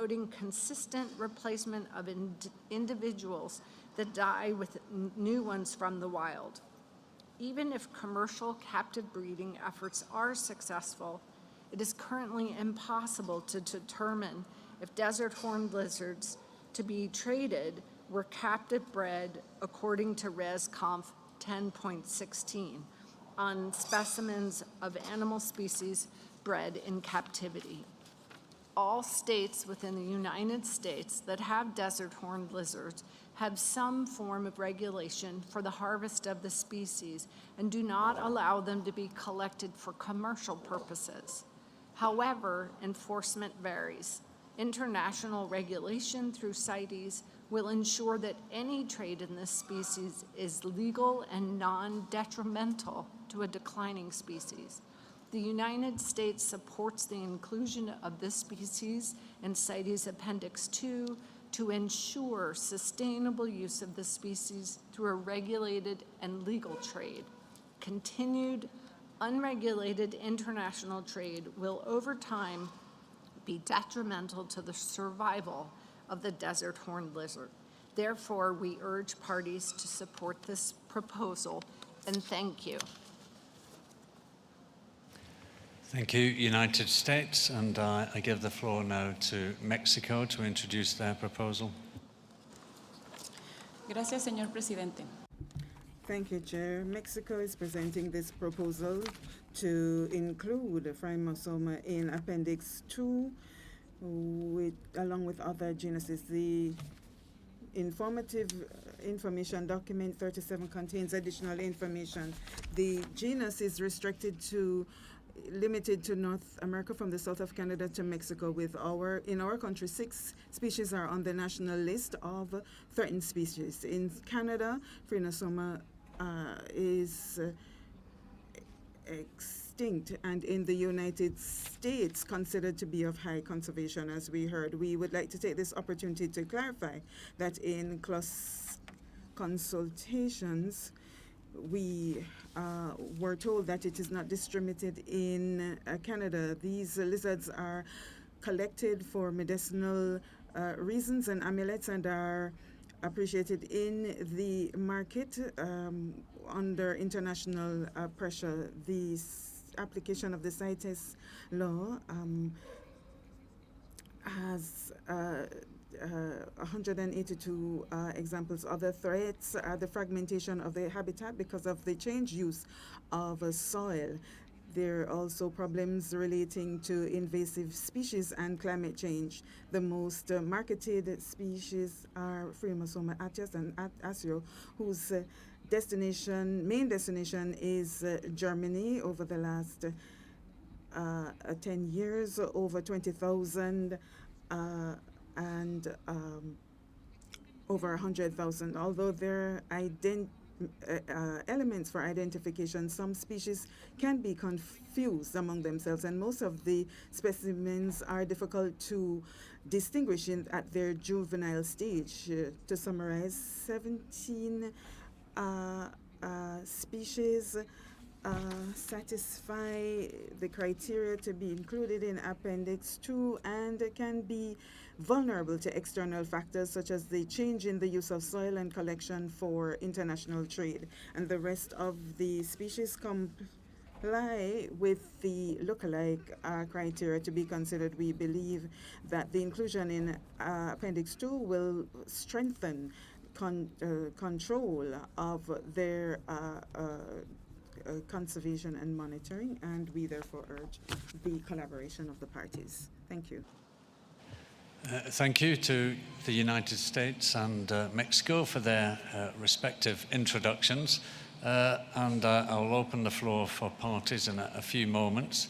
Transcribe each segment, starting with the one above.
promoting consistent replacement of individuals that die with new ones from the wild. Even if commercial captive breeding efforts are successful, it is currently impossible to determine if desert horned lizards to be traded were captive bred according to Res. Conf 10.16 on specimens of animal species bred in captivity. All states within the United States that have desert horned lizards have some form of regulation for the harvest of the species and do not allow them to be collected for commercial purposes. However, enforcement varies. International regulation through CITES will ensure that any trade in this species is legal and non-detrimental to a declining species. The United States supports the inclusion of this species in CITES Appendix 2 to ensure sustainable use of the species through a regulated and legal trade. Continued unregulated international trade will over time be detrimental to the survival of the desert horned lizard. Therefore, we urge parties to support this proposal, and thank you. Thank you, United States, and I give the floor now to Mexico to introduce their proposal. Gracias, señor presidente. Thank you, Chair. Mexico is presenting this proposal to include Phrygmosoma in Appendix 2 along with other genuses. The informative information document 37 contains additional information. The genus is limited to North America from the south of Canada to Mexico. In our country, 6 species are on the national list of threatened species. In Canada, Phrygmosoma is extinct, and in the United States considered to be of high conservation, as we heard. We would like to take this opportunity to clarify that in consultations, we were told that it is not distributed in Canada. These lizards are collected for medicinal reasons and amulets and are appreciated in the market under international pressure. The application of the CITES law has 182 examples. Other threats are the fragmentation of the habitat because of the change use of soil. There are also problems relating to invasive species and climate change. The most marketed species are Phrygmosoma atias and asio, whose main destination is Germany. Over the last 10 years, over 20,000 and over 100,000. Although there are elements for identification, some species can be confused among themselves, and most of the specimens are difficult to distinguish at their juvenile stage. To summarize, 17 species satisfy the criteria to be included in Appendix 2 and can be vulnerable to external factors such as the change in the use of soil and collection for international trade. And the rest of the species comply with the lookalike criteria to be considered. We believe that the inclusion in Appendix 2 will strengthen control of their conservation and monitoring, and we therefore urge the collaboration of the parties. Thank you. Thank you to the United States and Mexico for their respective introductions. And I'll open the floor for parties in a few moments.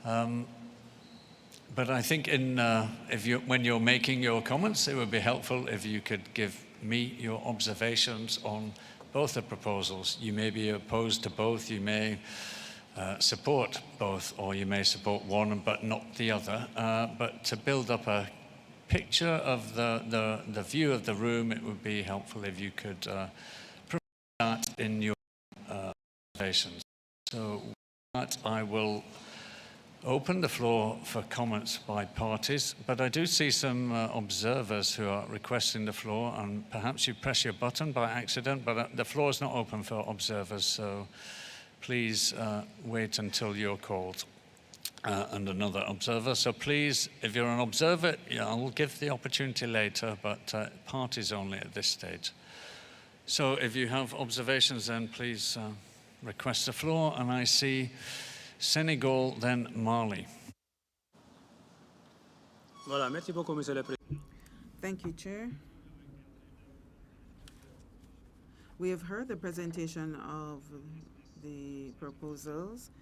But I think when you're making your comments, it would be helpful if you could give me your observations on both the proposals. You may be opposed to both, you may support both, or you may support one but not the other. But to build up a picture of the view of the room, it would be helpful if you could provide that in your observations. So with that, I will open the floor for comments by parties, but I do see some observers who are requesting the floor, and perhaps you press your button by accident, but the floor is not open for observers, so please wait until you're called. And another observer. So please, if you're an observer, I'll give the opportunity later, but parties only at this stage. So if you have observations, then please request the floor. And I see Senegal, then Mali. Voilà, merci beaucoup, Monsieur le Président. Thank you, Chair. We have heard the presentation of the proposals.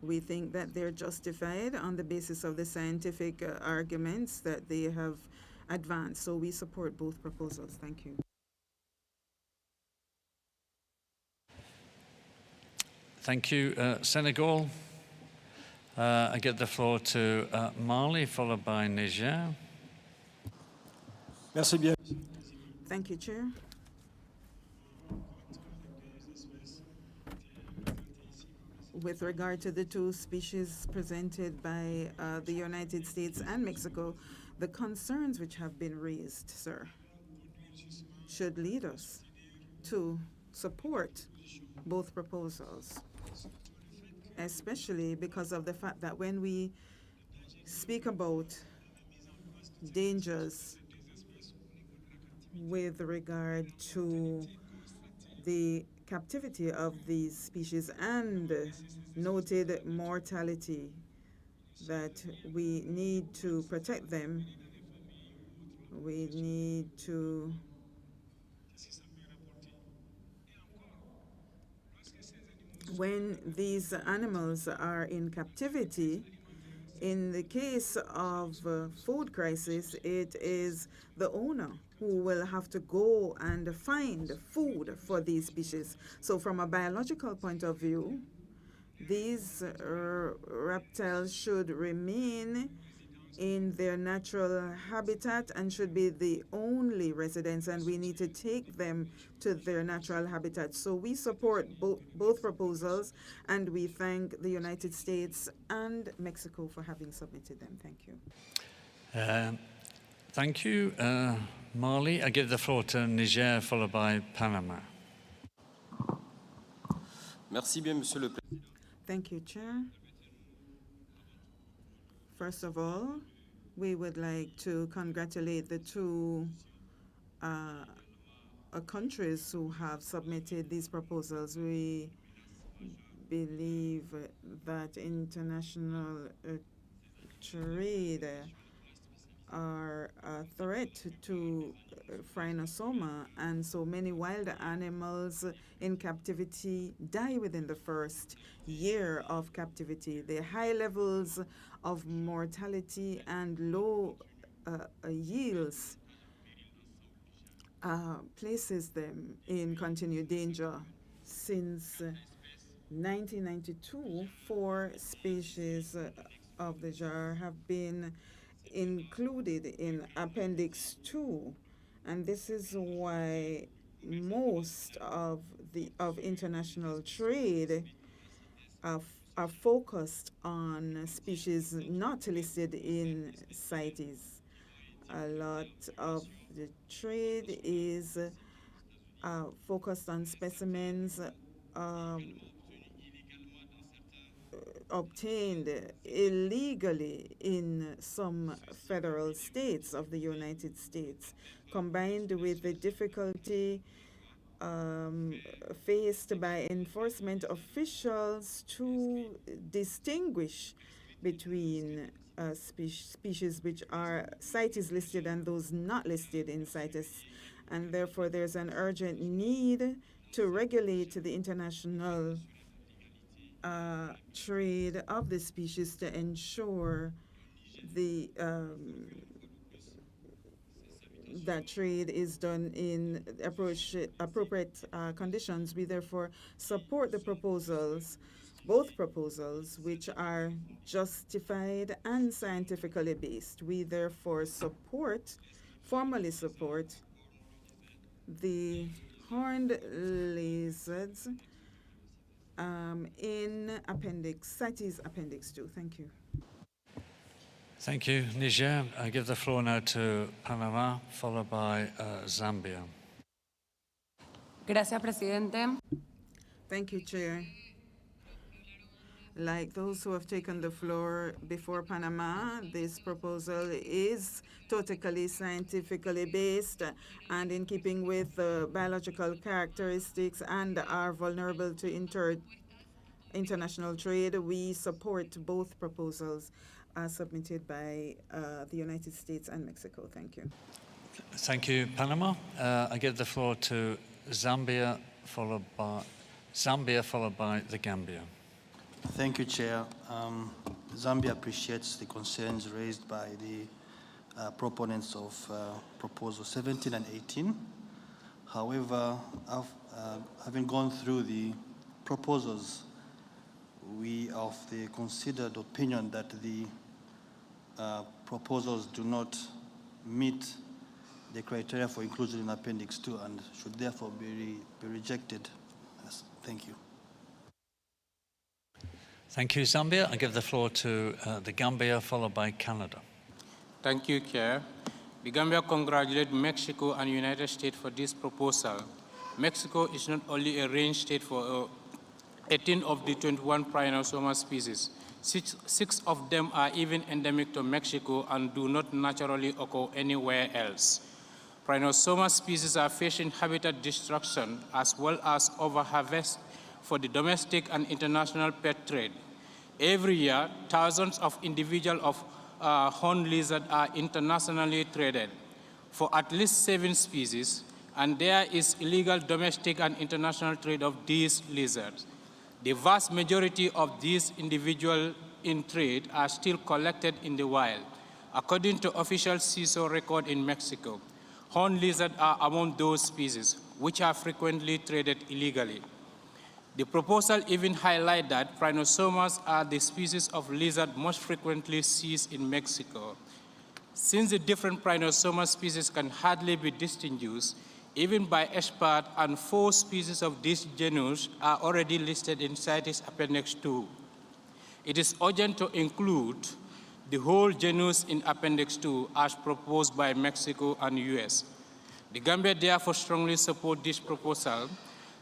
We think that they're justified on the basis of the scientific arguments that they have advanced. So we support both proposals. Thank you. Thank you, Senegal. I give the floor to Mali, followed by Niger. Merci bien. Thank you, Chair. With regard to the two species presented by the United States and Mexico, the concerns which have been raised, sir, should lead us to support both proposals, especially because of the fact that when we speak about dangers with regard to the captivity of these species and noted mortality, that we need to protect them. We need to when these animals are in captivity, in the case of food crisis, it is the owner who will have to go and find food for these species. So from a biological point of view, these reptiles should remain in their natural habitat and should be the only residents, and we need to take them to their natural habitat. So we support both proposals, and we thank the United States and Mexico for having submitted them. Thank you. Thank you, Mali. I give the floor to Niger, followed by Panama. Merci bien, Monsieur le Président. Thank you, Chair. First of all, we would like to congratulate the two countries who have submitted these proposals. We believe that international trade are a threat to Phrynosoma, and so many wild animals in captivity die within the first year of captivity. The high levels of mortality and low yields places them in continued danger. Since 1992, 4 species of the jar have been included in Appendix 2, and this is why most of international trade are focused on species not listed in CITES. A lot of the trade is focused on specimens obtained illegally in some federal states of the United States, combined with the difficulty faced by enforcement officials to distinguish between species which are CITES listed and those not listed in CITES. And therefore, there's an urgent need to regulate the international trade of the species to ensure the that trade is done in appropriate conditions. We therefore support the proposals, both proposals, which are justified and scientifically based. We therefore formally support the horned lizards in CITES Appendix 2. Thank you. Thank you, Niger. I give the floor now to Panama, followed by Zambia. Gracias, presidente. Thank you, Chair. Like those who have taken the floor before Panama, this proposal is totally scientifically based and in keeping with biological characteristics and are vulnerable to international trade. We support both proposals submitted by the United States and Mexico. Thank you. Thank you, Panama. I give the floor to Zambia, followed by the Gambia. Thank you, Chair. Zambia appreciates the concerns raised by the proponents of Proposal 17 and 18. However, having gone through the proposals, we are of the considered opinion that the proposals do not meet the criteria for inclusion in Appendix 2 and should therefore be rejected. Yes, thank you. Thank you, Zambia. I give the floor to the Gambia, followed by Canada. Thank you, Chair. The Gambia congratulates Mexico and United States for this proposal. Mexico is not only a range state for 18 of the 21 Rhinosoma species. Six of them are even endemic to Mexico and do not naturally occur anywhere else. Rhinosoma species are facing habitat destruction as well as overharvest for the domestic and international pet trade. Every year, thousands of individuals of horned lizard are internationally traded for at least 7 species, and there is illegal domestic and international trade of these lizards. The vast majority of these individuals in trade are still collected in the wild. According to official CISO record in Mexico, horned lizards are among those species which are frequently traded illegally. The proposal even highlights that rhinosomas are the species of lizard most frequently seized in Mexico. Since the different rhinosoma species can hardly be distinguished, even by experts, and 4 species of this genus are already listed in CITES Appendix 2. It is urgent to include the whole genus in Appendix 2 as proposed by Mexico and US. The Gambia therefore strongly supports this proposal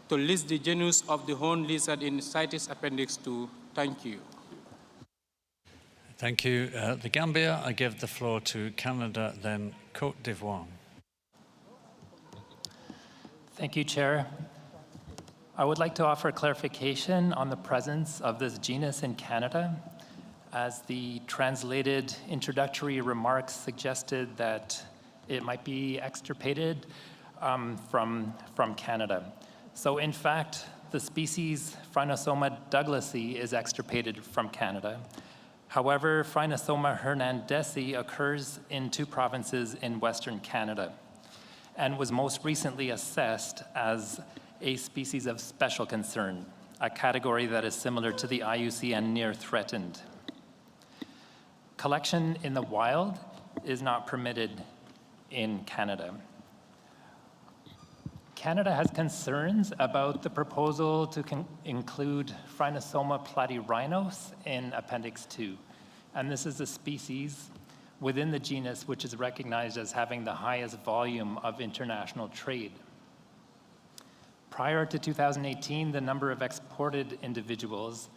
to list the genus of the horned lizard in CITES Appendix 2. Thank you. Thank you. The Gambia, I give the floor to Canada, then Côte d'Ivoire. Thank you, Chair. I would like to offer clarification on the presence of this genus in Canada, as the translated introductory remarks suggested that it might be extirpated from Canada. So in fact, the species Phrynosoma douglasii is extirpated from Canada. However, Phrynosoma hernandezi occurs in 2 provinces in Western Canada and was most recently assessed as a species of special concern, a category that is similar to the IUCN near threatened. Collection in the wild is not permitted in Canada. Canada has concerns about the proposal to include Phrynosoma platyrhinos in Appendix 2. And this is a species within the genus which is recognized as having the highest volume of international trade. Prior to 2018, the number of exported individuals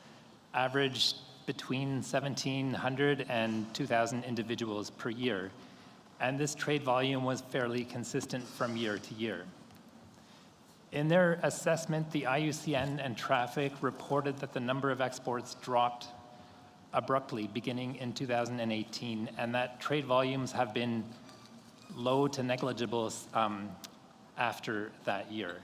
averaged between 1,700 and 2,000 individuals per year. And this trade volume was fairly consistent from year to year. In their assessment, the IUCN and Traffic reported that the number of exports dropped abruptly beginning in 2018, and that trade volumes have been low to negligible after that year.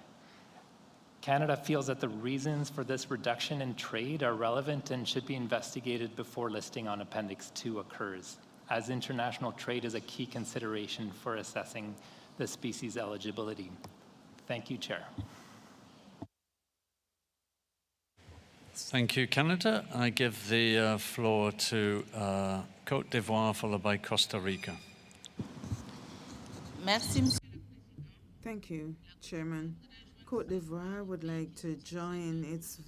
Canada feels that the reasons for this reduction in trade are relevant and should be investigated before listing on Appendix 2 occurs, as international trade is a key consideration for assessing the species eligibility. Thank you, Chair. Thank you, Canada. I give the floor to Côte d'Ivoire, followed by Costa Rica. Merci. Thank you, Chairman. Côte d'Ivoire would like to join its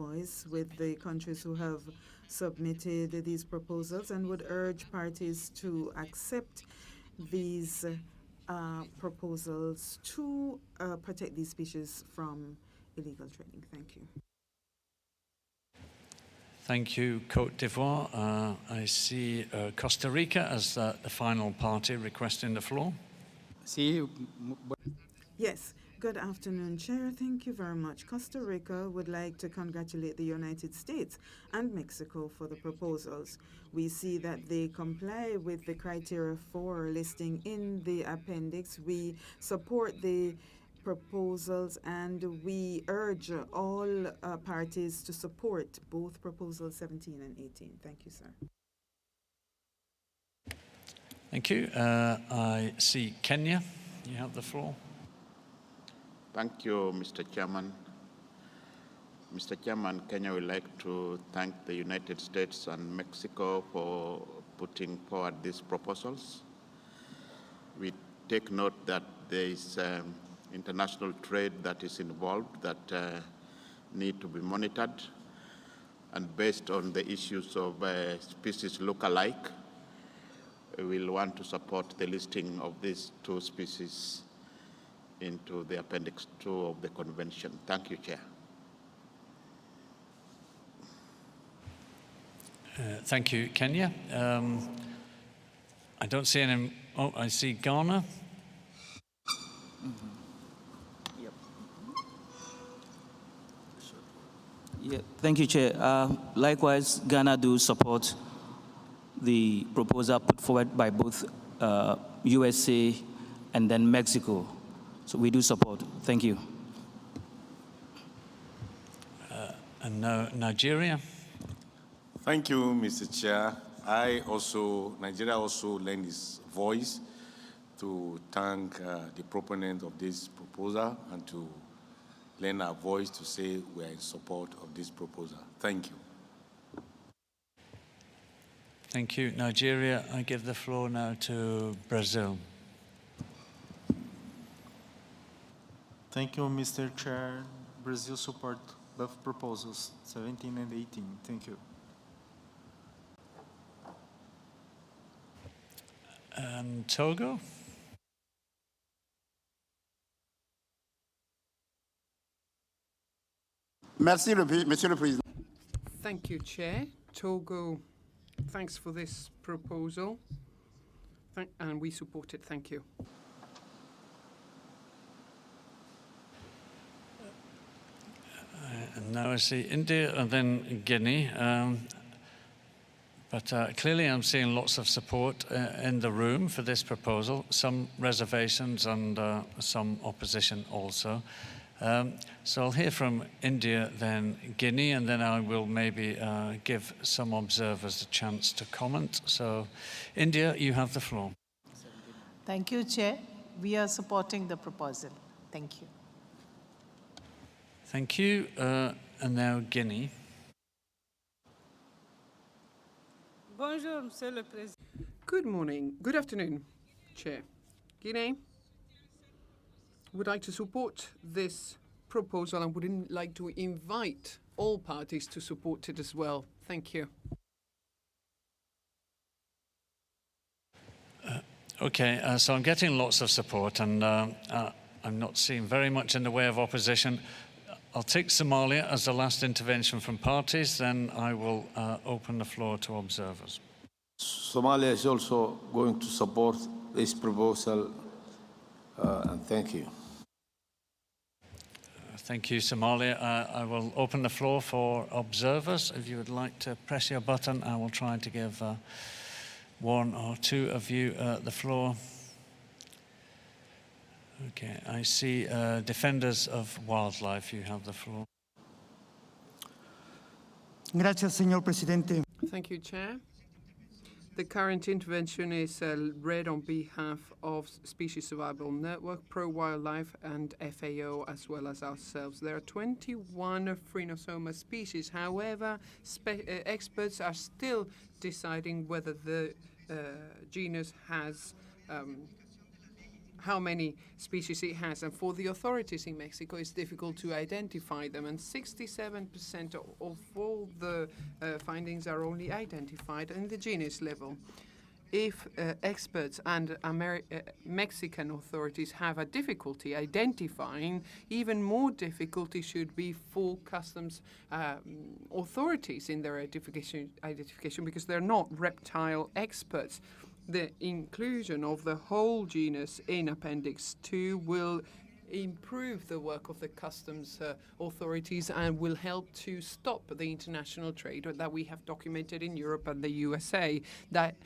voice with the countries who have submitted these proposals and would urge parties to accept these proposals to protect these species from illegal trading. Thank you. Thank you, Côte d'Ivoire. I see Costa Rica as the final party requesting the floor. Sí, Yes. Good afternoon, Chair. Thank you very much. Costa Rica would like to congratulate the United States and Mexico for the proposals. We see that they comply with the criteria for listing in the appendix. We support the proposals and we urge all parties to support both proposals 17 and 18. Thank you, sir. Thank you. I see Kenya. You have the floor. Thank you, Mr. Chairman. Mr. Chairman, Kenya would like to thank the United States and Mexico for putting forward these proposals. We take note that there is international trade that is involved that need to be monitored. And based on the issues of species look-alike, we will want to support the listing of these two species into the Appendix 2 of the Convention. Thank you, Chair. Thank you, Kenya. I don't see any. Oh, I see Ghana. Yeah, thank you, Chair. Likewise, Ghana do support the proposal put forward by both USA and then Mexico. So we do support. Thank you. And now Nigeria. Thank you, Mr. Chair. Nigeria also lend its voice to thank the proponent of this proposal and to lend our voice to say we are in support of this proposal. Thank you. Thank you, Nigeria. I give the floor now to Brazil. Thank you, Mr. Chair. Brazil support both proposals, 17 and 18. Thank you. And Togo? Merci, Monsieur le Président. Thank you, Chair. Togo, thanks for this proposal. And we support it. Thank you. And now I see India and then Guinea. But clearly I'm seeing lots of support in the room for this proposal, some reservations and some opposition also. So I'll hear from India, then Guinea, and then I will maybe give some observers a chance to comment. So India, you have the floor. Thank you, Chair. We are supporting the proposal. Thank you. Thank you. And now Guinea. Bonjour, Monsieur le Président. Good morning. Good afternoon, Chair. Guinea would like to support this proposal and would like to invite all parties to support it as well. Thank you. Okay, so I'm getting lots of support and I'm not seeing very much in the way of opposition. I'll take Somalia as the last intervention from parties, then I will open the floor to observers. Somalia is also going to support this proposal, and thank you. Thank you, Somalia. I will open the floor for observers. If you would like to press your button, I will try to give one or two of you the floor. Okay, I see Defenders of Wildlife. You have the floor. Gracias, señor presidente. Thank you, Chair. The current intervention is read on behalf of Species Survival Network, Pro Wildlife, and FAO, as well as ourselves. There are 21 Phrynosoma species. However, experts are still deciding whether the genus has how many species it has. And for the authorities in Mexico, it's difficult to identify them. And 67% of all the findings are only identified in the genus level. If experts and Mexican authorities have a difficulty identifying, even more difficulty should be for customs authorities in their identification because they're not reptile experts. The inclusion of the whole genus in Appendix 2 will improve the work of the customs authorities and will help to stop the international trade that we have documented in Europe and the USA. That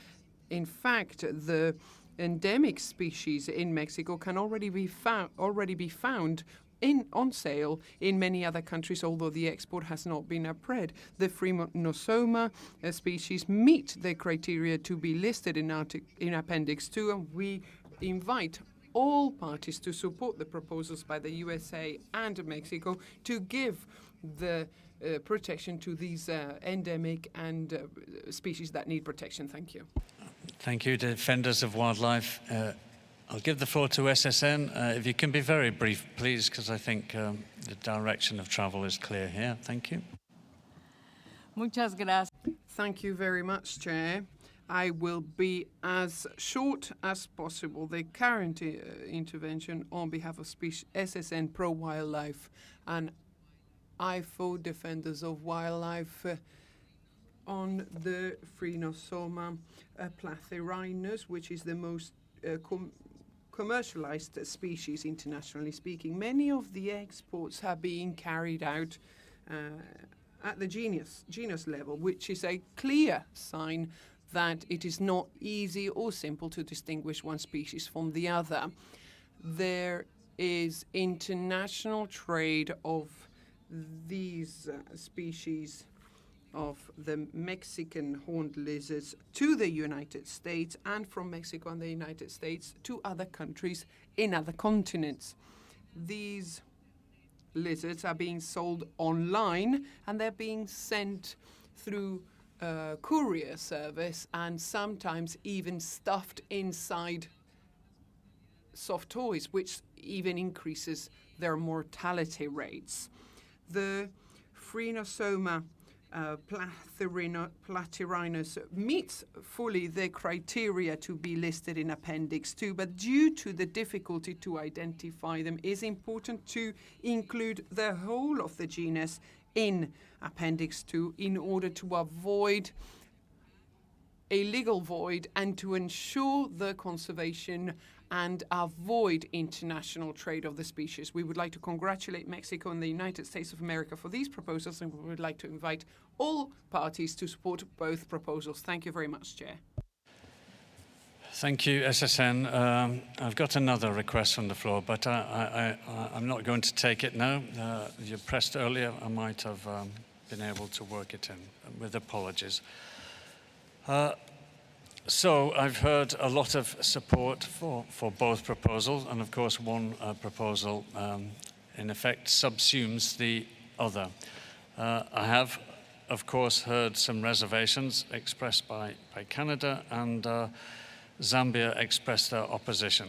in fact, the endemic species in Mexico can already be found on sale in many other countries, although the export has not been approved. The Phrynosoma species meet the criteria to be listed in Appendix 2, and we invite all parties to support the proposals by the USA and Mexico to give the protection to these endemic and species that need protection. Thank you. Thank you, Defenders of Wildlife. I'll give the floor to SSN. If you can be very brief, please, because I think the direction of travel is clear here. Thank you. Muchas gracias. Thank you very much, Chair. I will be as short as possible. The current intervention on behalf of SSN Pro Wildlife and IFO Defenders of Wildlife on the Phrynosoma platyrhinus, which is the most commercialized species internationally speaking. Many of the exports have been carried out at the genus level, which is a clear sign that it is not easy or simple to distinguish one species from the other. There is international trade of these species of the Mexican horned lizards to the United States and from Mexico and the United States to other countries in other continents. These lizards are being sold online and they're being sent through courier service and sometimes even stuffed inside soft toys, which even increases their mortality rates. The Phrynosoma platyrhinus meets fully the criteria to be listed in Appendix 2, but due to the difficulty to identify them, it is important to include the whole of the genus in Appendix 2 in order to avoid a legal void and to ensure the conservation and avoid international trade of the species. We would like to congratulate Mexico and the United States of America for these proposals, and we would like to invite all parties to support both proposals. Thank you very much, Chair. Thank you, SSN. I've got another request from the floor, but I'm not going to take it now. You pressed earlier. I might have been able to work it in, with apologies. So I've heard a lot of support for both proposals, and of course one proposal in effect subsumes the other. I have, of course, heard some reservations expressed by Canada, and Zambia expressed their opposition.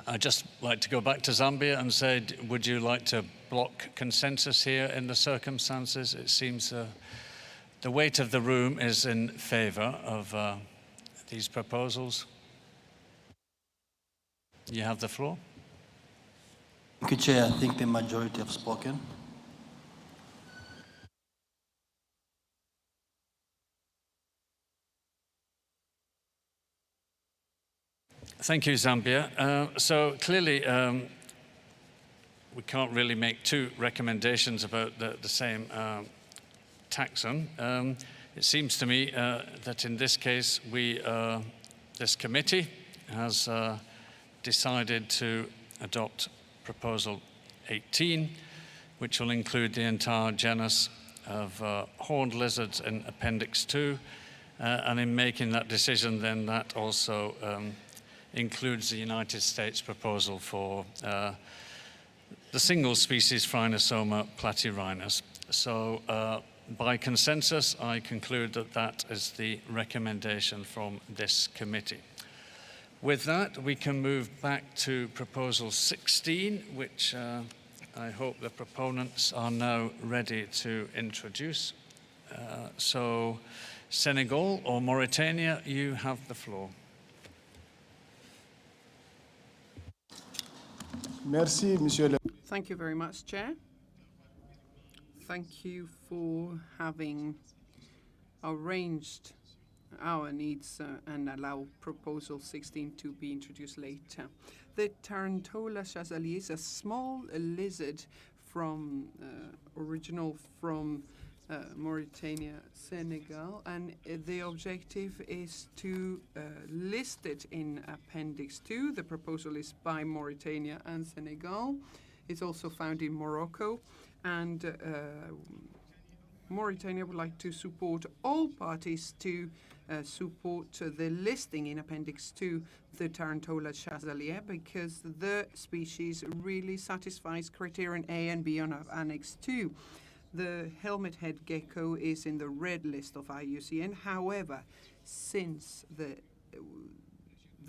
I'd just like to go back to Zambia and say, would you like to block consensus here in the circumstances? It seems the weight of the room is in favor of these proposals. You have the floor. Thank you, Chair. I think the majority have spoken. Thank you, Zambia. So clearly, we can't really make two recommendations about the same taxon. It seems to me that in this case, this committee has decided to adopt Proposal 18, which will include the entire genus of horned lizards in Appendix 2. And in making that decision, then that also includes the United States proposal for the single species Phrynosoma platyrhinus. So by consensus, I conclude that that is the recommendation from this committee. With that, we can move back to Proposal 16, which I hope the proponents are now ready to introduce. So, Senegal or Mauritania, you have the floor. Merci, Monsieur le Thank you very much, Chair. Thank you for having arranged our needs and allow Proposal 16 to be introduced later. The Tarantula chazali is a small lizard original from Mauritania, Senegal, and the objective is to list it in Appendix 2. The proposal is by Mauritania and Senegal. It's also found in Morocco, and Mauritania would like to support all parties to support the listing in Appendix 2, the Tarantula chazalier, because the species really satisfies criterion A and B on Annex 2. The helmet-head gecko is in the red list of IUCN. However, since the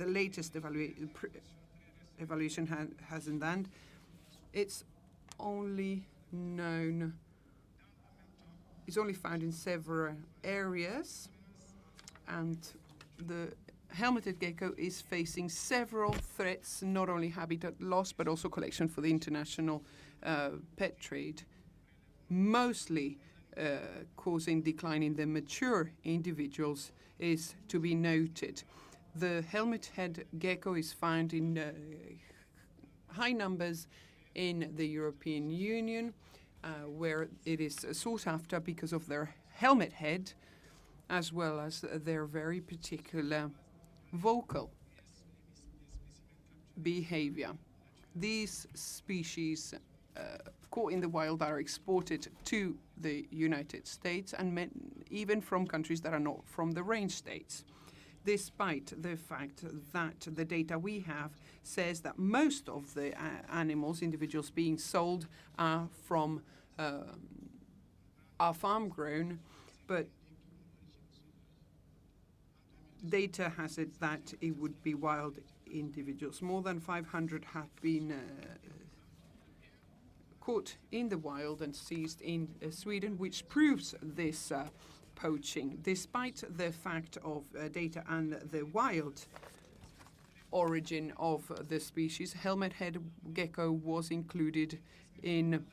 latest evaluation hasn't done, it's only found in several areas, and the helmeted gecko is facing several threats, not only habitat loss, but also collection for the international pet trade, mostly causing decline in the mature individuals is to be noted. The helmet-head gecko is found in high numbers in the European Union, where it is sought after because of their helmet head, as well as their very particular vocal behavior. These species caught in the wild are exported to the United States and even from countries that are not from the range states, despite the fact that the data we have says that most of the individuals being sold are farm grown, but data has it that it would be wild individuals. More than 500 have been caught in the wild and seized in Sweden, which proves this poaching. Despite the fact of data and the wild origin of the species, helmet-head gecko was included in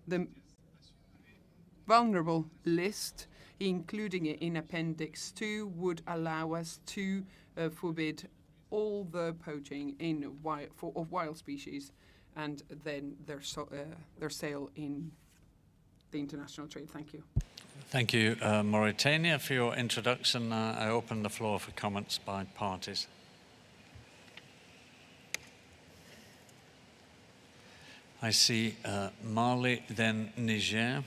the vulnerable list. Including it in Appendix 2 would allow us to forbid all the poaching of wild species and then their sale in the international trade. Thank you. Thank you, Mauritania, for your introduction. I open the floor for comments by parties. I see Mali, then Niger.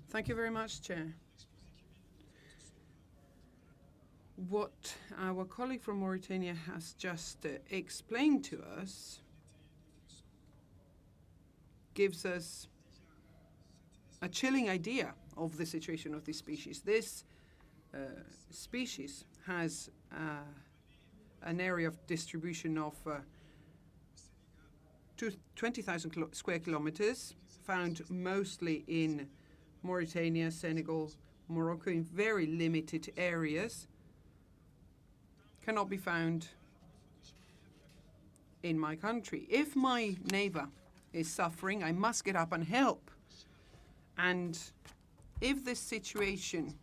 Thank you very much, Chair. What our colleague from Mauritania has just explained to us gives us a chilling idea of the situation of this species. This species has an area of distribution of 20,000 square kilometers, found mostly in Mauritania, Senegal, Morocco, in very limited areas. Cannot be found in my country. If my neighbor is suffering, I must get up and help. And if this situation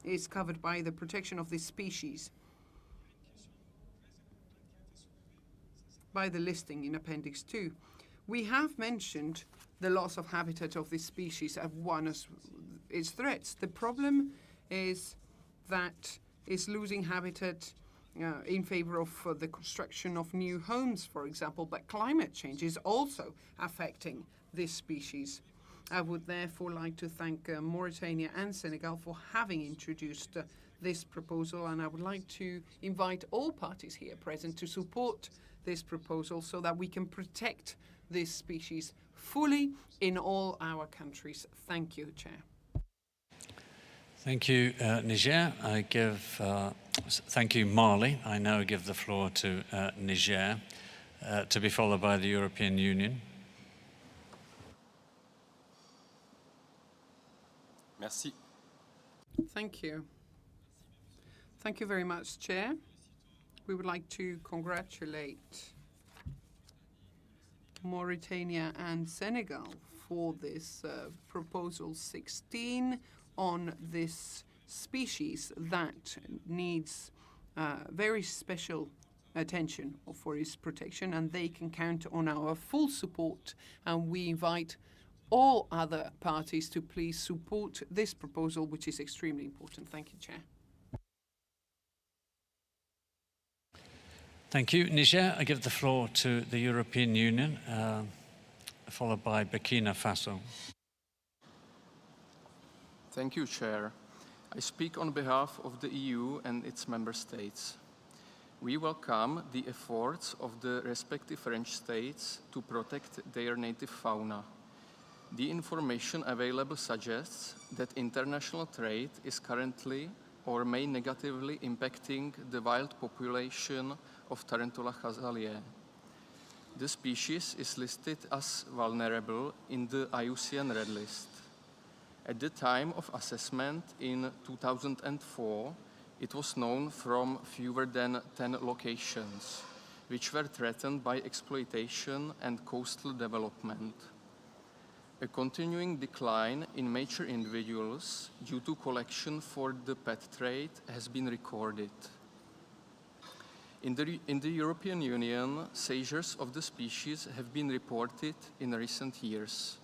is covered by the protection of this species, by the listing in Appendix 2, we have mentioned the loss of habitat of this species as one of its threats. The problem is that it's losing habitat in favor of the construction of new homes, for example, but climate change is also affecting this species. I would therefore like to thank Mauritania and Senegal for having introduced this proposal, and I would like to invite all parties here present to support this proposal so that we can protect this species fully in all our countries. Thank you, Chair. Thank you, Niger. Thank you, Mali. I now give the floor to Niger, to be followed by the European Union. Merci. Thank you. Thank you very much, Chair. We would like to congratulate Mauritania and Senegal for this proposal 16 on this species that needs very special attention for its protection, and they can count on our full support, and we invite all other parties to please support this proposal, which is extremely important. Thank you, Chair. Thank you, Niger. I give the floor to the European Union, followed by Burkina Faso. Thank you, Chair. I speak on behalf of the EU and its member states. We welcome the efforts of the respective French states to protect their native fauna. The information available suggests that international trade is currently or may negatively impacting the wild population of Tarantula chazaliae. The species is listed as vulnerable in the IUCN Red List. At the time of assessment in 2004, it was known from fewer than 10 locations, which were threatened by exploitation and coastal development. A continuing decline in mature individuals due to collection for the pet trade has been recorded. In the European Union, seizures of the species have been reported in recent years.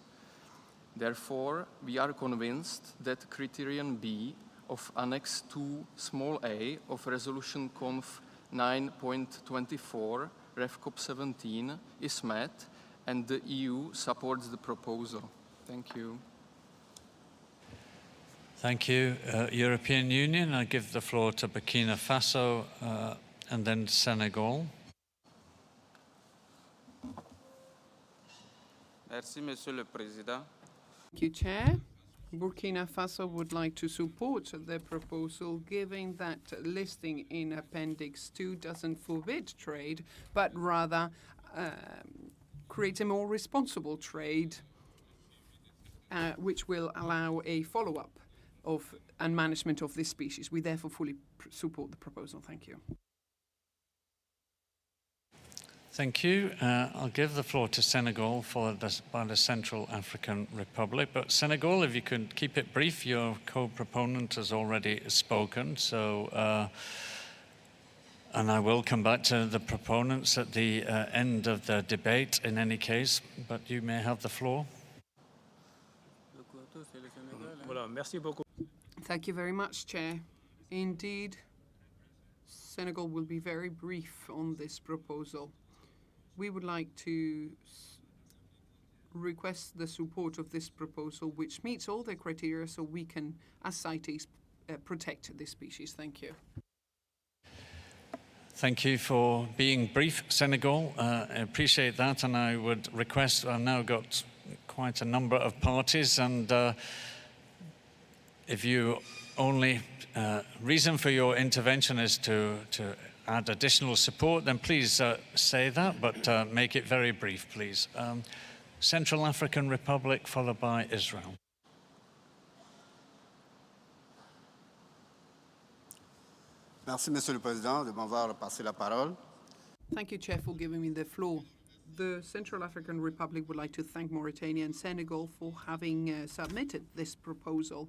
Therefore, we are convinced that Criterion B of Annex 2 small a of Resolution Conf 9.24 Ref CoP17 is met, and the EU supports the proposal. Thank you. Thank you, European Union. I give the floor to Burkina Faso and then Senegal. Merci, Monsieur le Président. Thank you, Chair. Burkina Faso would like to support the proposal, given that listing in Appendix 2 doesn't forbid trade, but rather creates a more responsible trade, which will allow a follow-up of and management of this species. We therefore fully support the proposal. Thank you. Thank you. I'll give the floor to Senegal, followed by the Central African Republic. But Senegal, if you could keep it brief, your co-proponent has already spoken. So, and I will come back to the proponents at the end of the debate in any case, but you may have the floor. Thank you very much, Chair. Indeed, Senegal will be very brief on this proposal. We would like to request the support of this proposal, which meets all the criteria, so we can, as CITES, protect this species. Thank you. Thank you for being brief, Senegal. I appreciate that, and I would request, I've now got quite a number of parties, and if you only reason for your intervention is to add additional support, then please say that, but make it very brief, please. Central African Republic, followed by Israel. Merci, Monsieur le Président, de m'avoir passé la parole. Thank you, Chair, for giving me the floor. The Central African Republic would like to thank Mauritania and Senegal for having submitted this proposal.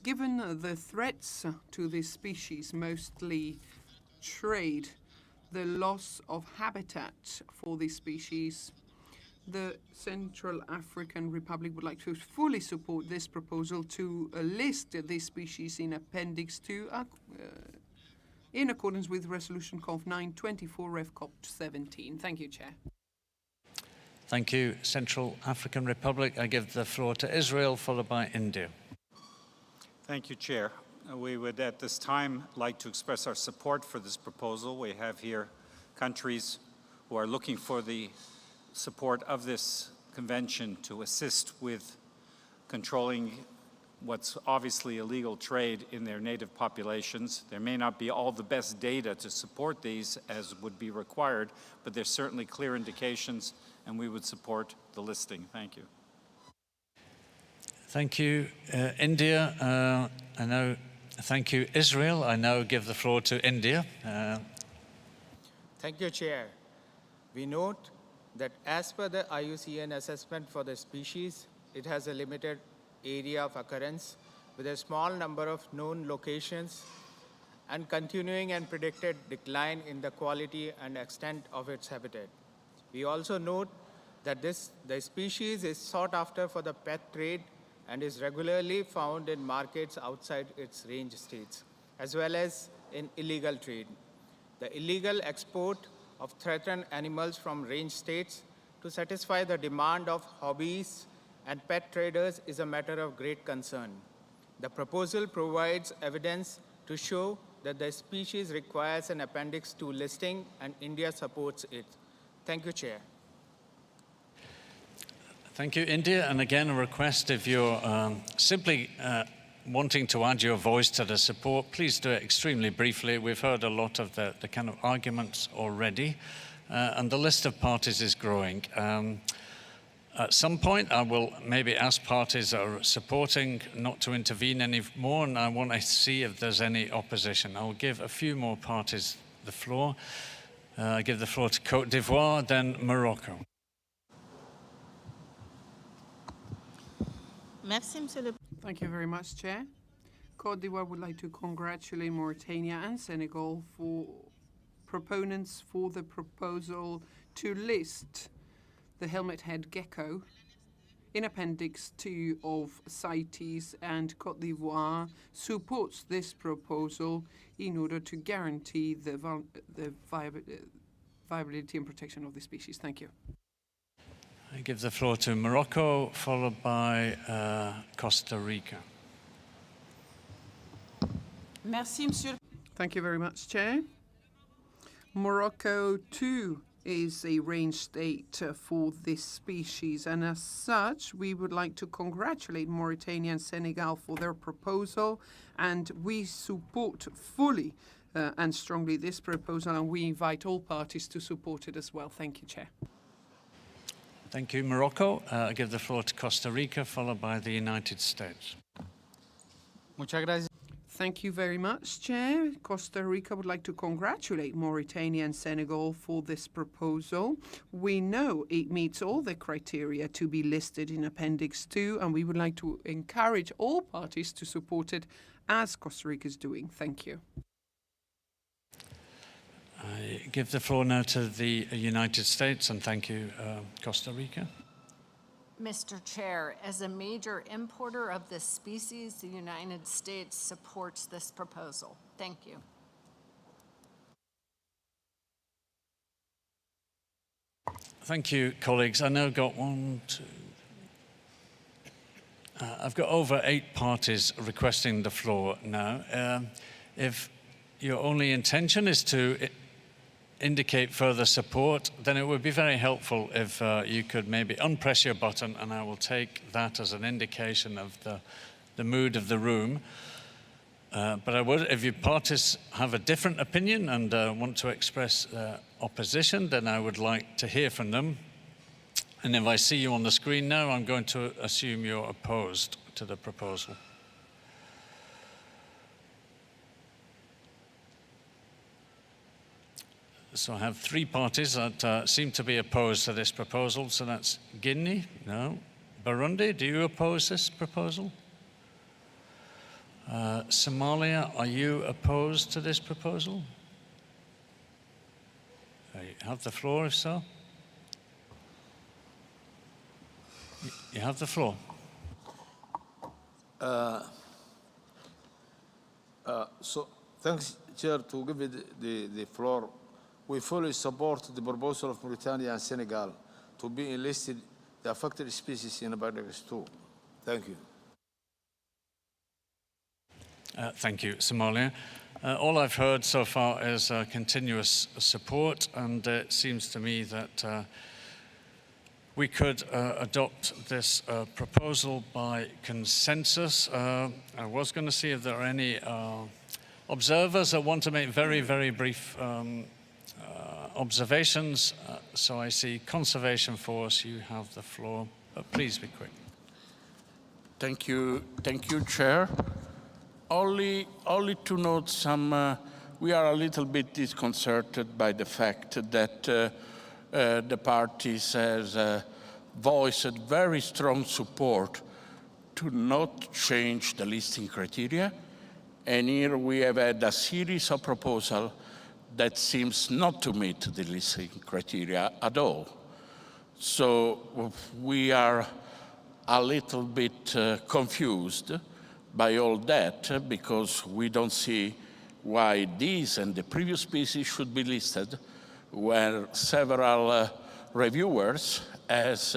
Given the threats to this species, mostly trade, the loss of habitat for this species, the Central African Republic would like to fully support this proposal to list this species in Appendix 2 in accordance with Resolution Conf 924 Ref CoP17. Thank you, Chair. Thank you, Central African Republic. I give the floor to Israel, followed by India. Thank you, Chair. We would at this time like to express our support for this proposal. We have here countries who are looking for the support of this convention to assist with controlling what's obviously illegal trade in their native populations. There may not be all the best data to support these as would be required, but there's certainly clear indications, and we would support the listing. Thank you. Thank you, India. Thank you, Israel. I now give the floor to India. Thank you, Chair. We note that as per the IUCN assessment for the species, it has a limited area of occurrence with a small number of known locations and continuing and predicted decline in the quality and extent of its habitat. We also note that the species is sought after for the pet trade and is regularly found in markets outside its range states, as well as in illegal trade. The illegal export of threatened animals from range states to satisfy the demand of hobbies and pet traders is a matter of great concern. The proposal provides evidence to show that the species requires an Appendix 2 listing, and India supports it. Thank you, Chair. Thank you, India. And again, a request, if you're simply wanting to add your voice to the support, please do it extremely briefly. We've heard a lot of the kind of arguments already, and the list of parties is growing. At some point, I will maybe ask parties that are supporting not to intervene anymore, and I want to see if there's any opposition. I'll give a few more parties the floor. I give the floor to Côte d'Ivoire, then Morocco. Thank you very much, Chair. Côte d'Ivoire would like to congratulate Mauritania and Senegal for proponents for the proposal to list the helmet-head gecko in Appendix 2 of CITES, and Côte d'Ivoire supports this proposal in order to guarantee the viability and protection of the species. Thank you. I give the floor to Morocco, followed by Costa Rica. Thank you very much, Chair. Morocco, too, is a range state for this species, and as such, we would like to congratulate Mauritania and Senegal for their proposal, and we support fully and strongly this proposal, and we invite all parties to support it as well. Thank you, Chair. Thank you, Morocco. I give the floor to Costa Rica, followed by the United States. Thank you very much, Chair. Costa Rica would like to congratulate Mauritania and Senegal for this proposal. We know it meets all the criteria to be listed in Appendix 2, and we would like to encourage all parties to support it, as Costa Rica is doing. Thank you. I give the floor now to the United States, and thank you, Costa Rica. Mr. Chair, as a major importer of this species, the United States supports this proposal. Thank you. Thank you, colleagues. I now got I've got over 8 parties requesting the floor now. If your only intention is to indicate further support, then it would be very helpful if you could maybe unpress your button, and I will take that as an indication of the mood of the room. But I would, if your parties have a different opinion and want to express opposition, then I would like to hear from them. And if I see you on the screen now, I'm going to assume you're opposed to the proposal. So I have 3 parties that seem to be opposed to this proposal. So that's Guinea, no. Burundi, do you oppose this proposal? Somalia, are you opposed to this proposal? You have the floor, if so. You have the floor. So thanks, Chair, to give me the floor. We fully support the proposal of Mauritania and Senegal to be enlisted the affected species in Appendix 2. Thank you. Thank you, Somalia. All I've heard so far is continuous support, and it seems to me that we could adopt this proposal by consensus. I was going to see if there are any observers that want to make very, very brief observations. So I see Conservation Force, you have the floor. Please be quick. Thank you, Chair. Only to note some, we are a little bit disconcerted by the fact that the parties has voiced very strong support to not change the listing criteria. And here we have had a series of proposals that seems not to meet the listing criteria at all. So we are a little bit confused by all that because we don't see why these and the previous species should be listed where several reviewers has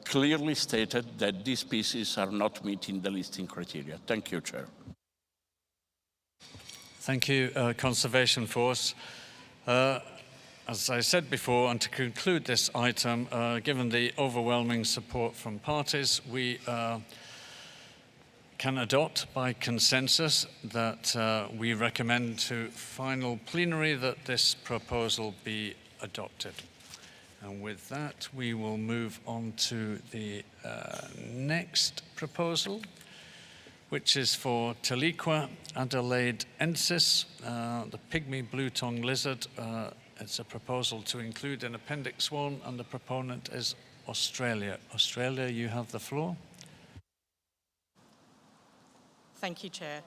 clearly stated that these species are not meeting the listing criteria. Thank you, Chair. Thank you, Conservation Force. As I said before, and to conclude this item, given the overwhelming support from parties, we can adopt by consensus that we recommend to final plenary that this proposal be adopted. And with that, we will move on to the next proposal, which is for Taliqua adelaidensis, the pygmy blue-tongue lizard. It's a proposal to include in Appendix 1, and the proponent is Australia. Australia, you have the floor. Thank you, Chair.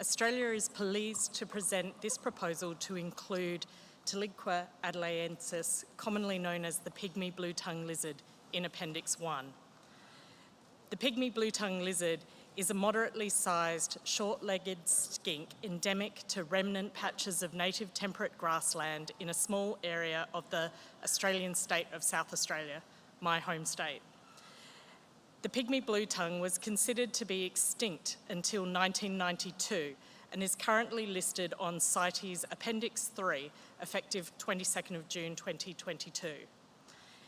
Australia is pleased to present this proposal to include Taliqua adelaidensis, commonly known as the pygmy blue-tongue lizard, in Appendix 1. The pygmy blue-tongue lizard is a moderately sized, short-legged skink endemic to remnant patches of native temperate grassland in a small area of the Australian state of South Australia, my home state. The pygmy blue-tongue was considered to be extinct until 1992 and is currently listed on CITES Appendix 3, effective 22nd of June 2022.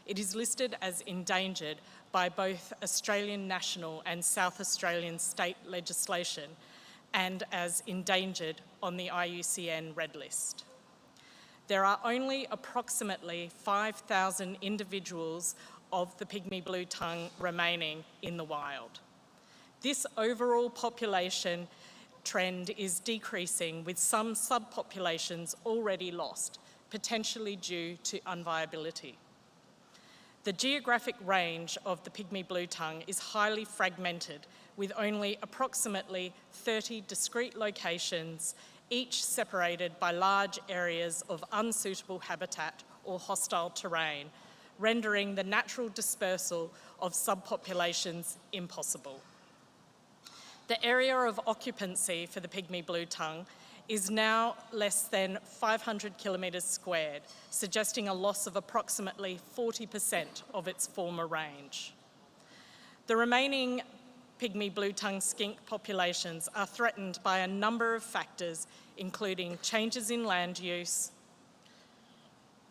It is listed as endangered by both Australian national and South Australian state legislation and as endangered on the IUCN Red List. There are only approximately 5,000 individuals of the pygmy blue-tongue remaining in the wild. This overall population trend is decreasing, with some subpopulations already lost, potentially due to unviability. The geographic range of the pygmy blue-tongue is highly fragmented, with only approximately 30 discrete locations, each separated by large areas of unsuitable habitat or hostile terrain, rendering the natural dispersal of subpopulations impossible. The area of occupancy for the pygmy blue-tongue is now less than 500 kilometres squared, suggesting a loss of approximately 40% of its former range. The remaining pygmy blue-tongue skink populations are threatened by a number of factors, including changes in land use,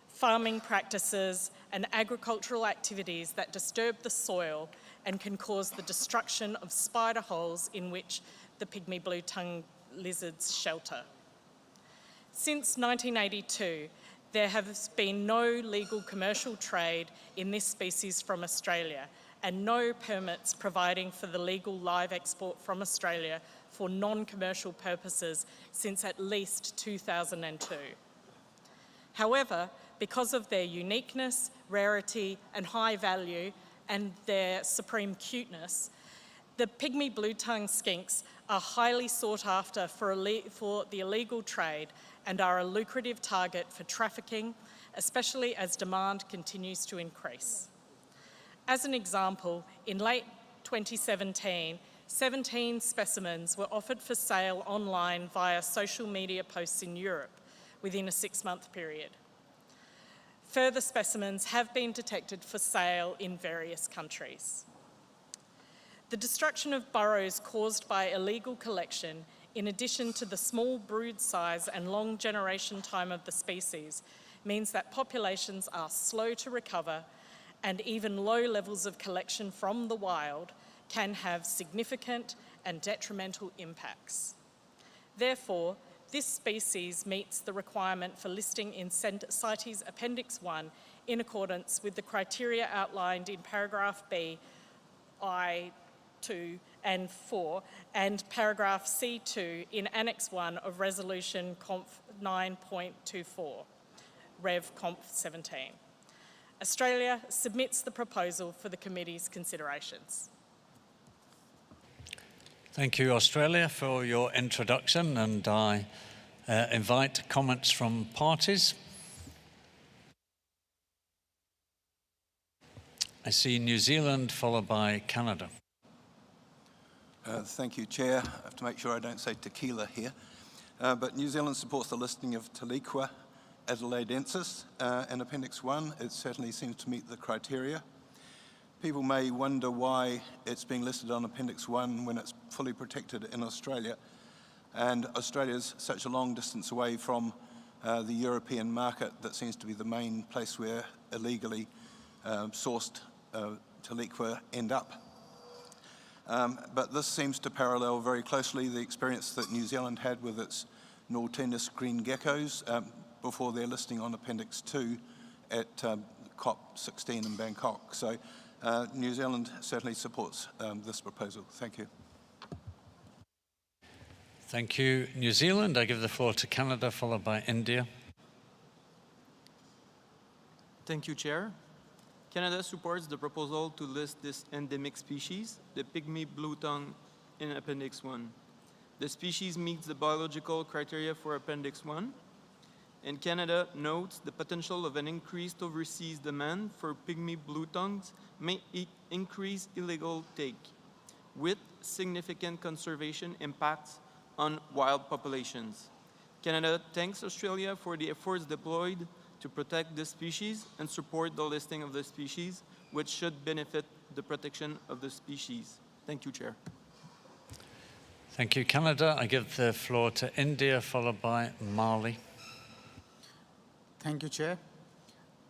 farming practices, and agricultural activities that disturb the soil and can cause the destruction of spider holes in which the pygmy blue-tongue lizards shelter. Since 1982, there has been no legal commercial trade in this species from Australia and no permits providing for the legal live export from Australia for non-commercial purposes since at least 2002. However, because of their uniqueness, rarity, and high value, and their supreme cuteness, the pygmy blue-tongue skinks are highly sought after for the illegal trade and are a lucrative target for trafficking, especially as demand continues to increase. As an example, in late 2017, 17 specimens were offered for sale online via social media posts in Europe within a 6-month period. Further specimens have been detected for sale in various countries. The destruction of burrows caused by illegal collection, in addition to the small brood size and long generation time of the species, means that populations are slow to recover and even low levels of collection from the wild can have significant and detrimental impacts. Therefore, this species meets the requirement for listing in CITES Appendix 1 in accordance with the criteria outlined in paragraph B, I2 and 4, and paragraph C2 in Annex 1 of Resolution Conf 9.24, Rev Conf 17. Australia submits the proposal for the committee's considerations. Thank you, Australia, for your introduction, and I invite comments from parties. I see New Zealand followed by Canada. Thank you, Chair. I have to make sure I don't say tequila here. But New Zealand supports the listing of Taliqua adelaidensis in Appendix 1. It certainly seems to meet the criteria. People may wonder why it's being listed on Appendix 1 when it's fully protected in Australia. And Australia's such a long distance away from the European market that seems to be the main place where illegally sourced Taliqua end up. But this seems to parallel very closely the experience that New Zealand had with its Nautinus green geckos before their listing on Appendix 2 at CoP19 in Bangkok. So New Zealand certainly supports this proposal. Thank you. Thank you, New Zealand. I give the floor to Canada, followed by India. Thank you, Chair. Canada supports the proposal to list this endemic species, the Pygmy blue tongue, in Appendix 1. The species meets the biological criteria for Appendix 1, and Canada notes the potential of an increased overseas demand for Pygmy blue tongues may increase illegal take, with significant conservation impacts on wild populations. Canada thanks Australia for the efforts deployed to protect this species and support the listing of the species, which should benefit the protection of the species. Thank you, Chair. Thank you, Canada. I give the floor to India, followed by Mali. Thank you, Chair.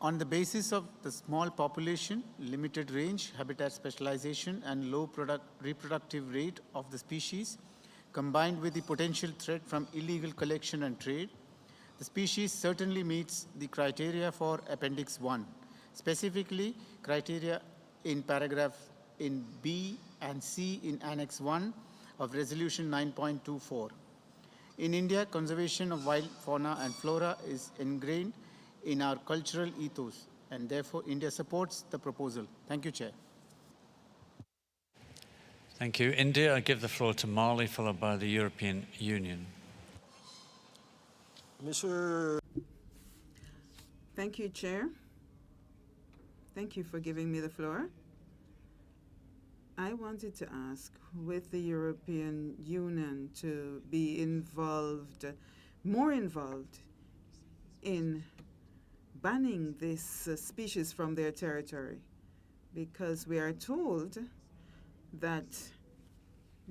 On the basis of the small population, limited range, habitat specialization, and low reproductive rate of the species, combined with the potential threat from illegal collection and trade, the species certainly meets the criteria for Appendix 1, specifically criteria in paragraph in B and C in Annex 1 of Resolution 9.24. In India, conservation of wild fauna and flora is ingrained in our cultural ethos, and therefore India supports the proposal. Thank you, Chair. Thank you, India. I give the floor to Mali, followed by the European Union. Thank you, Chair. Thank you for giving me the floor. I wanted to ask, with the European Union to be involved, more involved in banning this species from their territory, because we are told that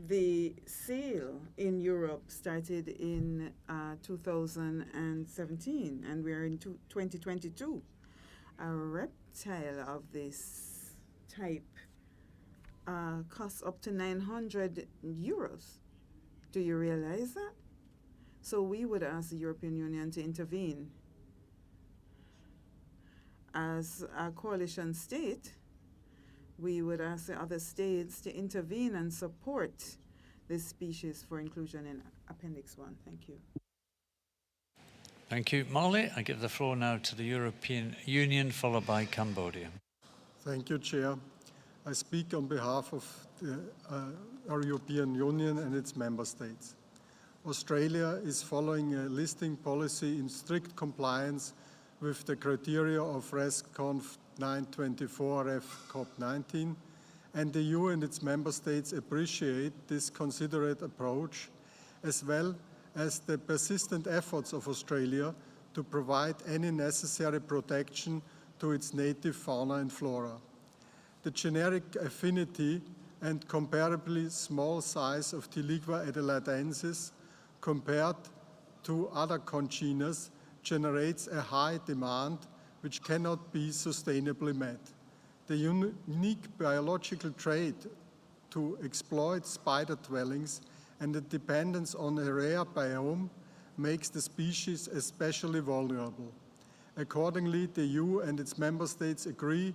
the sale in Europe started in 2017, and we're in 2022. A reptile of this type costs up to 900 euros. Do you realize that? So we would ask the European Union to intervene. As a coalition state, we would ask the other states to intervene and support this species for inclusion in Appendix 1. Thank you. Thank you, Mali. I give the floor now to the European Union, followed by Cambodia. Thank you, Chair. I speak on behalf of our European Union and its member states. Australia is following a listing policy in strict compliance with the criteria of Res Conf 924 F CoP19, and the EU and its member states appreciate this considerate approach, as well as the persistent efforts of Australia to provide any necessary protection to its native fauna and flora. The generic affinity and comparably small size of Taliqua adelaidensis compared to other congeners generates a high demand which cannot be sustainably met. The unique biological trait to exploit spider dwellings and the dependence on a rare biome makes the species especially vulnerable. Accordingly, the EU and its member states agree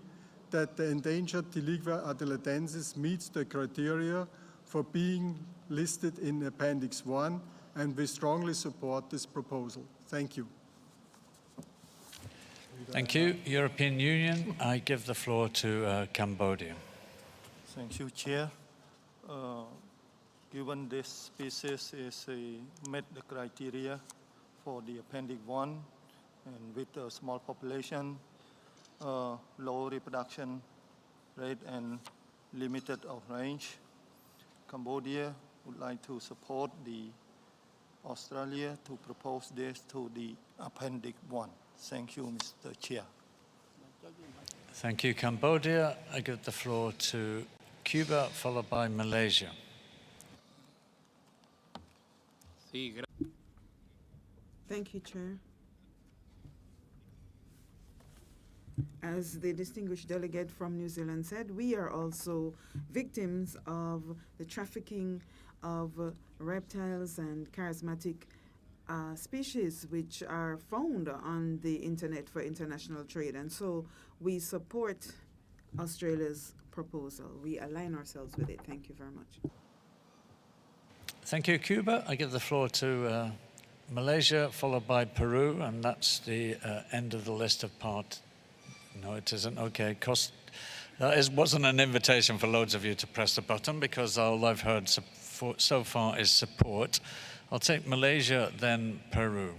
that the endangered Tiliqua adelaidensis meets the criteria for being listed in Appendix 1, and we strongly support this proposal. Thank you. Thank you. European Union, I give the floor to Cambodia. Thank you, Chair. Given this species met the criteria for the Appendix 1, and with a small population, low reproduction rate and limited of range, Cambodia would like to support the Australia to propose this to the Appendix 1. Thank you, Mr. Chair. Thank you, Cambodia. I give the floor to Cuba, followed by Malaysia. Thank you, Chair. As the distinguished delegate from New Zealand said, we are also victims of the trafficking of reptiles and charismatic species which are found on the internet for international trade. And so we support Australia's proposal. We align ourselves with it. Thank you very much. Thank you, Cuba. I give the floor to Malaysia, followed by Peru, and that's the end of the list of part. No, it isn't. Okay. It wasn't an invitation for loads of you to press the button because all I've heard so far is support. I'll take Malaysia, then Peru.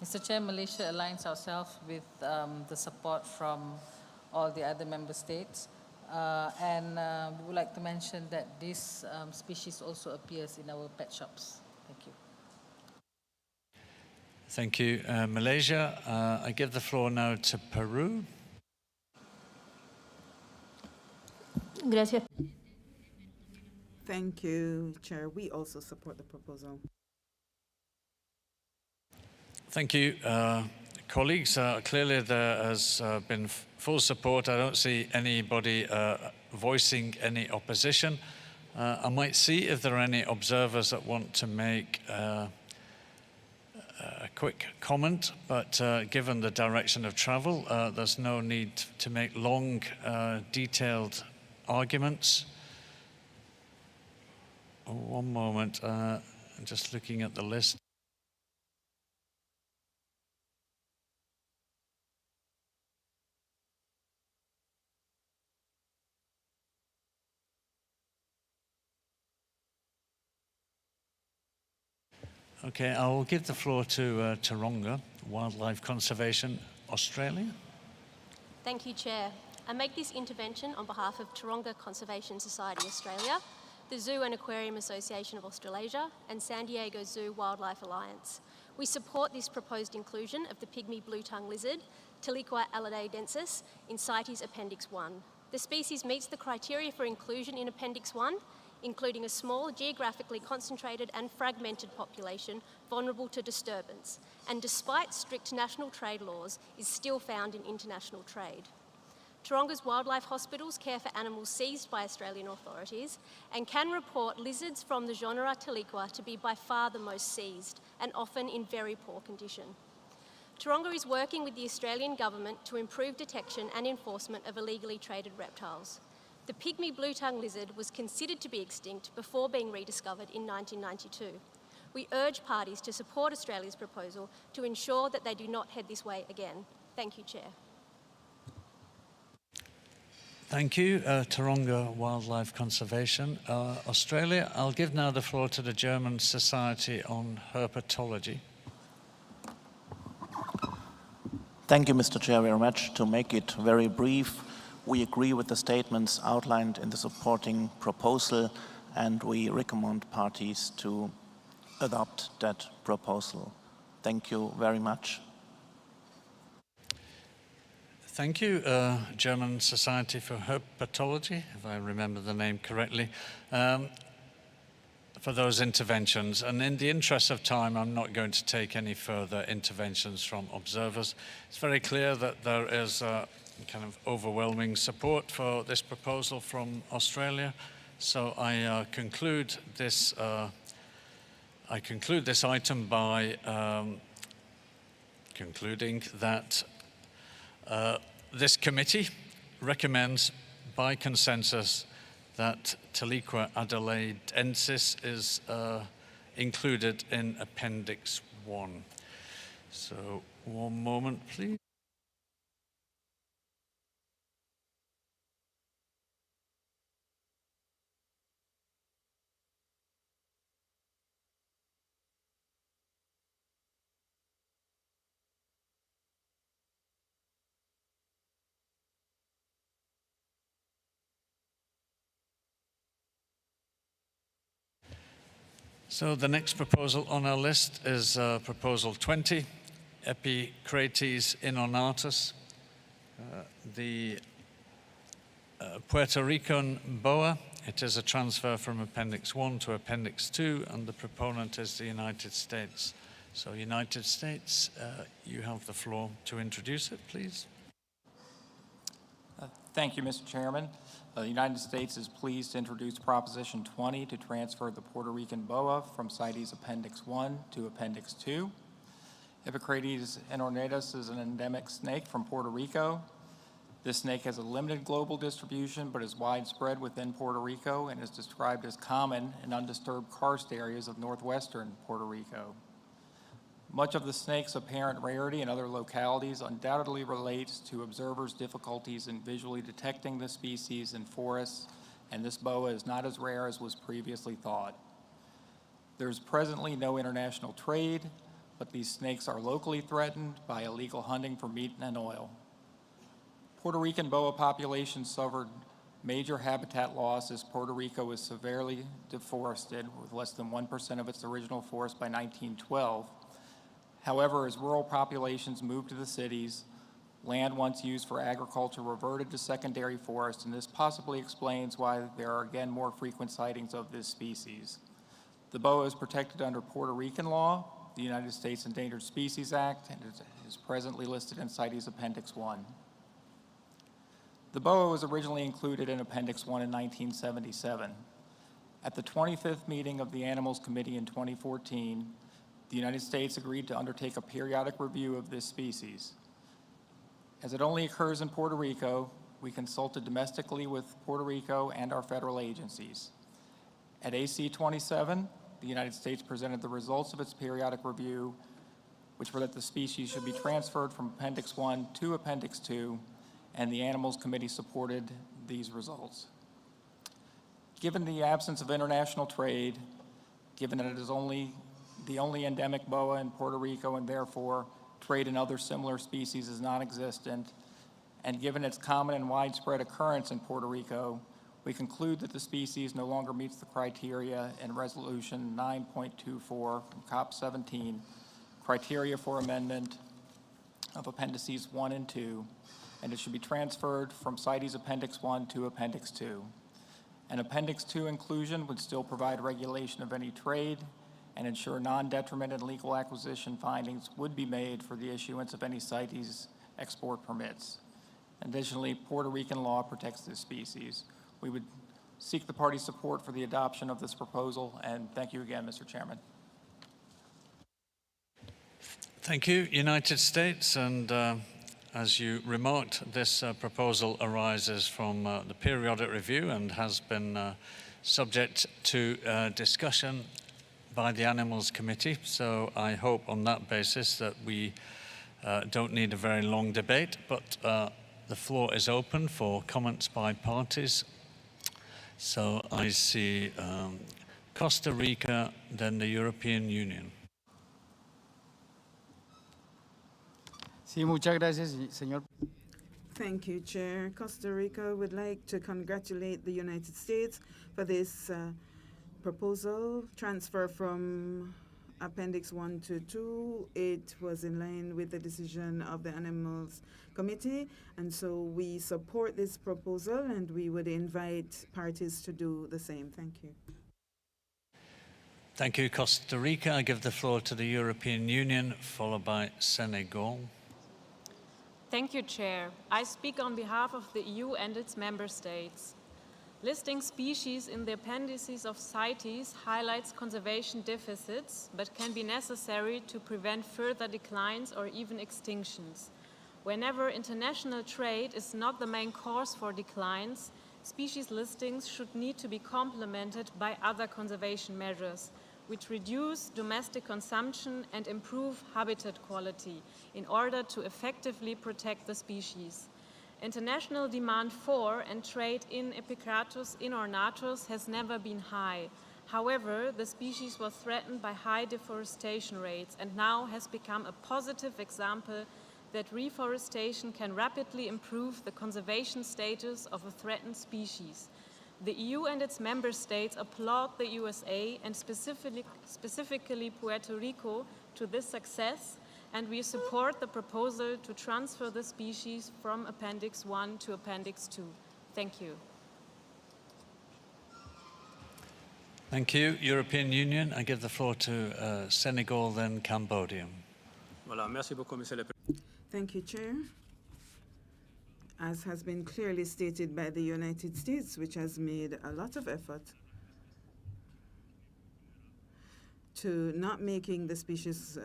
Mr. Chair, Malaysia aligns ourselves with the support from all the other member states. And we would like to mention that this species also appears in our pet shops. Thank you. Thank you, Malaysia. I give the floor now to Peru. Gracias. Thank you, Chair. We also support the proposal. Thank you, colleagues. Clearly there has been full support. I don't see anybody voicing any opposition. I might see if there are any observers that want to make a quick comment, but given the direction of travel, there's no need to make long, detailed arguments. One moment, I'm just looking at the list. Okay, I will give the floor to Taronga, Wildlife Conservation Australia. Thank you, Chair. I make this intervention on behalf of Taronga Conservation Society Australia, the Zoo and Aquarium Association of Australasia, and San Diego Zoo Wildlife Alliance. We support this proposed inclusion of the pygmy blue-tongue lizard, Tiliqua adelaidensis, in CITES Appendix 1. The species meets the criteria for inclusion in Appendix 1, including a small, geographically concentrated and fragmented population vulnerable to disturbance, and despite strict national trade laws, is still found in international trade. Taronga's wildlife hospitals care for animals seized by Australian authorities and can report lizards from the genre Tiliqua to be by far the most seized and often in very poor condition. Taronga is working with the Australian government to improve detection and enforcement of illegally traded reptiles. The pygmy blue-tongue lizard was considered to be extinct before being rediscovered in 1992. We urge parties to support Australia's proposal to ensure that they do not head this way again. Thank you, Chair. Thank you, Taronga Wildlife Conservation Australia. I'll give now the floor to the German Society on Herpetology. Thank you, Mr. Chair, very much. To make it very brief, we agree with the statements outlined in the supporting proposal, and we recommend parties to adopt that proposal. Thank you very much. Thank you, German Society for Herpetology, if I remember the name correctly, for those interventions. And in the interest of time, I'm not going to take any further interventions from observers. It's very clear that there is kind of overwhelming support for this proposal from Australia. So I conclude this item by concluding that this committee recommends by consensus that Taliqua adelaidensis is included in Appendix 1. So one moment, please. So the next proposal on our list is Proposal 20, Epicrates inonatus, the Puerto Rican boa. It is a transfer from Appendix 1 to Appendix 2, and the proponent is the United States. So United States, you have the floor to introduce it, please. Thank you, Mr. Chairman. The United States is pleased to introduce Proposition 20 to transfer the Puerto Rican boa from CITES Appendix 1 to Appendix 2. Epicrates inonatus is an endemic snake from Puerto Rico. This snake has a limited global distribution but is widespread within Puerto Rico and is described as common in undisturbed karst areas of northwestern Puerto Rico. Much of the snake's apparent rarity in other localities undoubtedly relates to observers' difficulties in visually detecting the species in forests, and this boa is not as rare as was previously thought. There's presently no international trade, but these snakes are locally threatened by illegal hunting for meat and oil. Puerto Rican boa populations suffered major habitat loss as Puerto Rico was severely deforested, with less than 1% of its original forest by 1912. However, as rural populations moved to the cities, land once used for agriculture reverted to secondary forest, and this possibly explains why there are again more frequent sightings of this species. The boa is protected under Puerto Rican law, the United States Endangered Species Act, and it is presently listed in CITES Appendix 1. The boa was originally included in Appendix 1 in 1977. At the 25th meeting of the Animals Committee in 2014, the United States agreed to undertake a periodic review of this species. As it only occurs in Puerto Rico, we consulted domestically with Puerto Rico and our federal agencies. At AC 27, the United States presented the results of its periodic review, which were that the species should be transferred from Appendix 1 to Appendix 2, and the Animals Committee supported these results. Given the absence of international trade, given that it is the only endemic boa in Puerto Rico, and therefore trade in other similar species is non-existent, and given its common and widespread occurrence in Puerto Rico, we conclude that the species no longer meets the criteria in Resolution 9.24 from COP19, criteria for amendment of Appendices 1 and 2, and it should be transferred from CITES Appendix 1 to Appendix 2. An Appendix 2 inclusion would still provide regulation of any trade and ensure non-detriment and legal acquisition findings would be made for the issuance of any CITES export permits. Additionally, Puerto Rican law protects this species. We would seek the party's support for the adoption of this proposal, and thank you again, Mr. Chairman. Thank you, United States, and as you remarked, this proposal arises from the periodic review and has been subject to discussion by the Animals Committee, so I hope on that basis that we don't need a very long debate, but the floor is open for comments by parties. So I see Costa Rica, then the European Union. Sí, muchas gracias, señor. Thank you, Chair. Costa Rica would like to congratulate the United States for this proposal transfer from Appendix 1 to 2. It was in line with the decision of the Animals Committee, and so we support this proposal, and we would invite parties to do the same. Thank you. Thank you, Costa Rica. I give the floor to the European Union, followed by Senegal. Thank you, Chair. I speak on behalf of the EU and its member states. Listing species in the appendices of CITES highlights conservation deficits, but can be necessary to prevent further declines or even extinctions. Whenever international trade is not the main cause for declines, species listings should need to be complemented by other conservation measures, which reduce domestic consumption and improve habitat quality in order to effectively protect the species. International demand for and trade in Epicratus inornatus has never been high. However, the species was threatened by high deforestation rates and now has become a positive example that reforestation can rapidly improve the conservation status of a threatened species. The EU and its member states applaud the USA and specifically Puerto Rico to this success, and we support the proposal to transfer the species from Appendix 1 to Appendix 2. Thank you. Thank you. European Union, I give the floor to Senegal, then Cambodia. Thank you, Chair. As has been clearly stated by the United States, which has made a lot of effort to not making the species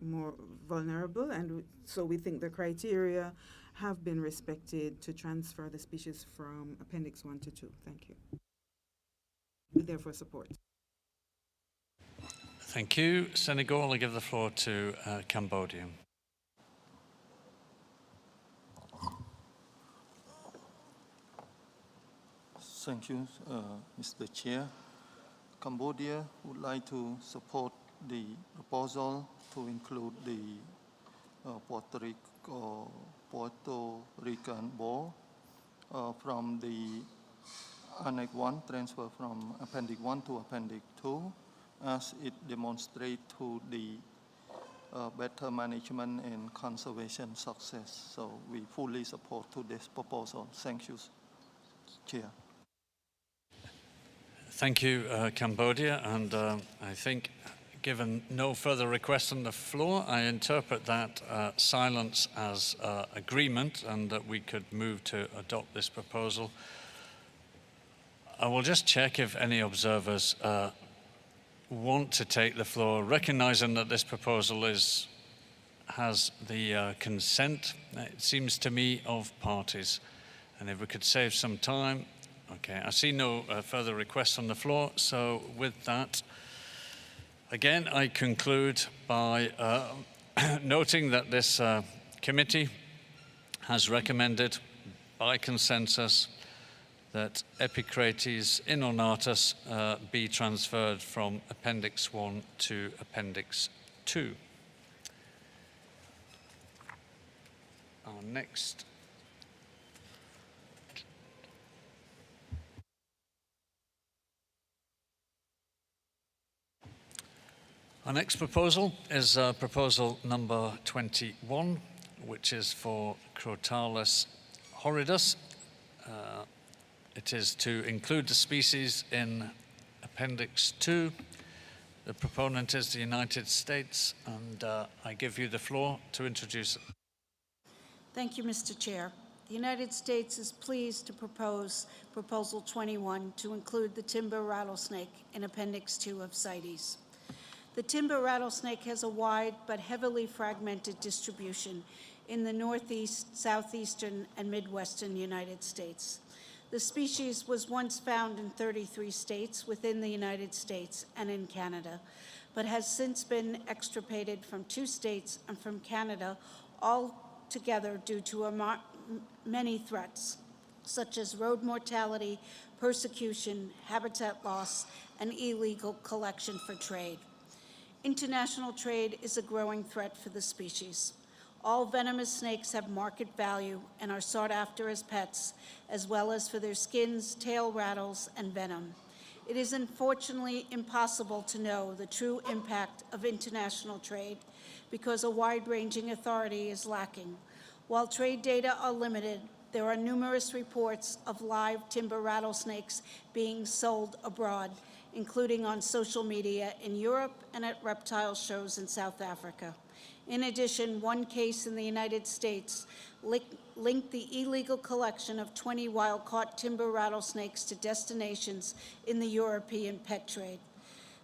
more vulnerable, and so we think the criteria have been respected to transfer the species from Appendix 1 to 2. Thank you. We therefore support. Thank you. Senegal, I give the floor to Cambodia. Thank you, Mr. Chair. Cambodia would like to support the proposal to include the Puerto Rican boar from the Annex 1, transfer from Appendix 1 to Appendix 2, as it demonstrates to the better management and conservation success. So we fully support to this proposal. Thank you, Chair. Thank you, Cambodia, and I think given no further requests on the floor, I interpret that silence as agreement and that we could move to adopt this proposal. I will just check if any observers want to take the floor, recognizing that this proposal has the consent, it seems to me, of parties. And if we could save some time. Okay, I see no further requests on the floor, so with that, again, I conclude by noting that this committee has recommended by consensus that Epicrates inornatus be transferred from Appendix 1 to Appendix 2. Our next proposal is proposal number 21, which is for Crotalus horridus. It is to include the species in Appendix 2. The proponent is the United States, and I give you the floor to introduce it. Thank you, Mr. Chair. The United States is pleased to propose Proposal 21 to include the timber rattlesnake in Appendix 2 of CITES. The timber rattlesnake has a wide but heavily fragmented distribution in the northeast, southeastern, and midwestern United States. The species was once found in 33 states within the United States and in Canada, but has since been extirpated from 2 states and from Canada altogether due to many threats, such as road mortality, persecution, habitat loss, and illegal collection for trade. International trade is a growing threat for the species. All venomous snakes have market value and are sought after as pets, as well as for their skins, tail rattles, and venom. It is unfortunately impossible to know the true impact of international trade because a wide-ranging authority is lacking. While trade data are limited, there are numerous reports of live timber rattlesnakes being sold abroad, including on social media in Europe and at reptile shows in South Africa. In addition, one case in the United States linked the illegal collection of 20 wild-caught timber rattlesnakes to destinations in the European pet trade.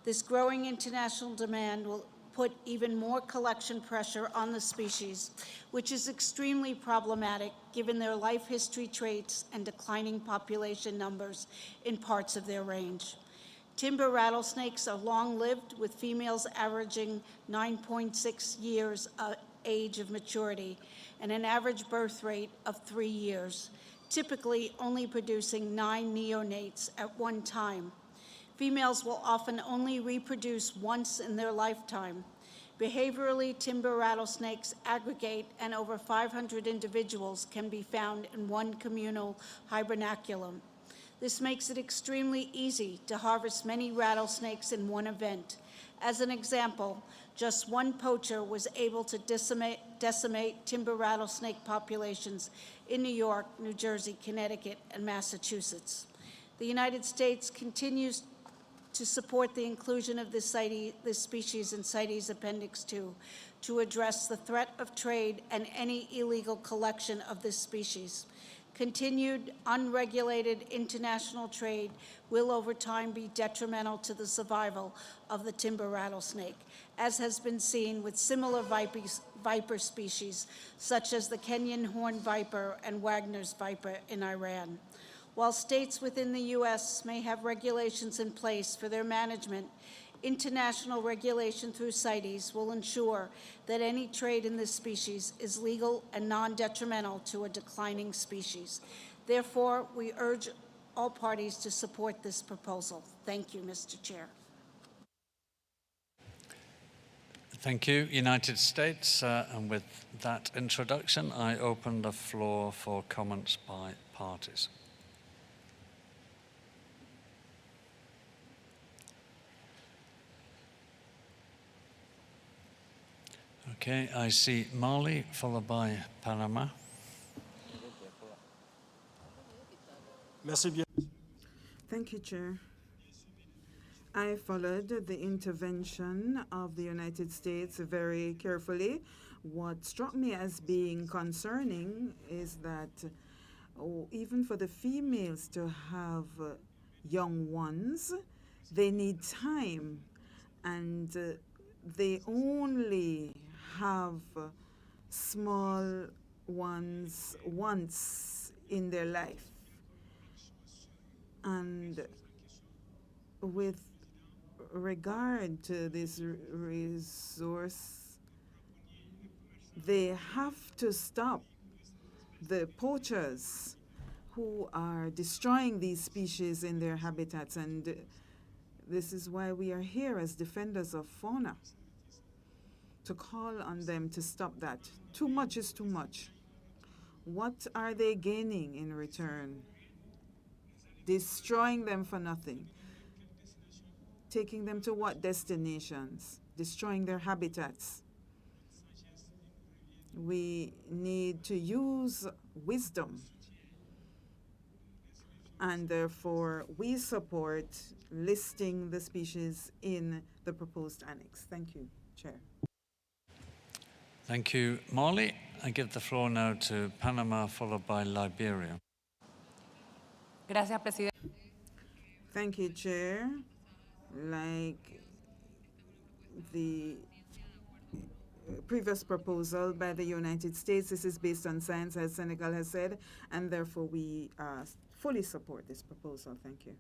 This growing international demand will put even more collection pressure on the species, which is extremely problematic given their life history traits and declining population numbers in parts of their range. Timber rattlesnakes are long-lived, with females averaging 9.6 years age of maturity and an average birth rate of 3 years, typically only producing 9 neonates at one time. Females will often only reproduce once in their lifetime. Behaviorally, timber rattlesnakes aggregate, and over 500 individuals can be found in one communal hibernaculum. This makes it extremely easy to harvest many rattlesnakes in one event. As an example, just one poacher was able to decimate timber rattlesnake populations in New York, New Jersey, Connecticut, and Massachusetts. The United States continues to support the inclusion of this species in CITES Appendix 2 to address the threat of trade and any illegal collection of this species. Continued unregulated international trade will over time be detrimental to the survival of the timber rattlesnake, as has been seen with similar viper species such as the Kenyan horned viper and Wagner's viper in Iran. While states within the U.S. may have regulations in place for their management, international regulation through CITES will ensure that any trade in this species is legal and non-detrimental to a declining species. Therefore, we urge all parties to support this proposal. Thank you, Mr. Chair. Thank you, United States. And with that introduction, I open the floor for comments by parties. Okay, I see Mali, followed by Panama. Thank you, Chair. I followed the intervention of the United States very carefully. What struck me as being concerning is that even for the females to have young ones, they need time, and they only have small ones once in their life. And with regard to this resource, they have to stop the poachers who are destroying these species in their habitats, and this is why we are here as defenders of fauna, to call on them to stop that. Too much is too much. What are they gaining in return? Destroying them for nothing. Taking them to what destinations? Destroying their habitats. We need to use wisdom, and therefore we support listing the species in the proposed annex. Thank you, Chair. Thank you, Molly. I give the floor now to Panama, followed by Liberia. Gracias, Presidente. Thank you, Chair. Like the previous proposal by the United States, this is based on science, as Senegal has said, and therefore we fully support this proposal. Thank you.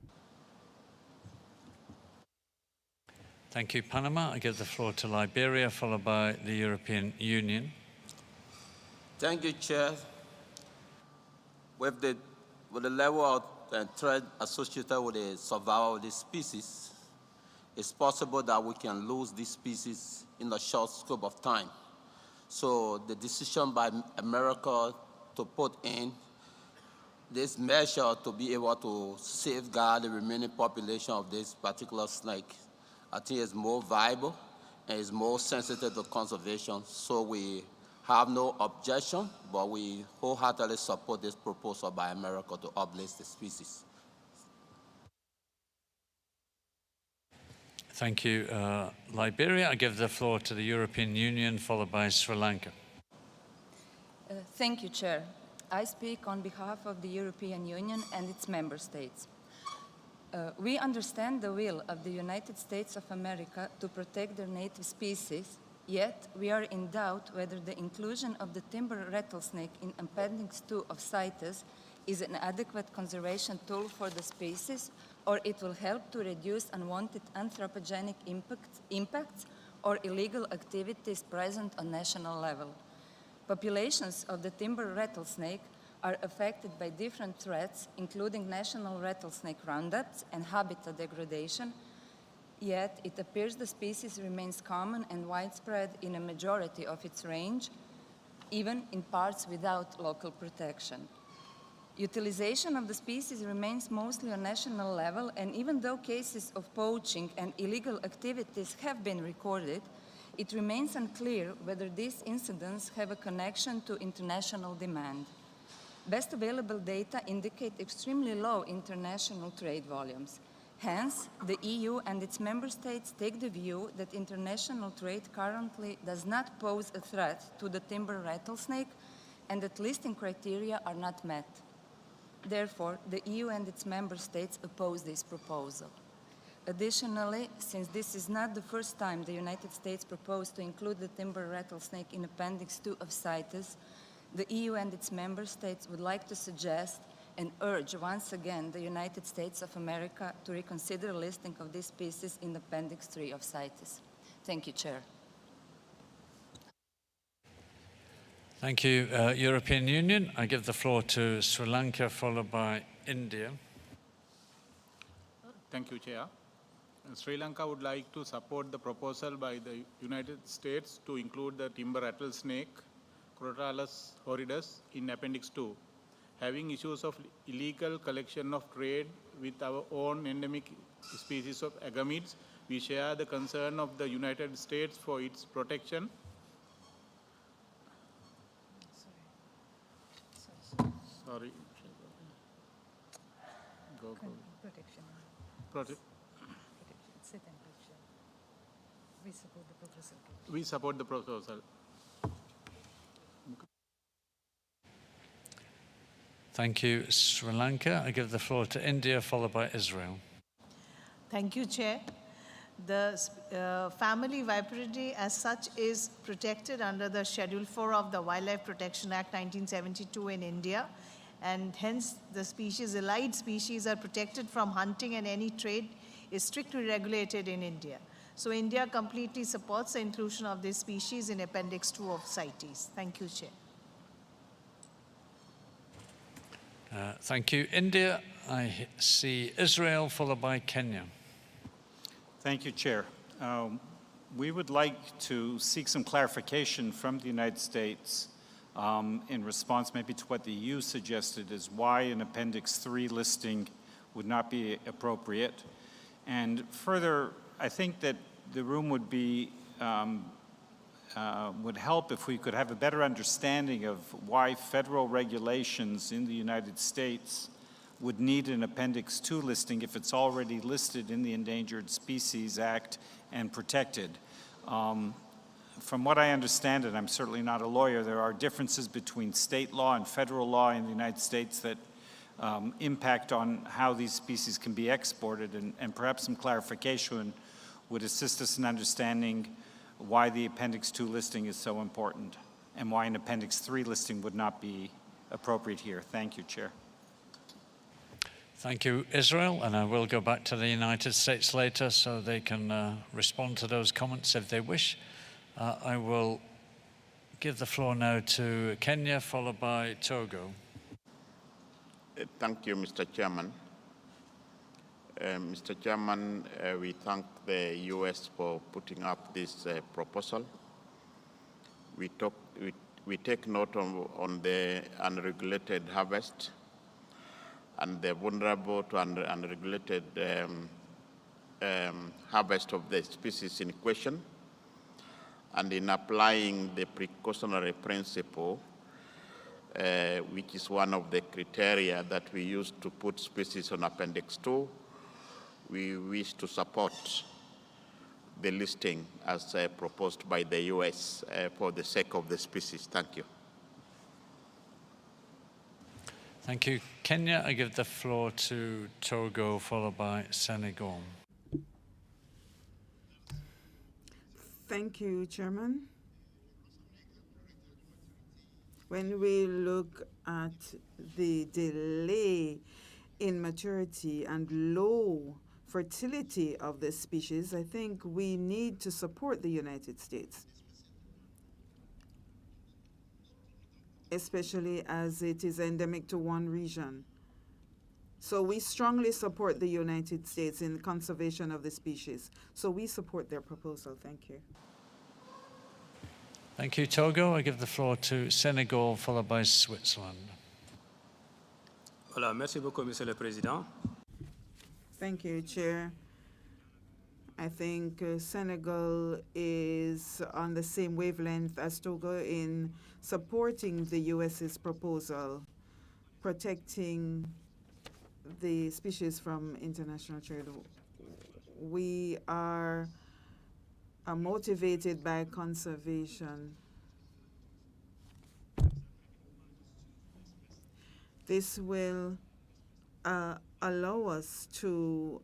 Thank you, Panama. I give the floor to Liberia, followed by the European Union. Thank you, Chair. With the level of threat associated with the survival of this species, it's possible that we can lose this species in a short scope of time. So the decision by America to put in this measure to be able to safeguard the remaining population of this particular snake, I think is more viable and is more sensitive to conservation. So we have no objection, but we wholeheartedly support this proposal by America to uplist the species. Thank you, Liberia. I give the floor to the European Union, followed by Sri Lanka. Thank you, Chair. I speak on behalf of the European Union and its member states. We understand the will of the United States of America to protect their native species, yet we are in doubt whether the inclusion of the timber rattlesnake in Appendix 2 of CITES is an adequate conservation tool for the species, or it will help to reduce unwanted anthropogenic impacts or illegal activities present on national level. Populations of the timber rattlesnake are affected by different threats, including national rattlesnake roundups and habitat degradation, yet it appears the species remains common and widespread in a majority of its range, even in parts without local protection. Utilization of the species remains mostly on national level, and even though cases of poaching and illegal activities have been recorded, it remains unclear whether these incidents have a connection to international demand. Best available data indicate extremely low international trade volumes. Hence, the EU and its member states take the view that international trade currently does not pose a threat to the timber rattlesnake and that listing criteria are not met. Therefore, the EU and its member states oppose this proposal. Additionally, since this is not the first time the United States proposed to include the timber rattlesnake in Appendix 2 of CITES, the EU and its member states would like to suggest and urge once again the United States of America to reconsider listing of this species in Appendix 3 of CITES. Thank you, Chair. Thank you, European Union. I give the floor to Sri Lanka, followed by India. Thank you, Chair. Sri Lanka would like to support the proposal by the United States to include the timber rattlesnake, Crotalus horridus, in Appendix 2. Having issues of illegal collection of trade with our own endemic species of agamids, we share the concern of the United States for its protection. Sorry. Go. Protection. We support the proposal. Thank you, Sri Lanka. I give the floor to India, followed by Israel. Thank you, Chair. The family viperinae as such is protected under the Schedule 4 of the Wildlife Protection Act 1972 in India, and hence the species, allied species, are protected from hunting, and any trade is strictly regulated in India. So India completely supports the inclusion of this species in Appendix 2 of CITES. Thank you, Chair. Thank you, India. I see Israel, followed by Kenya. Thank you, Chair. We would like to seek some clarification from the United States in response maybe to what the EU suggested as why an Appendix 3 listing would not be appropriate. And further, I think that the room would be would help if we could have a better understanding of why federal regulations in the United States would need an Appendix 2 listing if it's already listed in the Endangered Species Act and protected. From what I understand, and I'm certainly not a lawyer, there are differences between state law and federal law in the United States that impact on how these species can be exported, and perhaps some clarification would assist us in understanding why the Appendix 2 listing is so important and why an Appendix 3 listing would not be appropriate here. Thank you, Chair. Thank you, Israel, and I will go back to the United States later so they can respond to those comments if they wish. I will give the floor now to Kenya, followed by Togo. Thank you, Mr. Chairman. Mr. Chairman, we thank the U.S. for putting up this proposal. We take note on the unregulated harvest and the vulnerable to unregulated harvest of the species in question. And in applying the precautionary principle, which is one of the criteria that we use to put species on Appendix 2, we wish to support the listing as proposed by the US for the sake of the species. Thank you. Thank you. Kenya, I give the floor to Togo, followed by Senegal. Thank you, Chairman. When we look at the delay in maturity and low fertility of this species, I think we need to support the United States, especially as it is endemic to one region. So we strongly support the United States in the conservation of the species. So we support their proposal. Thank you. Thank you, Togo. I give the floor to Senegal, followed by Switzerland. Voilà, merci beaucoup, Monsieur le Président. Thank you, Chair. I think Senegal is on the same wavelength as Togo in supporting the US's proposal, protecting the species from international trade. We are motivated by conservation. This will allow us to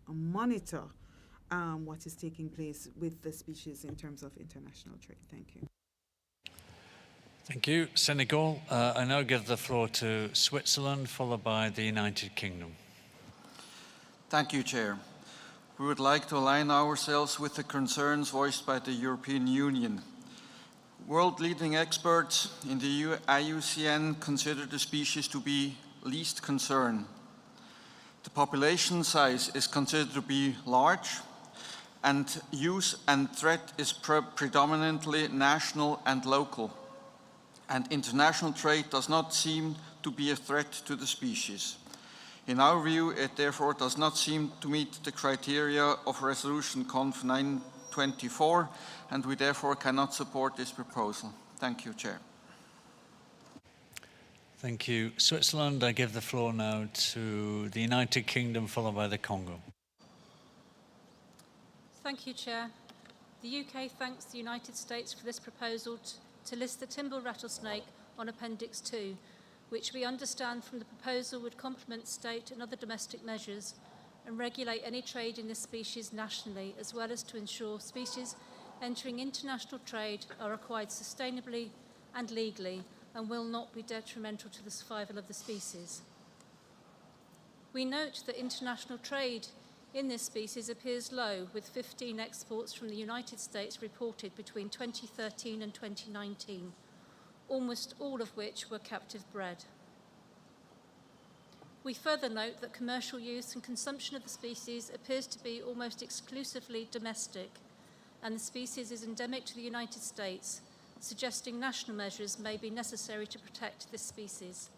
monitor what is taking place with the species in terms of international trade. Thank you. Thank you, Senegal. I now give the floor to Switzerland, followed by the United Kingdom. Thank you, Chair. We would like to align ourselves with the concerns voiced by the European Union. World-leading experts in the IUCN consider the species to be least concern. The population size is considered to be large, and use and threat is predominantly national and local. And international trade does not seem to be a threat to the species. In our view, it therefore does not seem to meet the criteria of Resolution Conf 924, and we therefore cannot support this proposal. Thank you, Chair. Thank you, Switzerland. I give the floor now to the United Kingdom, followed by the Congo. Thank you, Chair. The UK thanks the United States for this proposal to list the timber rattlesnake on Appendix 2, which we understand from the proposal would complement state and other domestic measures and regulate any trade in this species nationally, as well as to ensure species entering international trade are acquired sustainably and legally and will not be detrimental to the survival of the species. We note that international trade in this species appears low, with 15 exports from the United States reported between 2013 and 2019, almost all of which were captive bred. We further note that commercial use and consumption of the species appears to be almost exclusively domestic, and the species is endemic to the United States, suggesting national measures may be necessary to protect this species.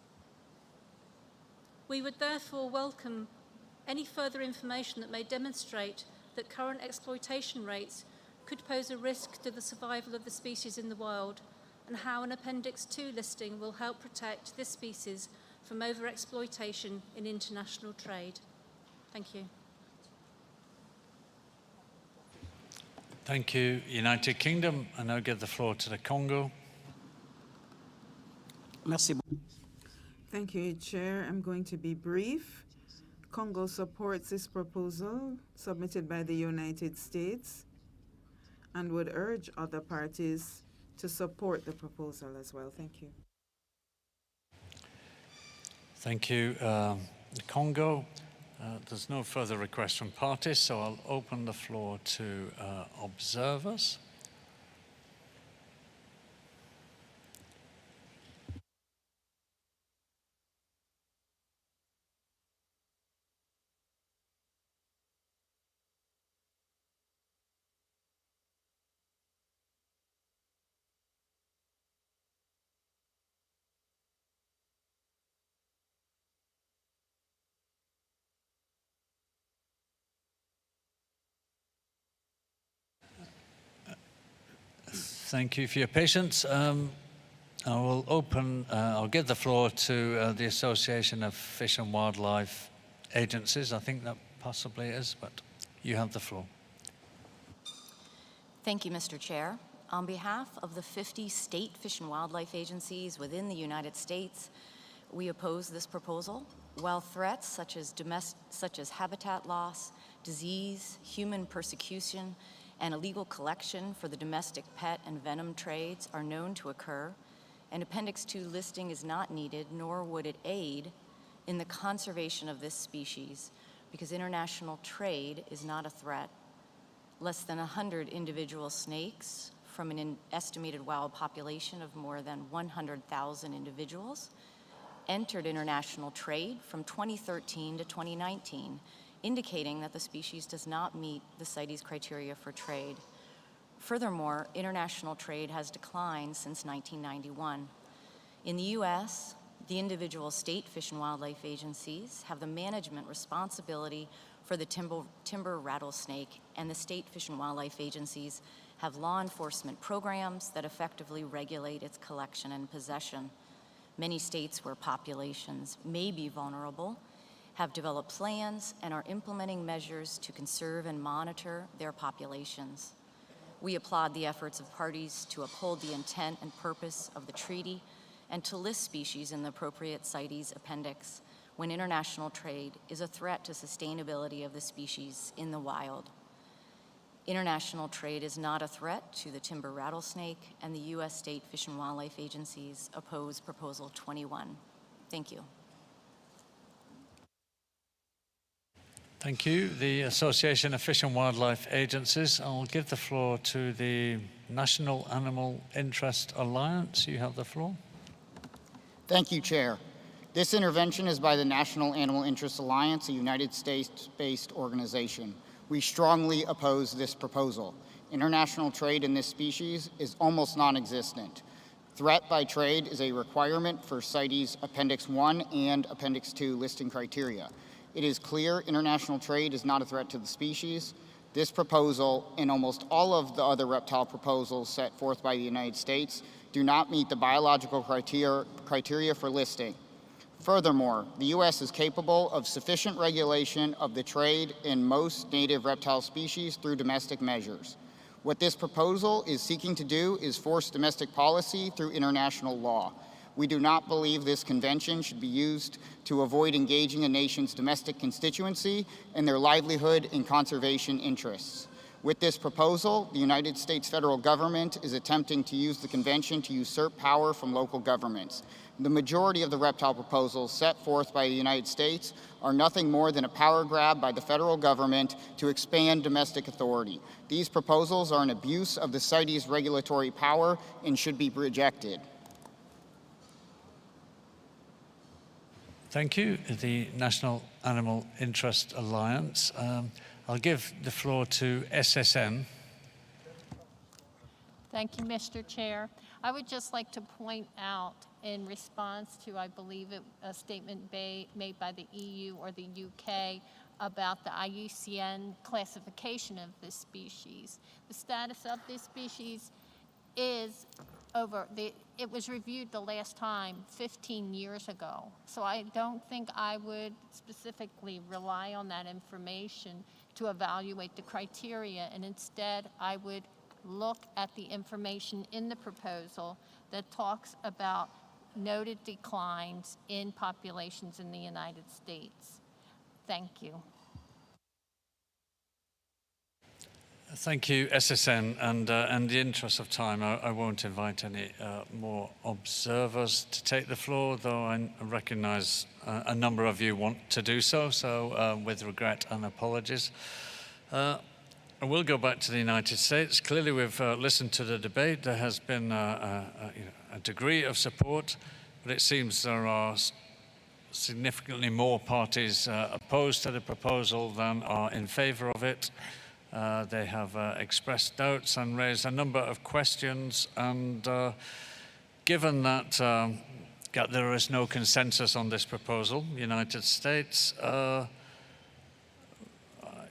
We would therefore welcome any further information that may demonstrate that current exploitation rates could pose a risk to the survival of the species in the wild, and how an Appendix 2 listing will help protect this species from overexploitation in international trade. Thank you. Thank you, United Kingdom. I now give the floor to the Congo. Merci. Thank you, Chair. I'm going to be brief. Congo supports this proposal submitted by the United States and would urge other parties to support the proposal as well. Thank you. Thank you, Congo. There's no further requests from parties, so I'll open the floor to observers. Thank you for your patience. I'll give the floor to the Association of Fish and Wildlife Agencies. I think that possibly is, but You have the floor. Thank you, Mr. Chair. On behalf of the 50 state fish and wildlife agencies within the United States, we oppose this proposal. While threats such as habitat loss, disease, human persecution, and illegal collection for the domestic pet and venom trades are known to occur, an Appendix 2 listing is not needed, nor would it aid in the conservation of this species, because international trade is not a threat. Less than 100 individual snakes from an estimated wild population of more than 100,000 individuals entered international trade from 2013 to 2019, indicating that the species does not meet the CITES criteria for trade. Furthermore, international trade has declined since 1991. In the U.S., the individual state fish and wildlife agencies have the management responsibility for the timber rattlesnake, and the state fish and wildlife agencies have law enforcement programs that effectively regulate its collection and possession. Many states where populations may be vulnerable have developed plans and are implementing measures to conserve and monitor their populations. We applaud the efforts of parties to uphold the intent and purpose of the treaty and to list species in the appropriate CITES appendix when international trade is a threat to sustainability of the species in the wild. International trade is not a threat to the timber rattlesnake, and the U.S. state fish and wildlife agencies oppose Proposal 21. Thank you. Thank you. The Association of Fish and Wildlife Agencies. I'll give the floor to the National Animal Interest Alliance. You have the floor. Thank you, Chair. This intervention is by the National Animal Interest Alliance, a United States-based organization. We strongly oppose this proposal. International trade in this species is almost non-existent. Threat by trade is a requirement for CITES Appendix 1 and Appendix 2 listing criteria. It is clear international trade is not a threat to the species. This proposal and almost all of the other reptile proposals set forth by the United States do not meet the biological criteria for listing. Furthermore, the U.S. is capable of sufficient regulation of the trade in most native reptile species through domestic measures. What this proposal is seeking to do is force domestic policy through international law. We do not believe this convention should be used to avoid engaging a nation's domestic constituency and their livelihood and conservation interests. With this proposal, the United States federal government is attempting to use the convention to usurp power from local governments. The majority of the reptile proposals set forth by the United States are nothing more than a power grab by the federal government to expand domestic authority. These proposals are an abuse of the CITES regulatory power and should be rejected. Thank you. The National Animal Interest Alliance. I'll give the floor to SSN. Thank you, Mr. Chair. I would just like to point out in response to, I believe, a statement made by the EU or the UK about the IUCN classification of this species. The status of this species is it was reviewed the last time 15 years ago. So I don't think I would specifically rely on that information to evaluate the criteria, and instead I would look at the information in the proposal that talks about noted declines in populations in the United States. Thank you. Thank you, SSN. And in the interest of time, I won't invite any more observers to take the floor, though I recognize a number of you want to do so, so with regret and apologies. I will go back to the United States. Clearly, we've listened to the debate. There has been a degree of support, but it seems there are significantly more parties opposed to the proposal than are in favor of it. They have expressed doubts and raised a number of questions, and given that there is no consensus on this proposal, United States,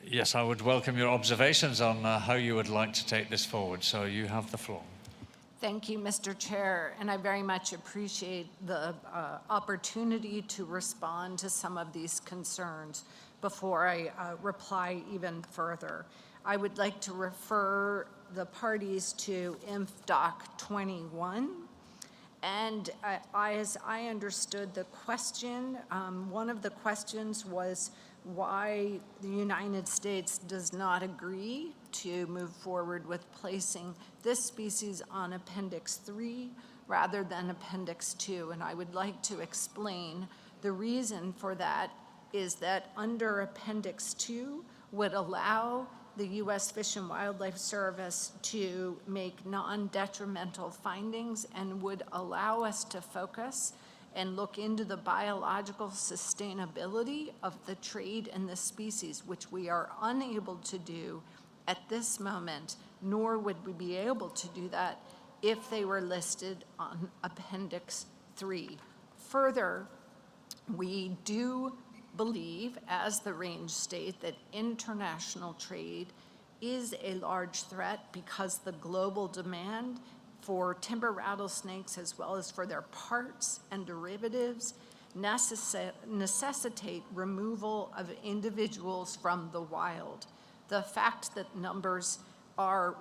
yes, I would welcome your observations on how you would like to take this forward. So you have the floor. Thank you, Mr. Chair, and I very much appreciate the opportunity to respond to some of these concerns before I reply even further. I would like to refer the parties to INF-DOC 21. And as I understood the question, one of the questions was why the United States does not agree to move forward with placing this species on Appendix 3 rather than Appendix 2. And I would like to explain the reason for that is that under Appendix 2 would allow the U.S. Fish and Wildlife Service to make non-detrimental findings and would allow us to focus and look into the biological sustainability of the trade in this species, which we are unable to do at this moment, nor would we be able to do that if they were listed on Appendix 3. Further, we do believe, as the range state, that international trade is a large threat because the global demand for timber rattlesnakes, as well as for their parts and derivatives, necessitate removal of individuals from the wild. The fact that numbers are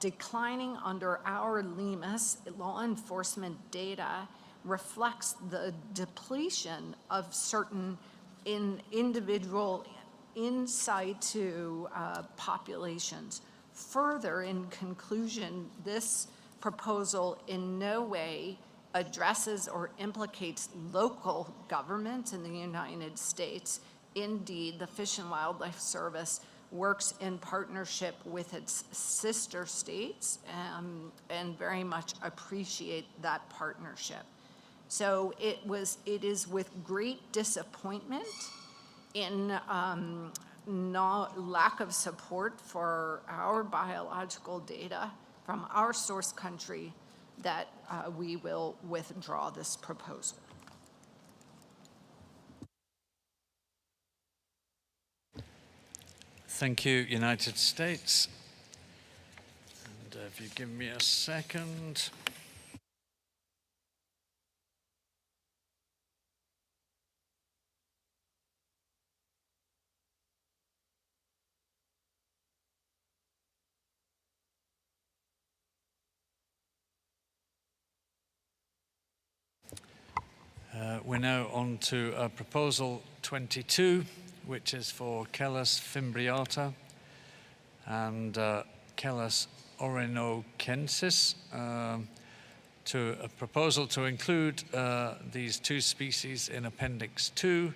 declining under our LEMAS law enforcement data reflects the depletion of certain individual in situ populations. Further, in conclusion, this proposal in no way addresses or implicates local government in the United States. Indeed, the Fish and Wildlife Service works in partnership with its sister states and very much appreciate that partnership. So it is with great disappointment in lack of support for our biological data from our source country that we will withdraw this proposal. Thank you, United States. And if you give me a second. We're now on to Proposal 22, which is for Kelis fimbriata and Kelis orinocensis, to a proposal to include these two species in Appendix 2.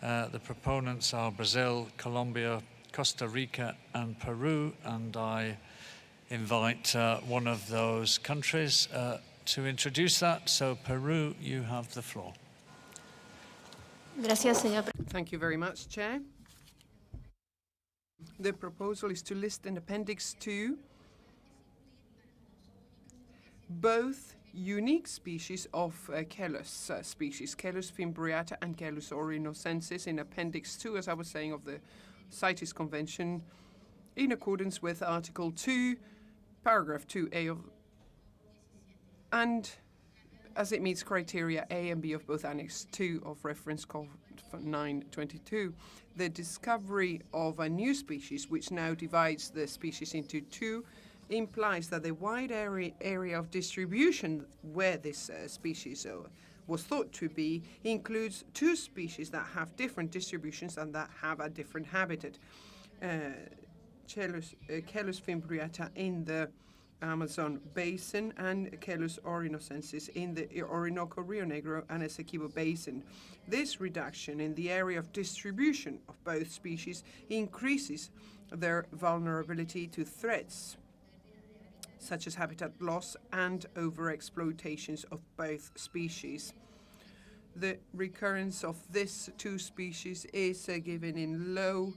The proponents are Brazil, Colombia, Costa Rica, and Peru, and I invite one of those countries to introduce that. So Peru, you have the floor. Thank you very much, Chair. The proposal is to list in Appendix 2 both unique species of Kelis species, Kelis fimbriata and Kelis orinocensis, in Appendix 2, as I was saying, of the CITES Convention, in accordance with Article 2, Paragraph 2A of, and as it meets criteria A and B of both Annex 2 of Reference CoP19. The discovery of a new species, which now divides the species into two, implies that the wide area of distribution where this species was thought to be includes two species that have different distributions and that have a different habitat. Kelis fimbriata in the Amazon basin and Kelis orinocensis in the Orinoco, Rio Negro, and Essequibo basin. This reduction in the area of distribution of both species increases their vulnerability to threats such as habitat loss and overexploitations of both species. The recurrence of these two species is given in low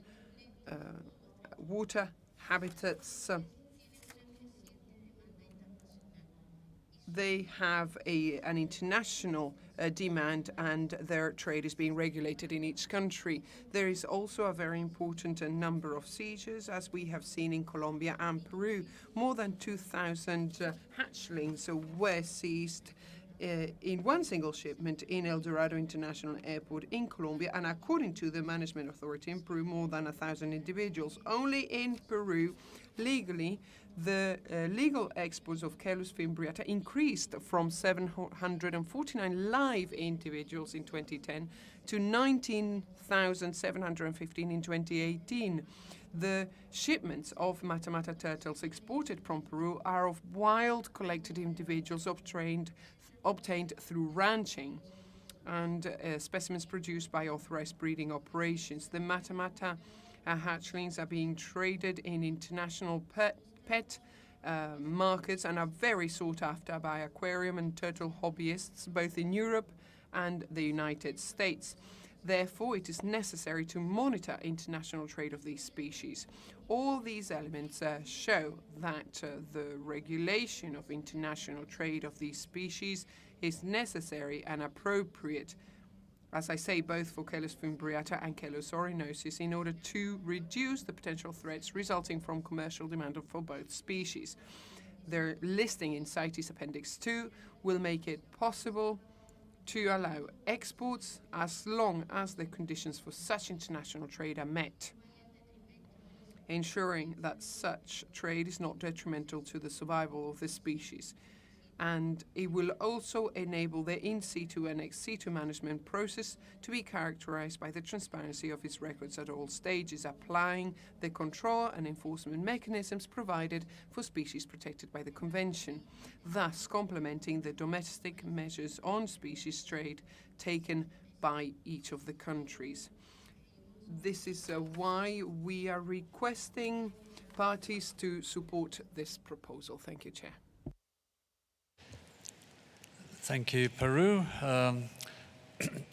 water habitats. they have an international demand, and their trade is being regulated in each country. There is also a very important number of seizures, as we have seen in Colombia and Peru. More than 2,000 hatchlings were seized in one single shipment in El Dorado International Airport in Colombia, and according to the management authority in Peru, more than 1,000 individuals. Only in Peru, legally, the legal exports of Caelus fimbriata increased from 749 live individuals in 2010 to 19,715 in 2018. The shipments of Matamata turtles exported from Peru are of wild collected individuals obtained through ranching and specimens produced by authorized breeding operations. The Matamata hatchlings are being traded in international pet markets and are very sought after by aquarium and turtle hobbyists, both in Europe and the United States. Therefore, it is necessary to monitor international trade of these species. All these elements show that the regulation of international trade of these species is necessary and appropriate, as I say, both for Caelus fimbriata and Caelus orinosis, in order to reduce the potential threats resulting from commercial demand for both species. Their listing in CITES Appendix 2 will make it possible to allow exports as long as the conditions for such international trade are met, ensuring that such trade is not detrimental to the survival of the species. And it will also enable the in situ and ex situ management process to be characterized by the transparency of its records at all stages, applying the control and enforcement mechanisms provided for species protected by the Convention, thus complementing the domestic measures on species trade taken by each of the countries. This is why we are requesting parties to support this proposal. Thank you, Chair. Thank you, Peru. And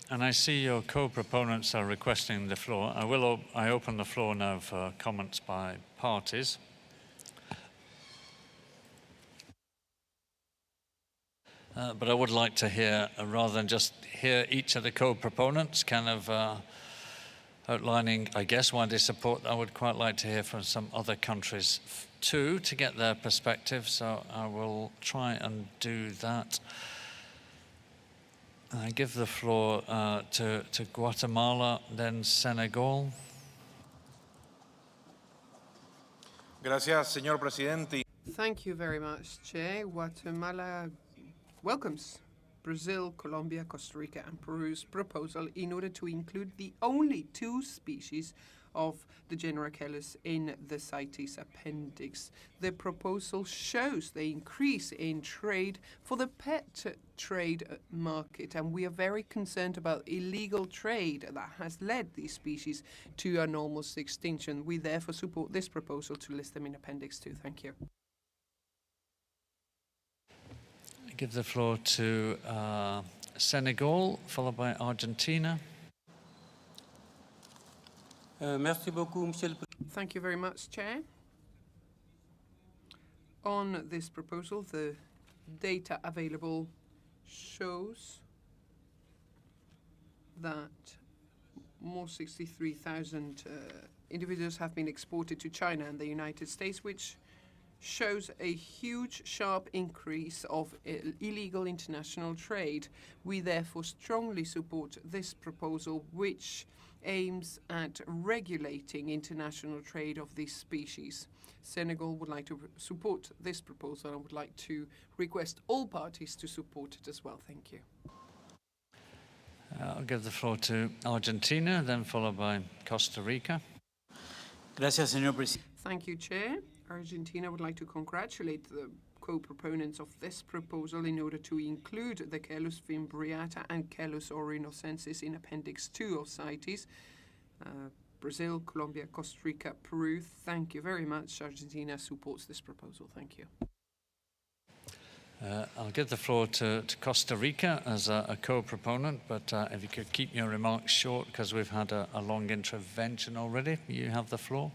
I see your co-proponents are requesting the floor. I open the floor now for comments by parties. But I would like to hear, rather than just hear each of the co-proponents kind of outlining, I guess, why they support, I would quite like to hear from some other countries too, to get their perspective. So I will try and do that. I give the floor to Guatemala, then Senegal. Gracias, señor presidente. Thank you very much, Chair. Guatemala welcomes Brazil, Colombia, Costa Rica, and Peru's proposal in order to include the only 2 species of the genera Caelus in the CITES appendix. The proposal shows the increase in trade for the pet trade market, and we are very concerned about illegal trade that has led these species to an almost extinction. We therefore support this proposal to list them in Appendix 2. Thank you. I give the floor to Senegal, followed by Argentina. Merci beaucoup, Monsieur le Président. Thank you very much, Chair. On this proposal, the data available shows that more 63,000 individuals have been exported to China and the United States, which shows a huge, sharp increase of illegal international trade. We therefore strongly support this proposal, which aims at regulating international trade of these species. Senegal would like to support this proposal and would like to request all parties to support it as well. Thank you. I'll give the floor to Argentina, then followed by Costa Rica. Gracias, señor presidente. Thank you, Chair. Argentina would like to congratulate the co-proponents of this proposal in order to include the Caelus fimbriata and Caelus orinosensis in Appendix 2 of CITES. Brazil, Colombia, Costa Rica, Peru. Thank you very much. Argentina supports this proposal. Thank you. I'll give the floor to Costa Rica as a co-proponent, but if you could keep your remarks short, because we've had a long intervention already. You have the floor.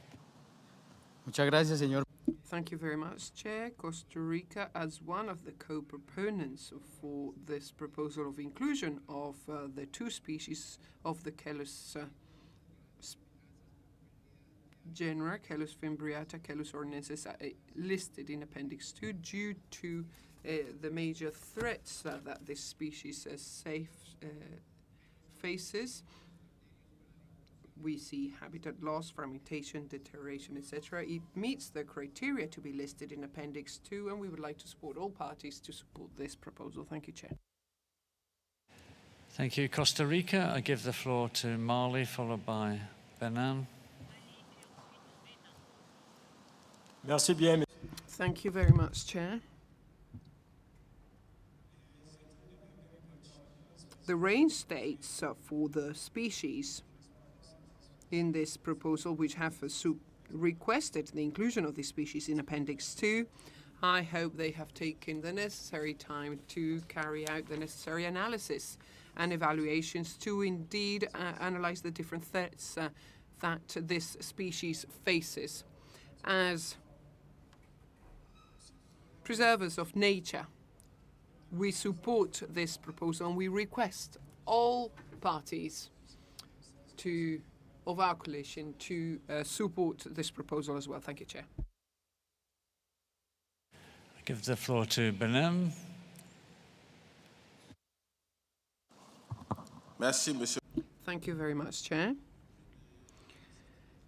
Muchas gracias, señor. Thank you very much, Chair. Costa Rica, as one of the co-proponents for this proposal of inclusion of the two species of the Celus genera, Celus fimbriata, Celus ornensis, listed in Appendix 2 due to the major threats that this species faces. We see habitat loss, fragmentation, deterioration, etc. It meets the criteria to be listed in Appendix 2, and we would like to support all parties to support this proposal. Thank you, Chair. Thank you. Costa Rica, I give the floor to Mali, followed by Benin. Merci bien. Thank you very much, Chair. The range states for the species in this proposal, which have requested the inclusion of this species in Appendix 2, I hope they have taken the necessary time to carry out the necessary analysis and evaluations to indeed analyze the different threats that this species faces. As preservers of nature, we support this proposal and we request all parties of our coalition to support this proposal as well. Thank you, Chair. I give the floor to Benin. Merci, Monsieur. Thank you very much, Chair.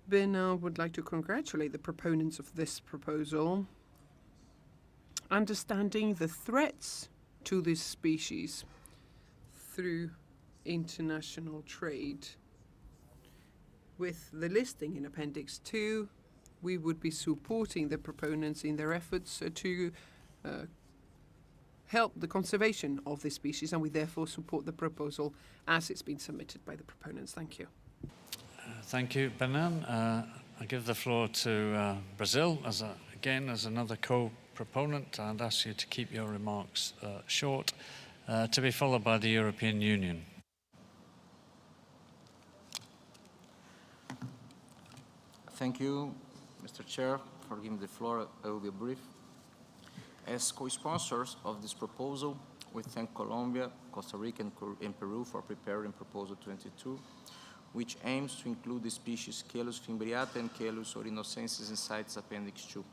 Benin would like to congratulate the proponents of this proposal. Understanding the threats to this species through international trade. With the listing in Appendix 2, we would be supporting the proponents in their efforts to help the conservation of this species, and we therefore support the proposal as it's been submitted by the proponents. Thank you. Thank you, Benin. I give the floor to Brazil, again as another co-proponent, and ask you to keep your remarks short, to be followed by the European Union. Thank you, Mr. Chair, for giving the floor. I will be brief. As co-sponsors of this proposal, we thank Colombia, Costa Rica, and Peru for preparing Proposal 22, which aims to include the species Celus fimbriata and Celus orinocensis in CITES Appendix 2.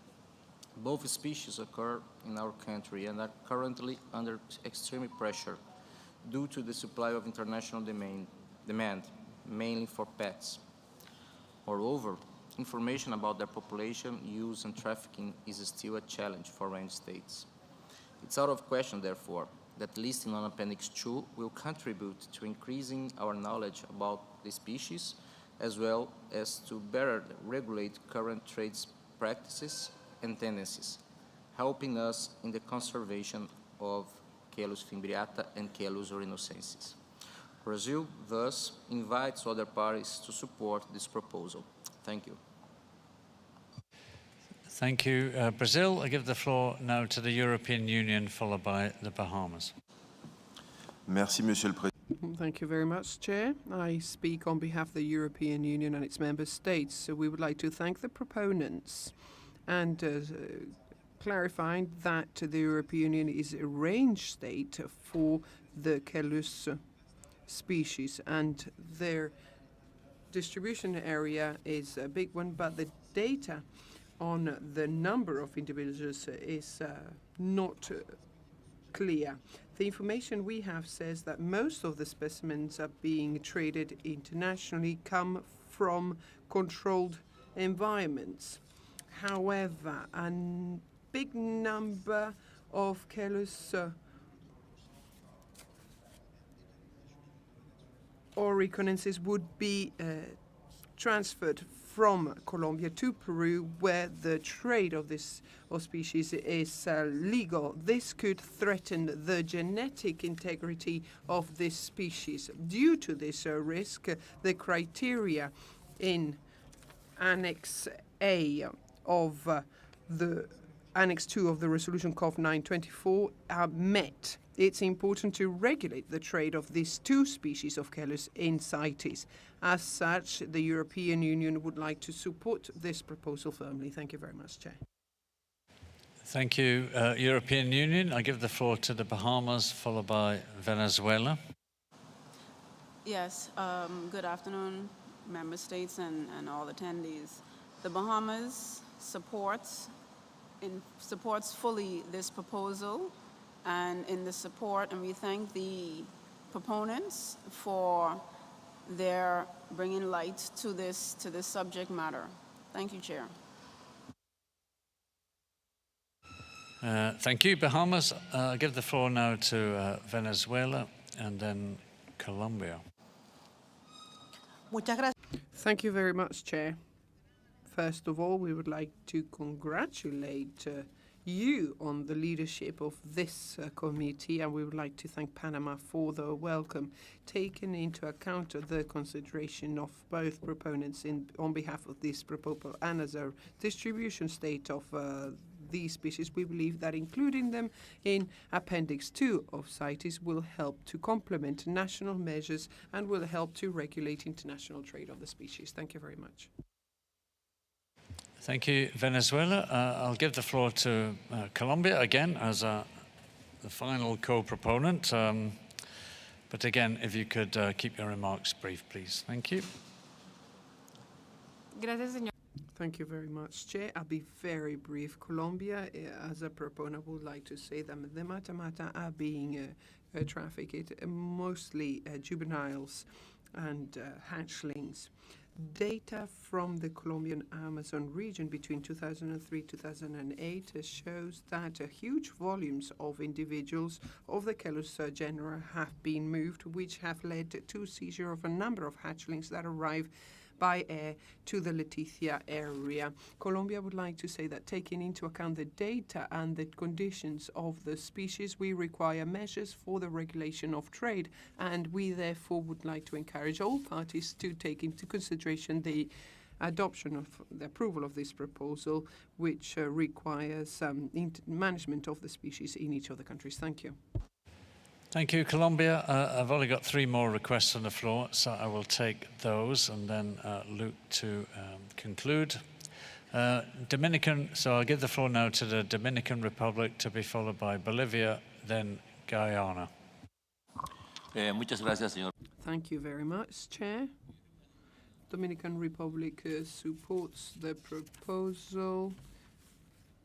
Both species occur in our country and are currently under extreme pressure due to the supply of international demand, mainly for pets. Moreover, information about their population, use, and trafficking is still a challenge for range states. It's out of question, therefore, that listing on Appendix 2 will contribute to increasing our knowledge about the species, as well as to better regulate current trade practices and tendencies, helping us in the conservation of Celus fimbriata and Celus orinocensis. Brazil, thus, invites other parties to support this proposal. Thank you. Thank you, Brazil. I give the floor now to the European Union, followed by the Bahamas. Merci, Monsieur le Président. Thank you very much, Chair. I speak on behalf of the European Union and its member states. So we would like to thank the proponents and clarifying that the European Union is a range state for the Celus species, and their distribution area is a big one, but the data on the number of individuals is not clear. The information we have says that most of the specimens are being traded internationally come from controlled environments. However, a big number of Celus oriconensis would be transferred from Colombia to Peru, where the trade of this species is legal. This could threaten the genetic integrity of this species. Due to this risk, the criteria in Annex A of the Annex 2 of the resolution CoP19 are met. It's important to regulate the trade of these two species of Celus in CITES. As such, the European Union would like to support this proposal firmly. Thank you very much, Chair. Thank you, European Union. I give the floor to the Bahamas, followed by Venezuela. Yes, good afternoon, member states and all attendees. The Bahamas supports fully this proposal, and in the support, and we thank the proponents for their bringing light to this subject matter. Thank you, Chair. Thank you, Bahamas. I give the floor now to Venezuela and then Colombia. Thank you very much, Chair. First of all, we would like to congratulate you on the leadership of this committee, and we would like to thank Panama for the welcome, taking into account the consideration of both proponents on behalf of this proposal and as a distribution state of these species. We believe that including them in Appendix 2 of CITES will help to complement national measures and will help to regulate international trade of the species. Thank you very much. Thank you, Venezuela. I'll give the floor to Colombia again as the final co-proponent. But again, if you could keep your remarks brief, please. Thank you. Thank you very much, Chair. I'll be very brief. Colombia, as a proponent, would like to say that the Matamata are being trafficked, mostly juveniles and hatchlings. Data from the Colombian Amazon region between 2003-2008 shows that huge volumes of individuals of the Celus genera have been moved, which have led to seizure of a number of hatchlings that arrive by air to the Leticia area. Colombia would like to say that taking into account the data and the conditions of the species, we require measures for the regulation of trade, and we therefore would like to encourage all parties to take into consideration the adoption of the approval of this proposal, which requires management of the species in each of the countries. Thank you. Thank you, Colombia. I've only got 3 more requests on the floor, so I will take those and then Luke to conclude. Dominican, so I'll give the floor now to the Dominican Republic, to be followed by Bolivia, then Guyana. Muchas gracias, señor. Thank you very much, Chair. Dominican Republic supports the proposal,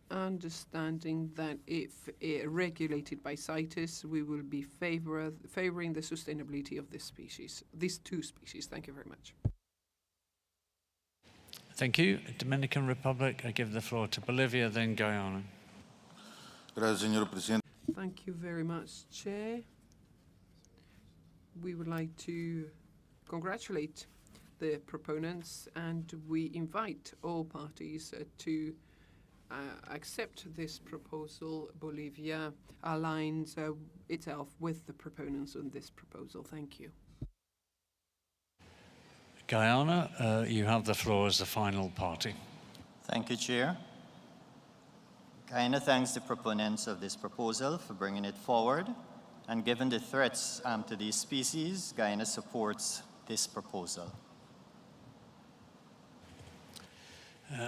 understanding that if regulated by CITES, we will be favoring the sustainability of this species, these 2 species. Thank you very much. Thank you. Dominican Republic, I give the floor to Bolivia, then Guyana. Gracias, señor presidente. Thank you very much, Chair. We would like to congratulate the proponents, and we invite all parties to accept this proposal. Bolivia aligns itself with the proponents on this proposal. Thank you. Guyana, you have the floor as the final party. Thank you, Chair. Guyana thanks the proponents of this proposal for bringing it forward, and given the threats to these species, Guyana supports this proposal.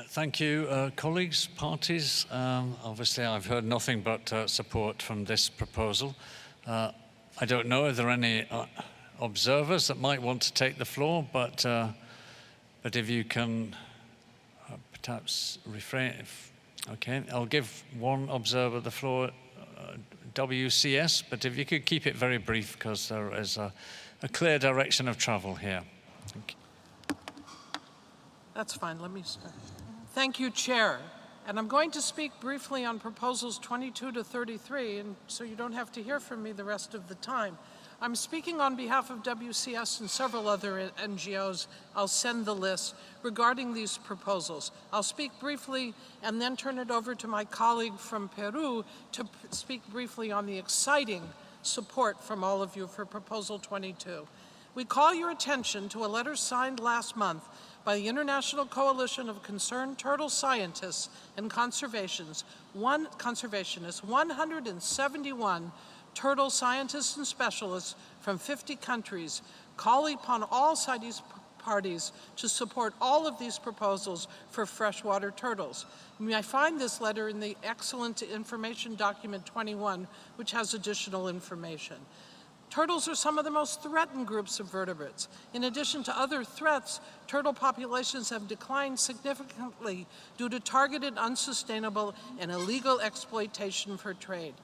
Thank you, colleagues, parties. Obviously, I've heard nothing but support from this proposal. I don't know if there are any observers that might want to take the floor, but if you can perhaps refrain. Okay, I'll give one observer the floor, WCS, but if you could keep it very brief, because there is a clear direction of travel here. Thank you. That's fine. Let me start. Thank you, Chair. And I'm going to speak briefly on proposals 22 to 33, and so you don't have to hear from me the rest of the time. I'm speaking on behalf of WCS and several other NGOs. I'll send the list regarding these proposals. I'll speak briefly and then turn it over to my colleague from Peru to speak briefly on the exciting support from all of you for Proposal 22. We call your attention to a letter signed last month by the International Coalition of Concerned Turtle Scientists and Conservationists, 171 turtle scientists and specialists from 50 countries, calling upon all CITES parties to support all of these proposals for freshwater turtles. You may find this letter in the excellent information document 21, which has additional information. Turtles are some of the most threatened groups of vertebrates. In addition to other threats, turtle populations have declined significantly due to targeted, unsustainable, and illegal exploitation for trade.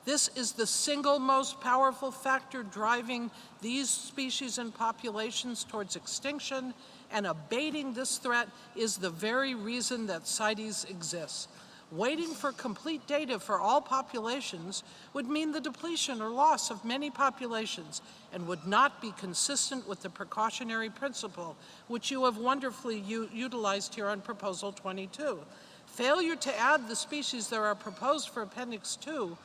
This is the single most powerful factor driving these species and populations towards extinction, and abating this threat is the very reason that CITES exists. Waiting for complete data for all populations would mean the depletion or loss of many populations and would not be consistent with the precautionary principle, which you have wonderfully utilized here on Proposal 22. Failure to add the species that are proposed for Appendix 2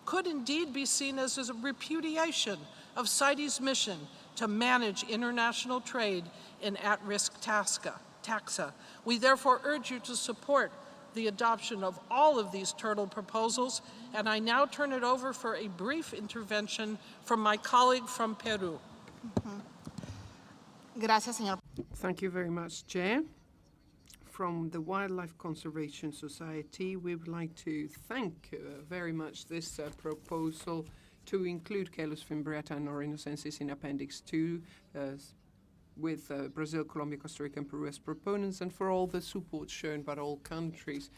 could indeed be seen as a repudiation of CITES' mission to manage international trade in at-risk taxa. We therefore urge you to support the adoption of all of these turtle proposals, and I now turn it over for a brief intervention from my colleague from Peru. Gracias, señor. Thank you very much, Chair. From the Wildlife Conservation Society, we would like to thank very much this proposal to include Caelus fimbriata and orinocensis in Appendix 2, with Brazil, Colombia, Costa Rica, and Peru as proponents, and for all the support shown by all countries.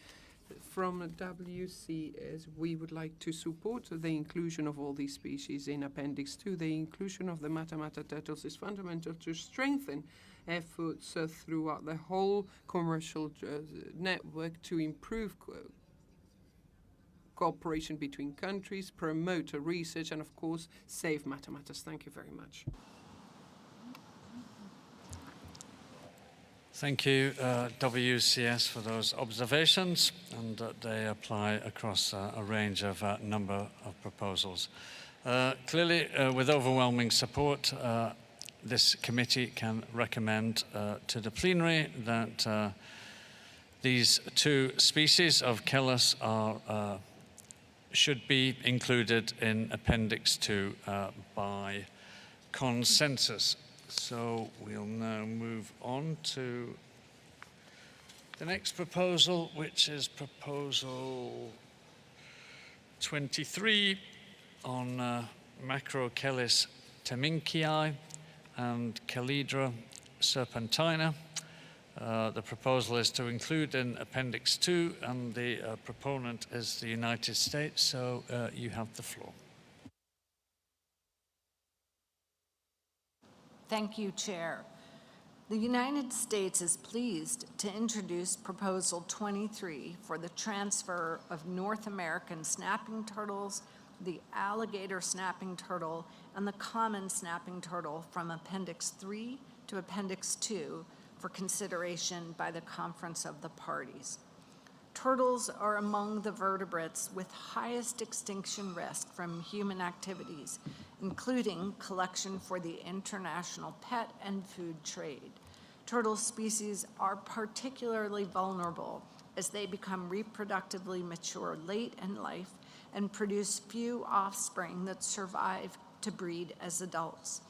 From WCS, we would like to support the inclusion of all these species in Appendix 2. The inclusion of the Matamata turtles is fundamental to strengthen efforts throughout the whole commercial network to improve cooperation between countries, promote research, and of course, save Matamatas. Thank you very much. Thank you, WCS, for those observations, and they apply across a range of number of proposals. Clearly, with overwhelming support, this committee can recommend to the plenary that these two species of Caelus should be included in Appendix 2 by consensus. So we'll now move on to the next proposal, which is Proposal 23 on Macrocaelus teminkii and Calidra serpentina. The proposal is to include in Appendix 2, and the proponent is the United States, so you have the floor. Thank you, Chair. The United States is pleased to introduce Proposal 23 for the transfer of North American snapping turtles, the alligator snapping turtle, and the common snapping turtle from Appendix 3 to Appendix 2 for consideration by the Conference of the Parties. Turtles are among the vertebrates with highest extinction risk from human activities, including collection for the international pet and food trade. Turtle species are particularly vulnerable as they become reproductively mature late in life and produce few offspring that survive to breed as adults.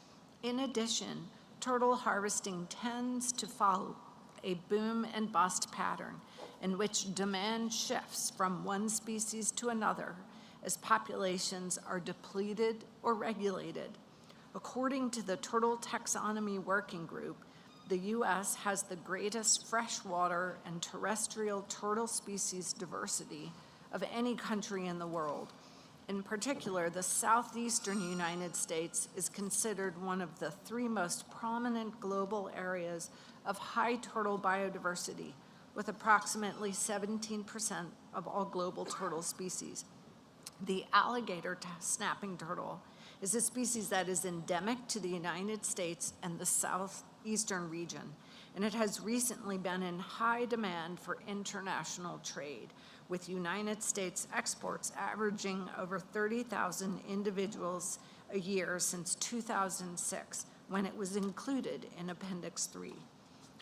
In addition, turtle harvesting tends to follow a boom and bust pattern in which demand shifts from one species to another as populations are depleted or regulated. According to the Turtle Taxonomy Working Group, the U.S. has the greatest freshwater and terrestrial turtle species diversity of any country in the world. In particular, the southeastern United States is considered one of the three most prominent global areas of high turtle biodiversity, with approximately 17% of all global turtle species. The alligator snapping turtle is a species that is endemic to the United States and the southeastern region, and it has recently been in high demand for international trade, with United States exports averaging over 30,000 individuals a year since 2006, when it was included in Appendix 3.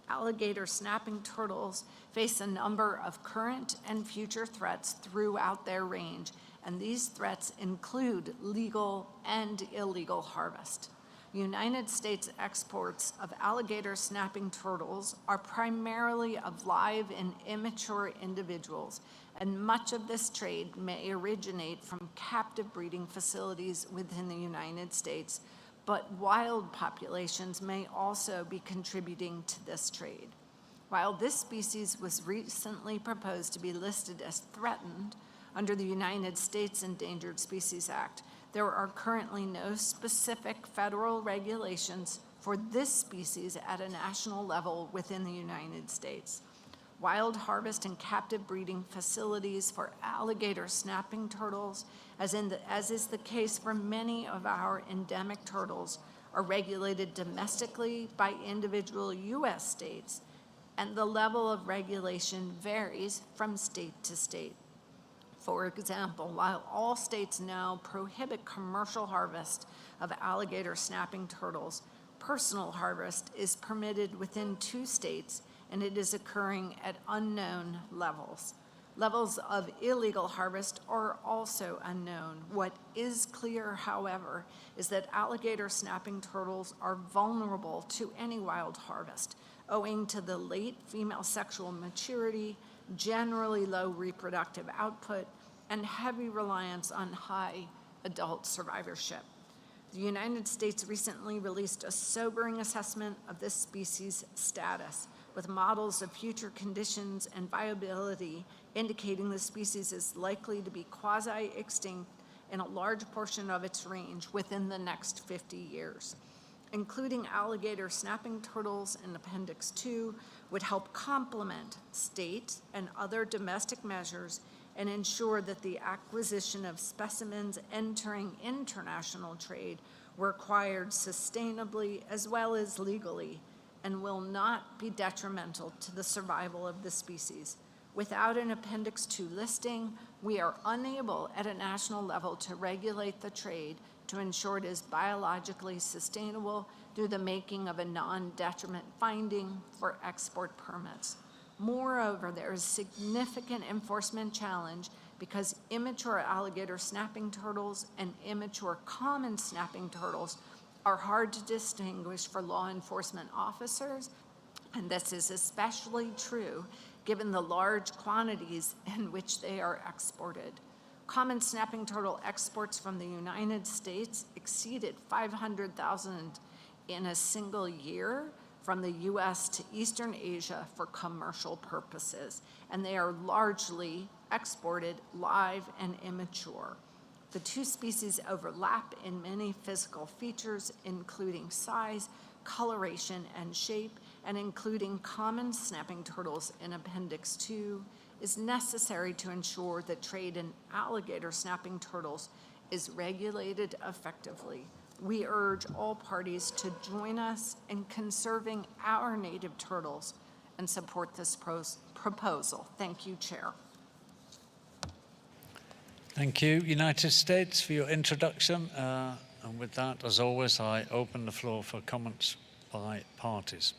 Alligator snapping turtles face a number of current and future threats throughout their range, and these threats include legal and illegal harvest. United States exports of alligator snapping turtles are primarily of live and immature individuals, and much of this trade may originate from captive breeding facilities within the United States, but wild populations may also be contributing to this trade. While this species was recently proposed to be listed as threatened under the United States Endangered Species Act, there are currently no specific federal regulations for this species at a national level within the United States. Wild harvest and captive breeding facilities for alligator snapping turtles, as is the case for many of our endemic turtles, are regulated domestically by individual U.S. states, and the level of regulation varies from state to state. For example, while all states now prohibit commercial harvest of alligator snapping turtles, personal harvest is permitted within 2 states, and it is occurring at unknown levels. Levels of illegal harvest are also unknown. What is clear, however, is that alligator snapping turtles are vulnerable to any wild harvest, owing to the late female sexual maturity, generally low reproductive output, and heavy reliance on high adult survivorship. The United States recently released a sobering assessment of this species' status, with models of future conditions and viability indicating the species is likely to be quasi-extinct in a large portion of its range within the next 50 years. Including alligator snapping turtles in Appendix 2 would help complement state and other domestic measures and ensure that the acquisition of specimens entering international trade were acquired sustainably as well as legally, and will not be detrimental to the survival of the species. Without an Appendix 2 listing, we are unable at a national level to regulate the trade to ensure it is biologically sustainable through the making of a non-detriment finding for export permits. Moreover, there is significant enforcement challenge because immature alligator snapping turtles and immature common snapping turtles are hard to distinguish for law enforcement officers, and this is especially true given the large quantities in which they are exported. Common snapping turtle exports from the United States exceeded 500,000 in a single year from the U.S. to Eastern Asia for commercial purposes, and they are largely exported live and immature. The 2 species overlap in many physical features, including size, coloration, and shape, and including common snapping turtles in Appendix 2, is necessary to ensure that trade in alligator snapping turtles is regulated effectively. We urge all parties to join us in conserving our native turtles and support this proposal. Thank you, Chair. Thank you, United States, for your introduction. And with that, as always, I open the floor for comments by parties.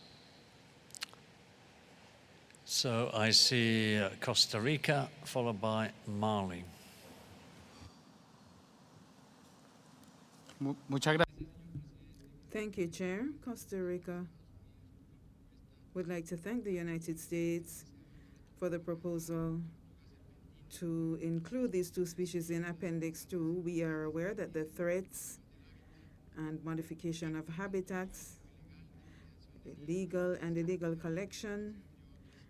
So I see Costa Rica, followed by Mali. Muchas gracias. Thank you, Chair. Costa Rica would like to thank the United States for the proposal to include these 2 species in Appendix 2. We are aware that the threats and modification of habitats, legal and illegal collection,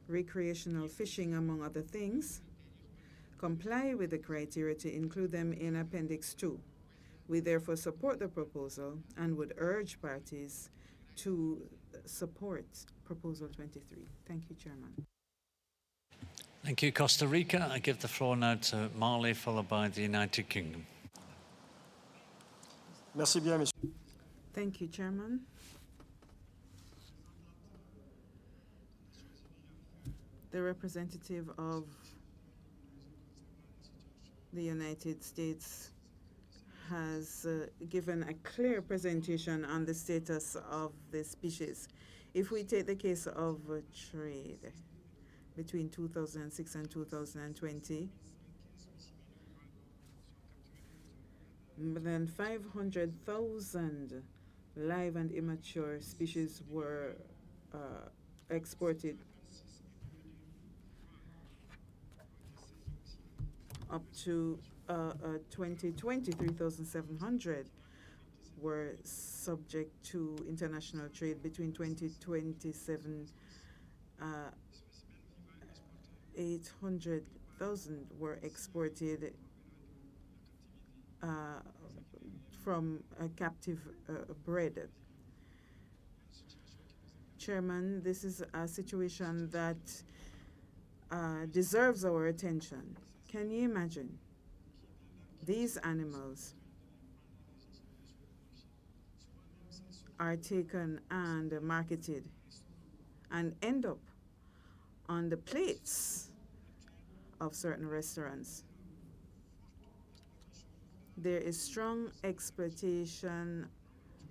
recreational fishing, among other things, comply with the criteria to include them in Appendix 2. We therefore support the proposal and would urge parties to support Proposal 23. Thank you, Chairman. Thank you, Costa Rica. I give the floor now to Mali, followed by the United Kingdom. Merci bien, monsieur. Thank you, Chairman. The representative of the United States has given a clear presentation on the status of the species. If we take the case of trade between 2006 and 2020, more than 500,000 live and immature species were exported up to 2020, 3,700 were subject to international trade. Between 2027, 800,000 were exported from captive bred. Chairman, this is a situation that deserves our attention. Can you imagine these animals are taken and marketed and end up on the plates of certain restaurants? There is strong exploitation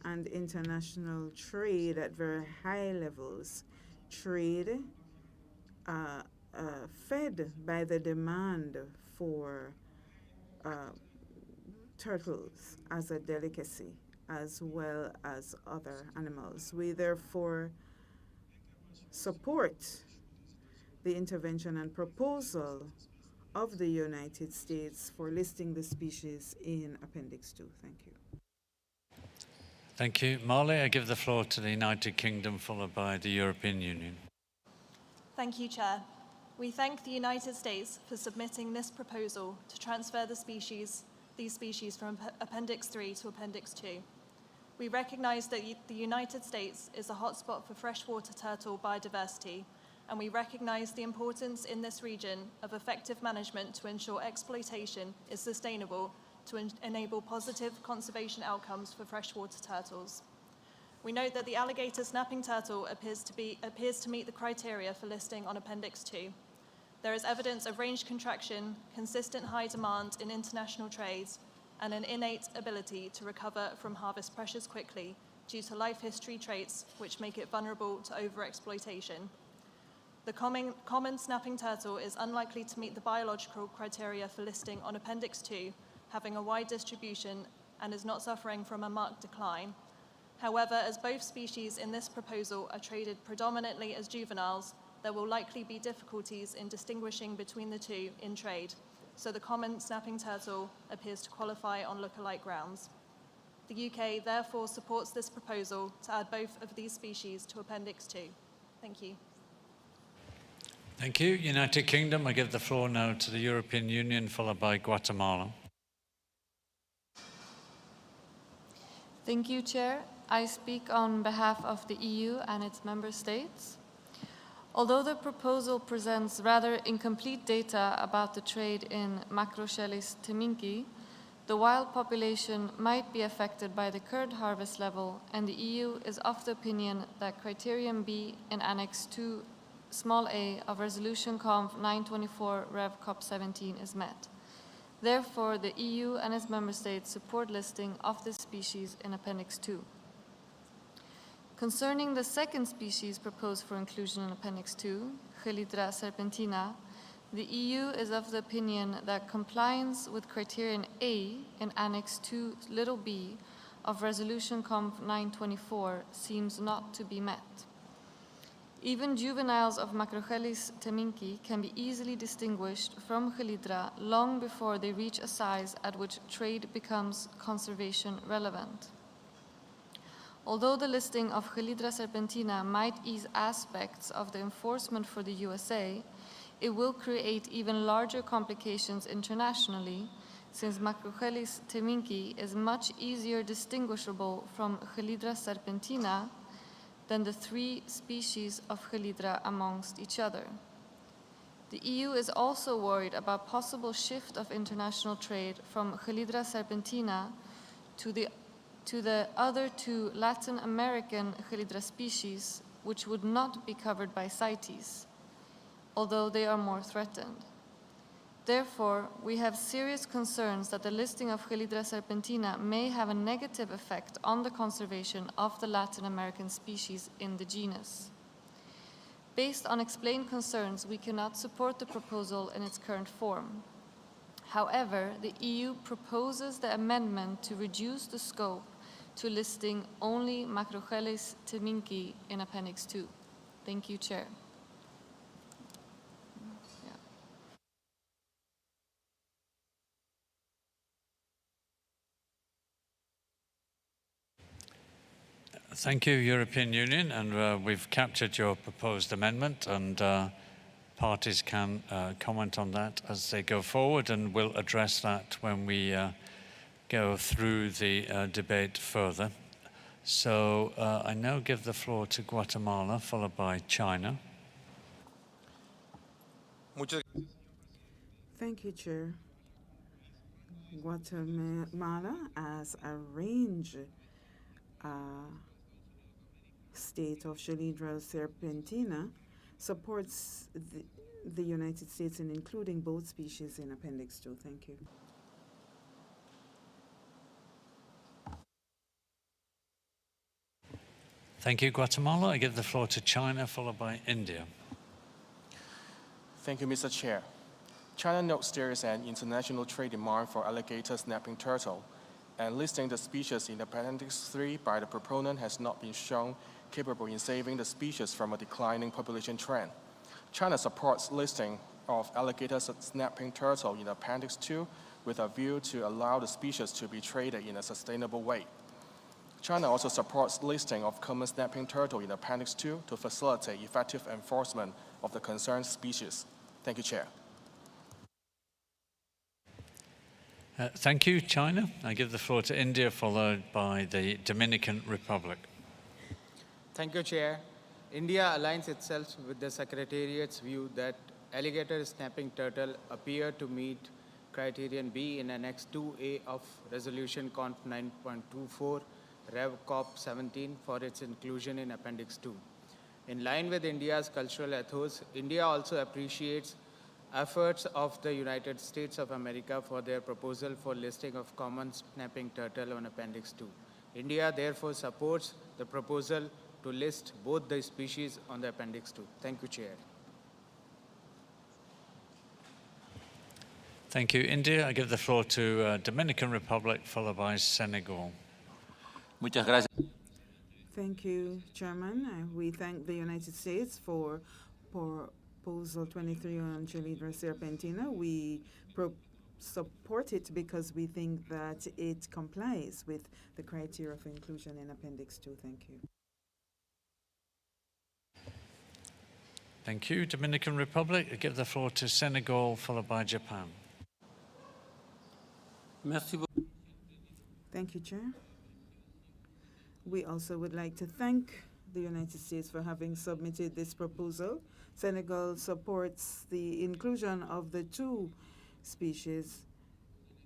and international trade at very high levels. Trade fed by the demand for turtles as a delicacy, as well as other animals. We therefore support the intervention and proposal of the United States for listing the species in Appendix 2. Thank you. Thank you. Marley, I give the floor to the United Kingdom, followed by the European Union. Thank you, Chair. We thank the United States for submitting this proposal to transfer these species from Appendix 3 to Appendix 2. We recognize that the United States is a hotspot for freshwater turtle biodiversity, and we recognize the importance in this region of effective management to ensure exploitation is sustainable to enable positive conservation outcomes for freshwater turtles. We note that the alligator snapping turtle appears to meet the criteria for listing on Appendix 2. There is evidence of range contraction, consistent high demand in international trades, and an innate ability to recover from harvest pressures quickly due to life history traits which make it vulnerable to overexploitation. The common snapping turtle is unlikely to meet the biological criteria for listing on Appendix 2, having a wide distribution and is not suffering from a marked decline. However, as both species in this proposal are traded predominantly as juveniles, there will likely be difficulties in distinguishing between the two in trade, so the common snapping turtle appears to qualify on look-alike grounds. The UK therefore supports this proposal to add both of these species to Appendix 2. Thank you. Thank you. United Kingdom, I give the floor now to the European Union, followed by Guatemala. Thank you, Chair. I speak on behalf of the EU and its member states. Although the proposal presents rather incomplete data about the trade in Macrochelys teminki, the wild population might be affected by the current harvest level, and the EU is of the opinion that Criterion B in Annex 2 small a of Resolution Conf 924 Rev CoP19 is met. Therefore, the EU and its member states support listing of this species in Appendix 2. Concerning the second species proposed for inclusion in Appendix 2, Chelydra serpentina, the EU is of the opinion that compliance with Criterion A in Annex 2 little b of Resolution Conf 924 seems not to be met. Even juveniles of Macrochelys teminki can be easily distinguished from Chelydra long before they reach a size at which trade becomes conservation relevant. Although the listing of Chelydra serpentina might ease aspects of the enforcement for the USA, it will create even larger complications internationally, since Macrochelys teminki is much easier distinguishable from Chelydra serpentina than the three species of Chelydra amongst each other. The EU is also worried about possible shift of international trade from Chelydra serpentina to the other two Latin American Chelydra species, which would not be covered by CITES, although they are more threatened. Therefore, we have serious concerns that the listing of Chelydra serpentina may have a negative effect on the conservation of the Latin American species in the genus. Based on explained concerns, we cannot support the proposal in its current form. However, the EU proposes the amendment to reduce the scope to listing only Macrocheles teminki in Appendix 2. Thank you, Chair. Thank you, European Union, and we've captured your proposed amendment, and parties can comment on that as they go forward, and we'll address that when we go through the debate further. So I now give the floor to Guatemala, followed by China. Thank you, Chair. Guatemala, as a range state of Chelidra serpentina, supports the United States in including both species in Appendix 2. Thank you. Thank you, Guatemala. I give the floor to China, followed by India. Thank you, Mr. Chair. China notes there is an international trade demand for alligator snapping turtle, and listing the species in Appendix 3 by the proponent has not been shown capable in saving the species from a declining population trend. China supports listing of alligator snapping turtle in Appendix 2 with a view to allow the species to be traded in a sustainable way. China also supports listing of common snapping turtle in Appendix 2 to facilitate effective enforcement of the concerned species. Thank you, Chair. Thank you, China. I give the floor to India, followed by the Dominican Republic. Thank you, Chair. India aligns itself with the Secretariat's view that alligator snapping turtle appear to meet criterion B in Annex 2A of Resolution Conf 9.24 Rev CoP19 for its inclusion in Appendix 2. In line with India's cultural ethos, India also appreciates efforts of the United States of America for their proposal for listing of common snapping turtle on Appendix 2. India therefore supports the proposal to list both the species on the Appendix 2. Thank you, Chair. Thank you, India. I give the floor to Dominican Republic, followed by Senegal. Muchas gracias. Thank you, Chairman. We thank the United States for Proposal 23 on Chelidra serpentina. We support it because we think that it complies with the criteria of inclusion in Appendix 2. Thank you. Thank you, Dominican Republic. I give the floor to Senegal, followed by Japan. Merci beaucoup. Thank you, Chair. We also would like to thank the United States for having submitted this proposal. Senegal supports the inclusion of the two species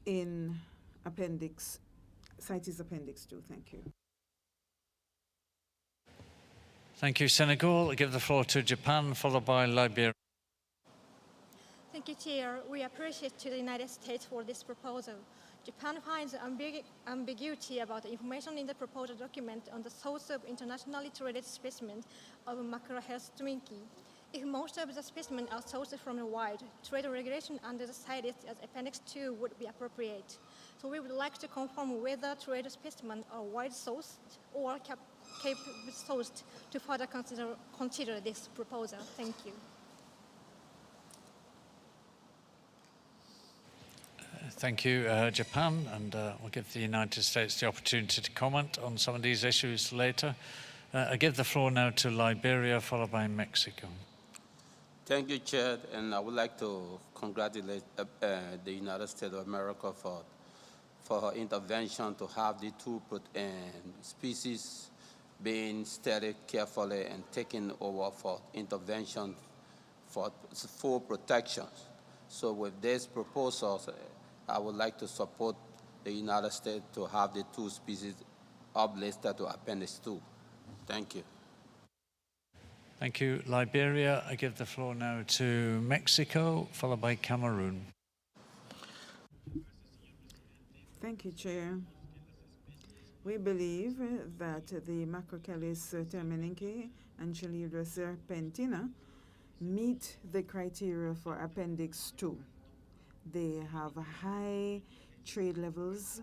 in CITES Appendix 2. Thank you. Thank you, Senegal. I give the floor to Japan, followed by Liberia. Thank you, Chair. We appreciate the United States for this proposal. Japan finds ambiguity about the information in the proposal document on the source of internationally traded specimens of Macrocheles teminki. If most of the specimens are sourced from the wild, trade regulation under the CITES as Appendix 2 would be appropriate. So we would like to confirm whether trade specimens are wild sourced or Cape sourced to further consider this proposal. Thank you. Thank you, Japan, and we'll give the United States the opportunity to comment on some of these issues later. I give the floor now to Liberia, followed by Mexico. Thank you, Chair, and I would like to congratulate the United States of America for her intervention to have the two species being studied carefully and taken over for intervention for full protection. So with these proposals, I would like to support the United States to have the two species uplisted to Appendix 2. Thank you. Thank you, Liberia. I give the floor now to Mexico, followed by Cameroon. Thank you, Chair. We believe that the Macrocheles teminki and Chelidra serpentina meet the criteria for Appendix 2. They have high trade levels,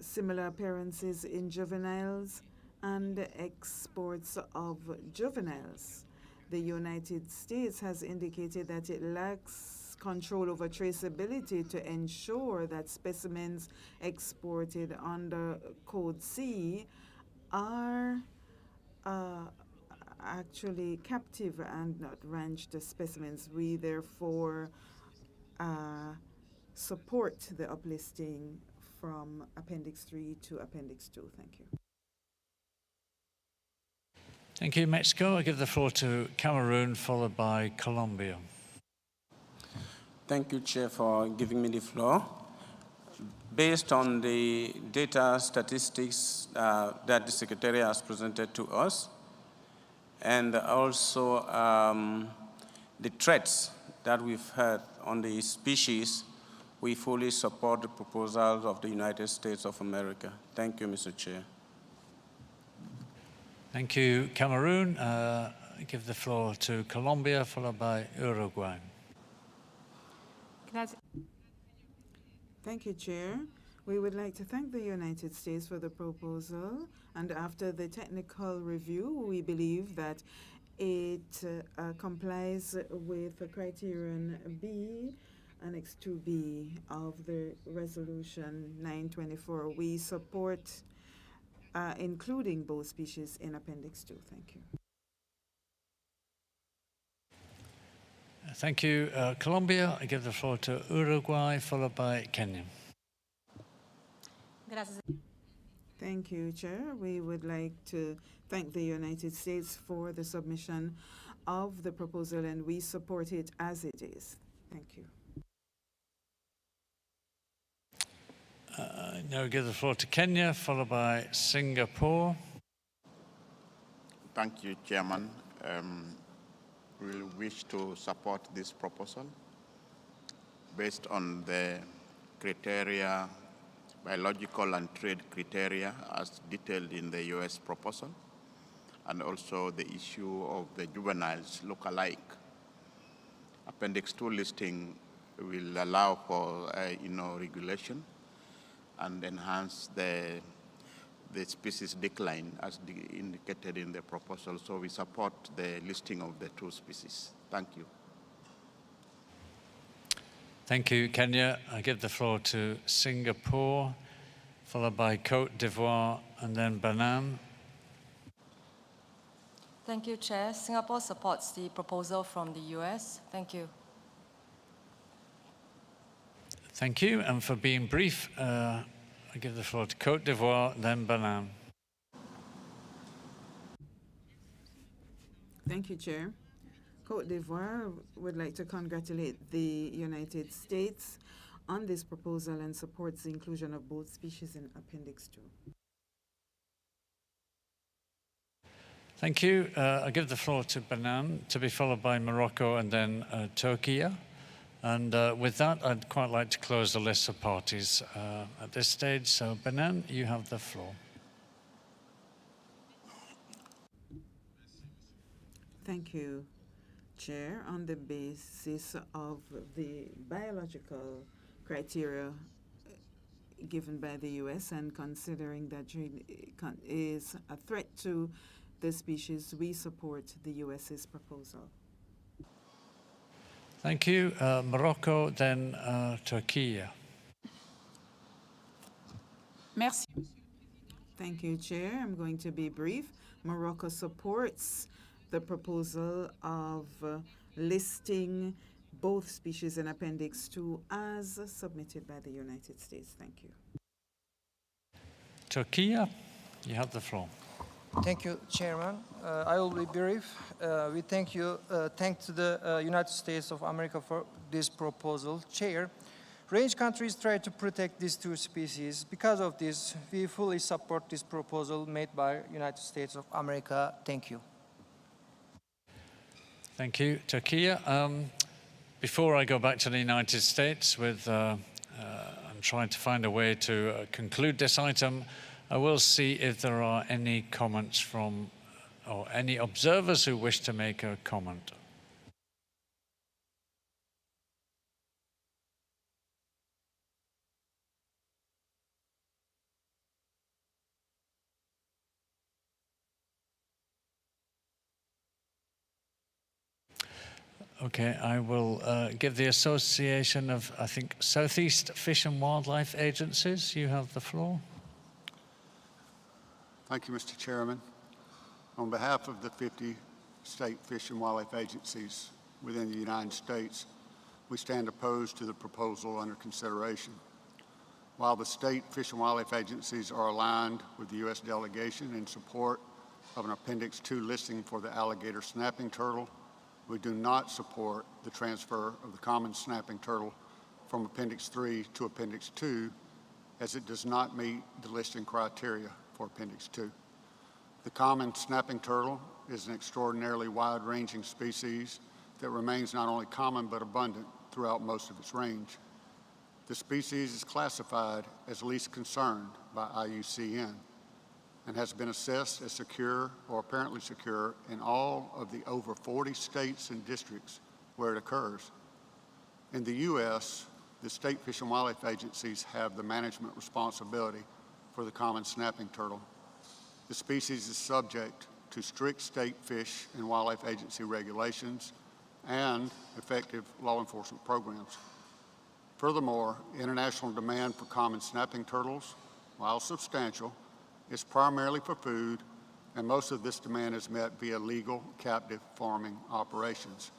similar appearances in juveniles and exports of juveniles. The United States has indicated that it lacks control over traceability to ensure that specimens exported under Code C are actually captive and not ranched specimens. We therefore support the uplisting from Appendix 3 to Appendix 2. Thank you. Thank you, Mexico. I give the floor to Cameroon, followed by Colombia. Thank you, Chair, for giving me the floor. Based on the data statistics that the Secretary has presented to us, and also the threats that we've heard on the species, we fully support the proposals of the United States of America. Thank you, Mr. Chair. Thank you, Cameroon. I give the floor to Colombia, followed by Uruguay. Thank you, Chair. We would like to thank the United States for the proposal, and after the technical review, we believe that it complies with criterion B, Annex 2B of the Resolution 924. We support including both species in Appendix 2. Thank you. Thank you, Colombia. I give the floor to Uruguay, followed by Kenya. Thank you, Chair. We would like to thank the United States for the submission of the proposal, and we support it as it is. Thank you. Now I give the floor to Kenya, followed by Singapore. Thank you, Chairman. We wish to support this proposal based on the criteria, biological and trade criteria as detailed in the U.S. proposal, and also the issue of the juveniles look-alike. Appendix 2 listing will allow for regulation and enhance the species decline as indicated in the proposal. So we support the listing of the two species. Thank you. Thank you, Kenya. I give the floor to Singapore, followed by Côte d'Ivoire, and then Benin. Thank you, Chair. Singapore supports the proposal from the U.S. Thank you. Thank you. And for being brief, I give the floor to Côte d'Ivoire, then Benin. Thank you, Chair. Côte d'Ivoire would like to congratulate the United States on this proposal and supports the inclusion of both species in Appendix 2. Thank you. I give the floor to Benin, to be followed by Morocco and then Turkey. And with that, I'd quite like to close the list of parties at this stage. So Benin, you have the floor. Thank you, Chair. On the basis of the biological criteria given by the U.S. and considering that trade is a threat to the species, we support the U.S.'s proposal. Thank you. Morocco, then Turkey. Merci. Thank you, Chair. I'm going to be brief. Morocco supports the proposal of listing both species in Appendix 2 as submitted by the United States. Thank you. Turkey, you have the floor. Thank you, Chairman. I will be brief. We thank the United States of America for this proposal. Chair, range countries try to protect these two species. Because of this, we fully support this proposal made by United States of America. Thank you. Thank you, Turkey. Before I go back to the United States I'm trying to find a way to conclude this item, I will see if there are any comments from, or any observers who wish to make a comment. Okay, I will give the Association of, I think, Southeast Fish and Wildlife Agencies. You have the floor. Thank you, Mr. Chairman. On behalf of the 50 state fish and wildlife agencies within the United States, we stand opposed to the proposal under consideration. While the state fish and wildlife agencies are aligned with the U.S. delegation in support of an Appendix 2 listing for the alligator snapping turtle, we do not support the transfer of the common snapping turtle from Appendix 3 to Appendix 2, as it does not meet the listing criteria for Appendix 2. The common snapping turtle is an extraordinarily wide-ranging species that remains not only common but abundant throughout most of its range. The species is classified as least concerned by IUCN and has been assessed as secure or apparently secure in all of the over 40 states and districts where it occurs. In the U.S., the state fish and wildlife agencies have the management responsibility for the common snapping turtle. The species is subject to strict state fish and wildlife agency regulations and effective law enforcement programs. Furthermore, international demand for common snapping turtles, while substantial, is primarily for food, and most of this demand is met via legal captive farming operations.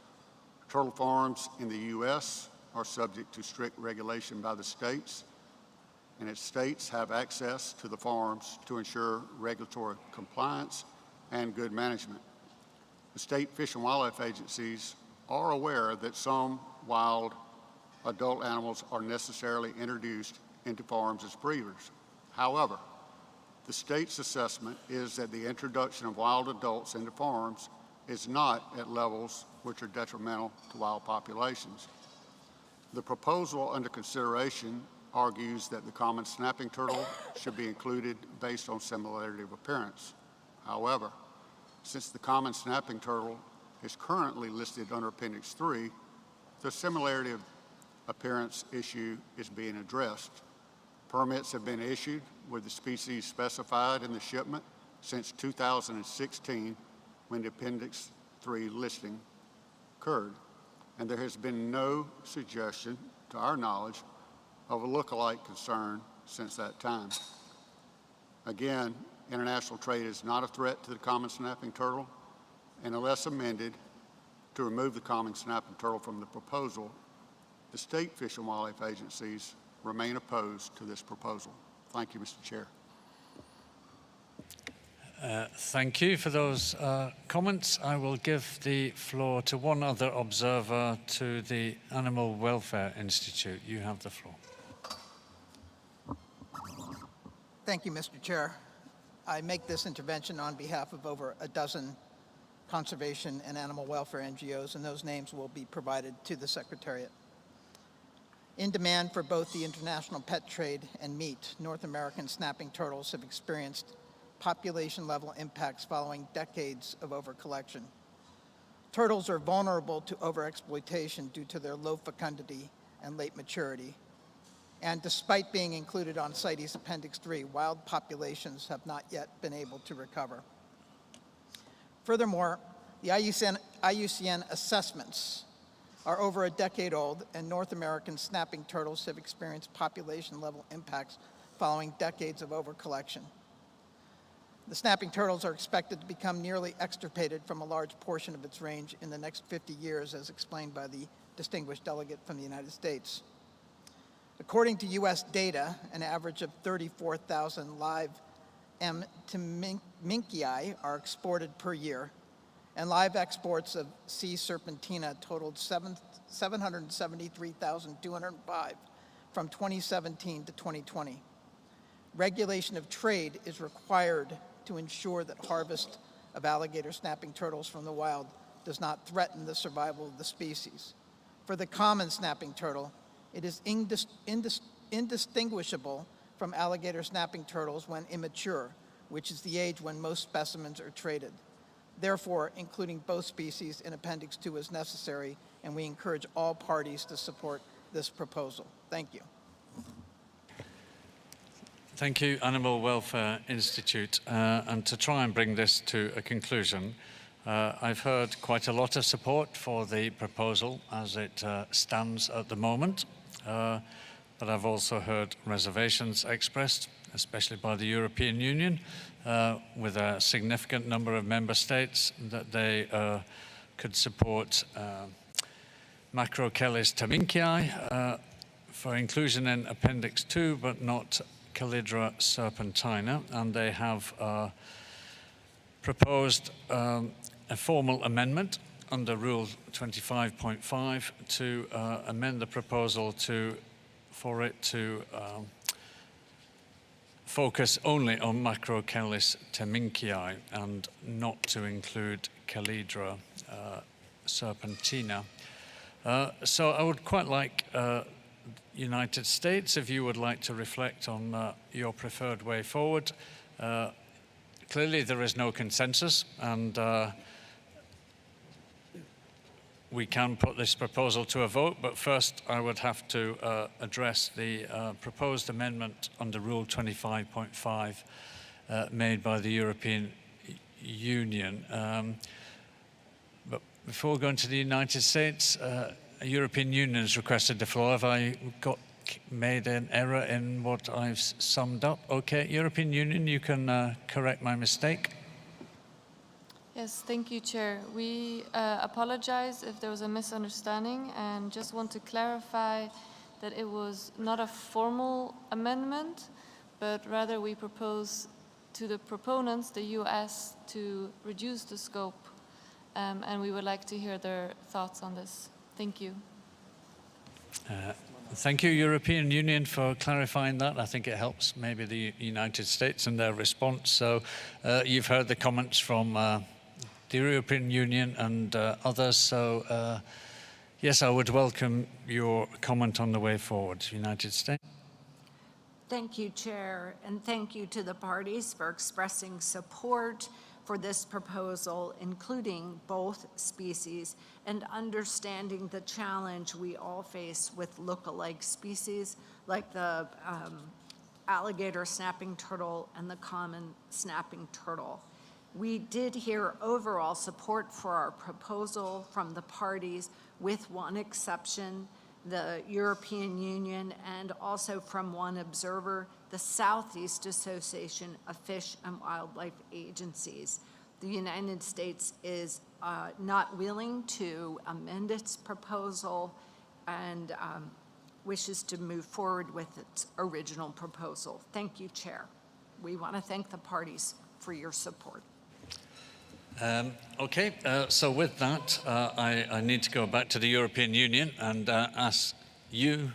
Turtle farms in the U.S. are subject to strict regulation by the states, and its states have access to the farms to ensure regulatory compliance and good management. The state fish and wildlife agencies are aware that some wild adult animals are necessarily introduced into farms as breeders. However, the state's assessment is that the introduction of wild adults into farms is not at levels which are detrimental to wild populations. The proposal under consideration argues that the common snapping turtle should be included based on similarity of appearance. However, since the common snapping turtle is currently listed under Appendix 3, the similarity of appearance issue is being addressed. Permits have been issued with the species specified in the shipment since 2016, when the Appendix 3 listing occurred, and there has been no suggestion, to our knowledge, of a look-alike concern since that time. Again, international trade is not a threat to the common snapping turtle, and unless amended to remove the common snapping turtle from the proposal, the state fish and wildlife agencies remain opposed to this proposal. Thank you, Mr. Chair. Thank you for those comments. I will give the floor to one other observer, to the Animal Welfare Institute. You have the floor. Thank you, Mr. Chair. I make this intervention on behalf of over a dozen conservation and animal welfare NGOs, and those names will be provided to the Secretariat. In demand for both the international pet trade and meat, North American snapping turtles have experienced population-level impacts following decades of overcollection. Turtles are vulnerable to overexploitation due to their low fecundity and late maturity. And despite being included on CITES Appendix 3, wild populations have not yet been able to recover. Furthermore, the IUCN assessments are over a decade old, and North American snapping turtles have experienced population-level impacts following decades of overcollection. The snapping turtles are expected to become nearly extirpated from a large portion of its range in the next 50 years, as explained by the distinguished delegate from the United States. According to U.S. data, an average of 34,000 live M. minkii are exported per year, and live exports of C. serpentina totaled 773,205 from 2017 to 2020. Regulation of trade is required to ensure that harvest of alligator snapping turtles from the wild does not threaten the survival of the species. For the common snapping turtle, it is indistinguishable from alligator snapping turtles when immature, which is the age when most specimens are traded. Therefore, including both species in Appendix 2 is necessary, and we encourage all parties to support this proposal. Thank you. Thank you, Animal Welfare Institute. And to try and bring this to a conclusion, I've heard quite a lot of support for the proposal as it stands at the moment, but I've also heard reservations expressed, especially by the European Union, with a significant number of member states that they could support Macrochelis taminckii for inclusion in Appendix 2, but not Calidra serpentina, and they have proposed a formal amendment under Rule 25.5 to amend the proposal for it to focus only on Macrochelis taminckii and not to include Calidra serpentina. So I would quite like United States, if you would like to reflect on your preferred way forward. Clearly there is no consensus, and we can put this proposal to a vote, but first I would have to address the proposed amendment under Rule 25.5 made by the European Union. But before going to the United States, European Union has requested the floor. Have I made an error in what I've summed up? Okay, European Union, you can correct my mistake. Yes, thank you, Chair. We apologize if there was a misunderstanding and just want to clarify that it was not a formal amendment, but rather we propose to the proponents, the US, to reduce the scope, and we would like to hear their thoughts on this. Thank you. Thank you, European Union, for clarifying that. I think it helps maybe the United States in their response. So you've heard the comments from the European Union and others. So yes, I would welcome your comment on the way forward. United States. Thank you, Chair, and thank you to the parties for expressing support for this proposal, including both species, and understanding the challenge we all face with look-alike species like the alligator snapping turtle and the common snapping turtle. We did hear overall support for our proposal from the parties, with one exception, the European Union, and also from one observer, the Southeast Association of Fish and Wildlife Agencies. The United States is not willing to amend its proposal and wishes to move forward with its original proposal. Thank you, Chair. We want to thank the parties for your support. Okay, so with that, I need to go back to the European Union and ask you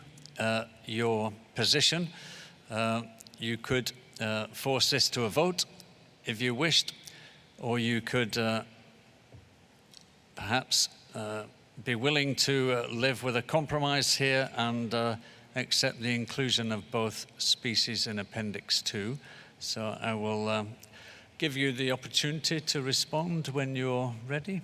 your position. You could force this to a vote if you wished, or you could perhaps be willing to live with a compromise here and accept the inclusion of both species in Appendix 2. So I will give you the opportunity to respond when you're ready.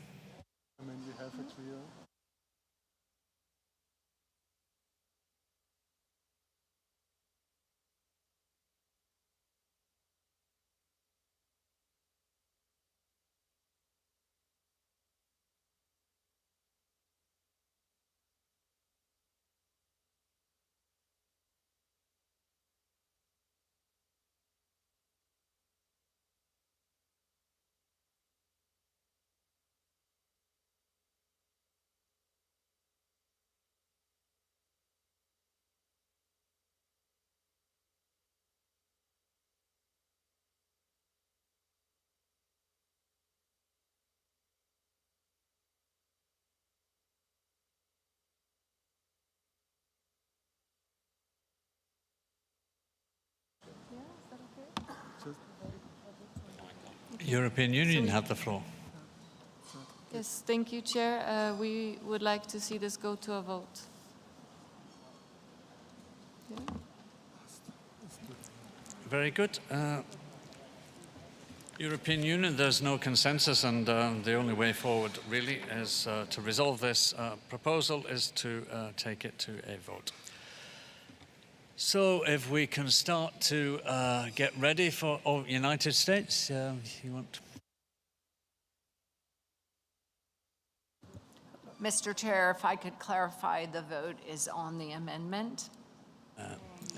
European Union have the floor. Yes, thank you, Chair. We would like to see this go to a vote. Yeah. Very good. European Union, there's no consensus, and the only way forward really is to resolve this proposal is to take it to a vote. So if we can start to get ready for United States, you want to... Mr. Chair, if I could clarify, the vote is on the amendment.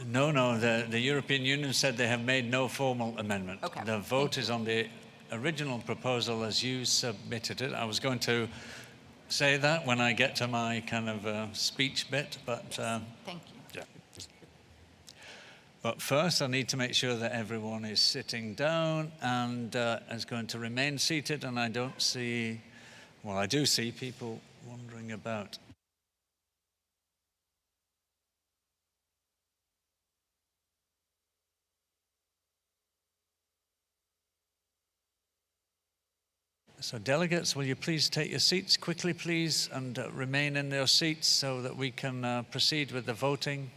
No, the European Union said they have made no formal amendment. Okay. The vote is on the original proposal as you submitted it. I was going to say that when I get to my kind of speech bit, but Thank you. yeah. But first, I need to make sure that everyone is sitting down and is going to remain seated, and I don't see, well, I do see people wandering about. So delegates, will you please take your seats quickly, please, and remain in your seats so that we can proceed with the voting.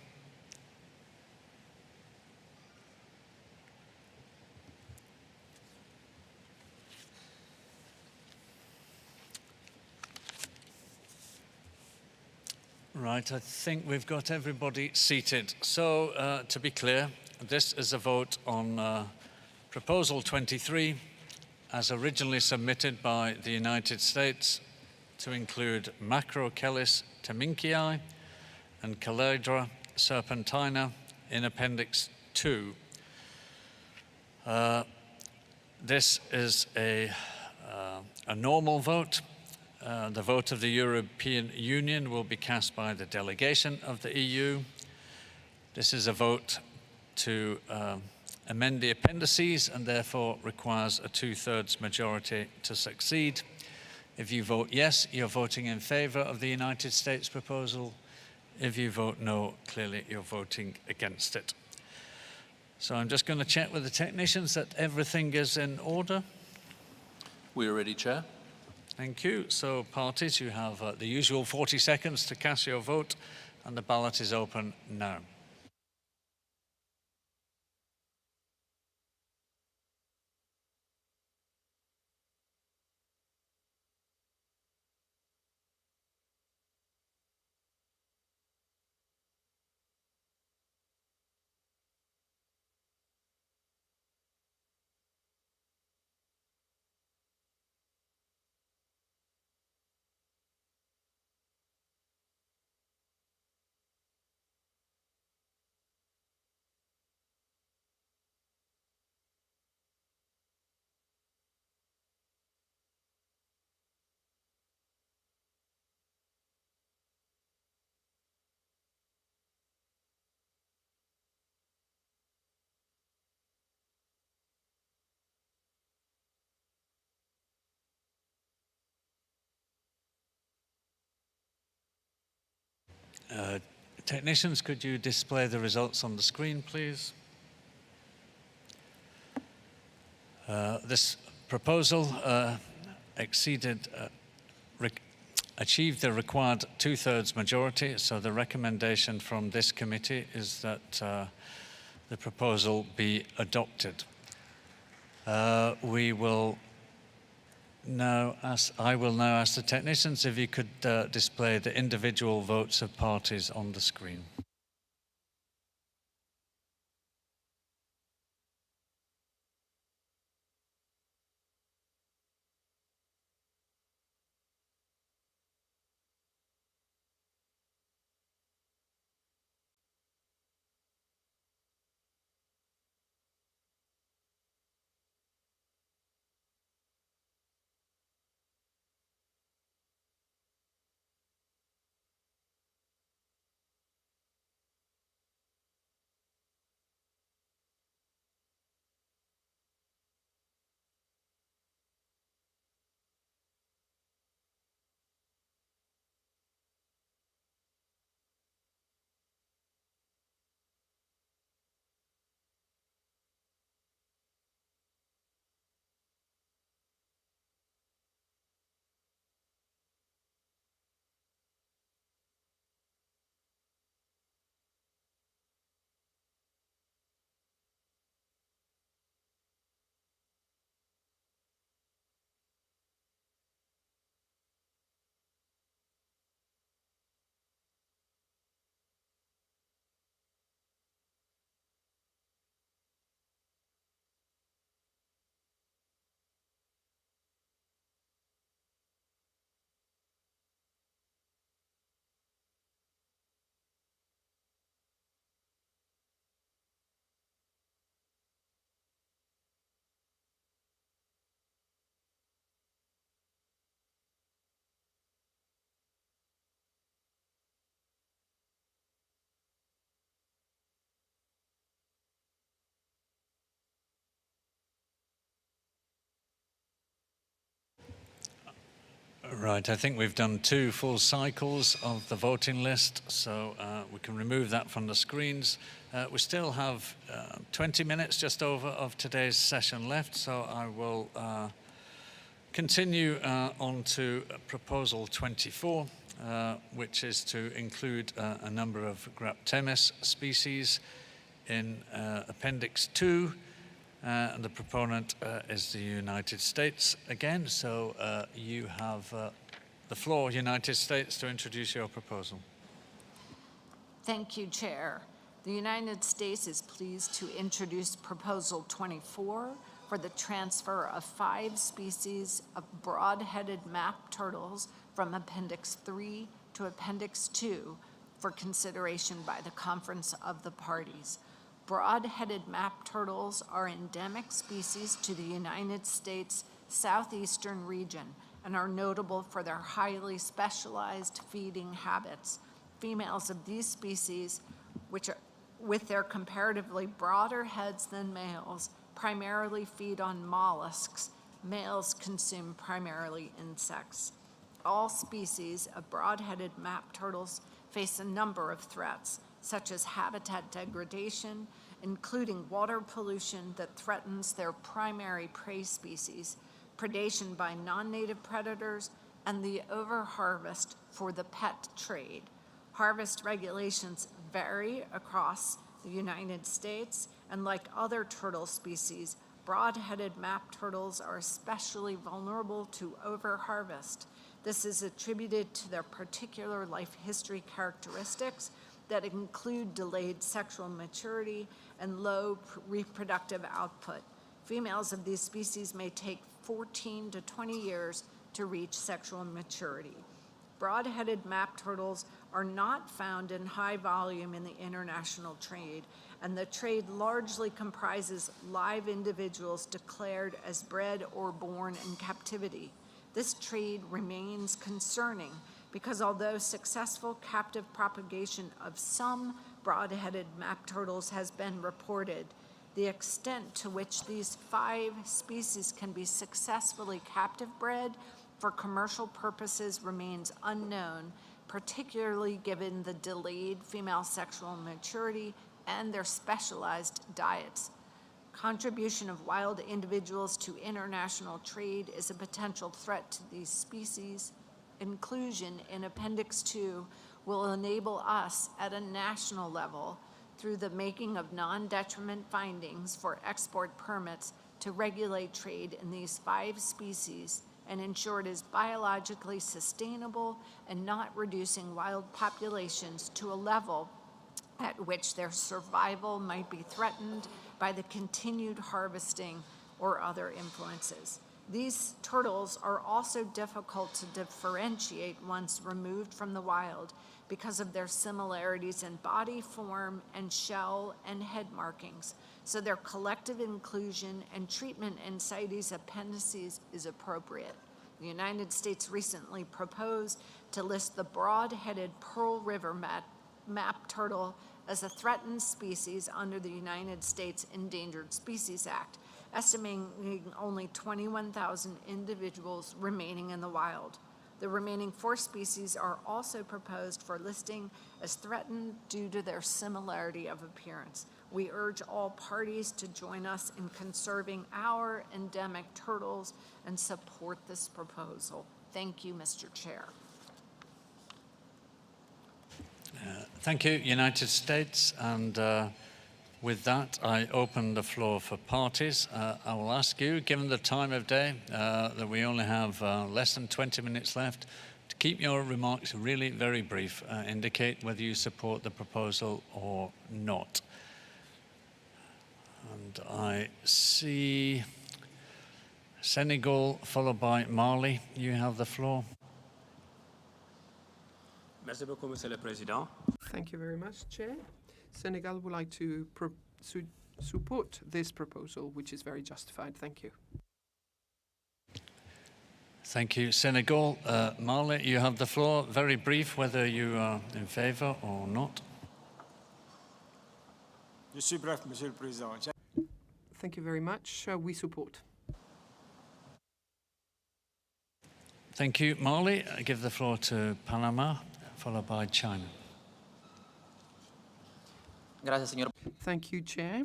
Right, I think we've got everybody seated. So to be clear, this is a vote on Proposal 23, as originally submitted by the United States, to include Macrochelis taminkii and Calidra serpentina in Appendix 2. This is a normal vote. The vote of the European Union will be cast by the delegation of the EU. This is a vote to amend the appendices and therefore requires a 2/3 majority to succeed. If you vote yes, you're voting in favor of the United States proposal. If you vote no, clearly you're voting against it. So I'm just going to check with the technicians that everything is in order. We are ready, Chair. Thank you. So parties, you have the usual 40 seconds to cast your vote, and the ballot is open now. Technicians, could you display the results on the screen, please? This proposal achieved the required 2/3 majority, so the recommendation from this committee is that the proposal be adopted. I will now ask the technicians if you could display the individual votes of parties on the screen. Right, I think we've done 2 full cycles of the voting list, so we can remove that from the screens. We still have 20 minutes just over of today's session left, so I will continue on to proposal 24, which is to include a number of Graptemis species in Appendix 2. And the proponent is the United States again, so you have the floor, United States, to introduce your proposal. Thank you, Chair. The United States is pleased to introduce Proposal 24 for the transfer of 5 species of broad-headed map turtles from Appendix 3 to Appendix 2 for consideration by the Conference of the Parties. Broad-headed map turtles are endemic species to the United States southeastern region and are notable for their highly specialized feeding habits. Females of these species, which are, with their comparatively broader heads than males, primarily feed on mollusks. Males consume primarily insects. All species of broad-headed map turtles face a number of threats, such as habitat degradation, including water pollution that threatens their primary prey species, predation by non-native predators, and the overharvest for the pet trade. Harvest regulations vary across the United States, and like other turtle species, broad-headed map turtles are especially vulnerable to overharvest. This is attributed to their particular life history characteristics that include delayed sexual maturity and low reproductive output. Females of these species may take 14 to 20 years to reach sexual maturity. Broad-headed map turtles are not found in high volume in the international trade, and the trade largely comprises live individuals declared as bred or born in captivity. This trade remains concerning because although successful captive propagation of some broad-headed map turtles has been reported, the extent to which these 5 species can be successfully captive bred for commercial purposes remains unknown, particularly given the delayed female sexual maturity and their specialized diets. Contribution of wild individuals to international trade is a potential threat to these species. Inclusion in Appendix 2 will enable us at a national level, through the making of non-detriment findings for export permits, to regulate trade in these 5 species and ensure it is biologically sustainable and not reducing wild populations to a level at which their survival might be threatened by the continued harvesting or other influences. These turtles are also difficult to differentiate once removed from the wild because of their similarities in body form and shell and head markings, so their collective inclusion and treatment in CITES appendices is appropriate. The United States recently proposed to list the broad-headed Pearl River map turtle as a threatened species under the United States Endangered Species Act, estimating only 21,000 individuals remaining in the wild. The remaining 4 species are also proposed for listing as threatened due to their similarity of appearance. We urge all parties to join us in conserving our endemic turtles and support this proposal. Thank you, Mr. Chair. Thank you, United States. And with that, I open the floor for parties. I will ask you, given the time of day, that we only have less than 20 minutes left, to keep your remarks really very brief. Indicate whether you support the proposal or not. And I see Senegal, followed by Mali. You have the floor. Merci beaucoup, Monsieur le Président. Thank you very much, Chair. Senegal would like to support this proposal, which is very justified. Thank you. Thank you, Senegal. Mali, you have the floor. Very brief, whether you are in favor or not. Je suis bref, Monsieur le Président. Thank you very much. We support. Thank you, Molly. I give the floor to Panama, followed by China. Thank you, Chair.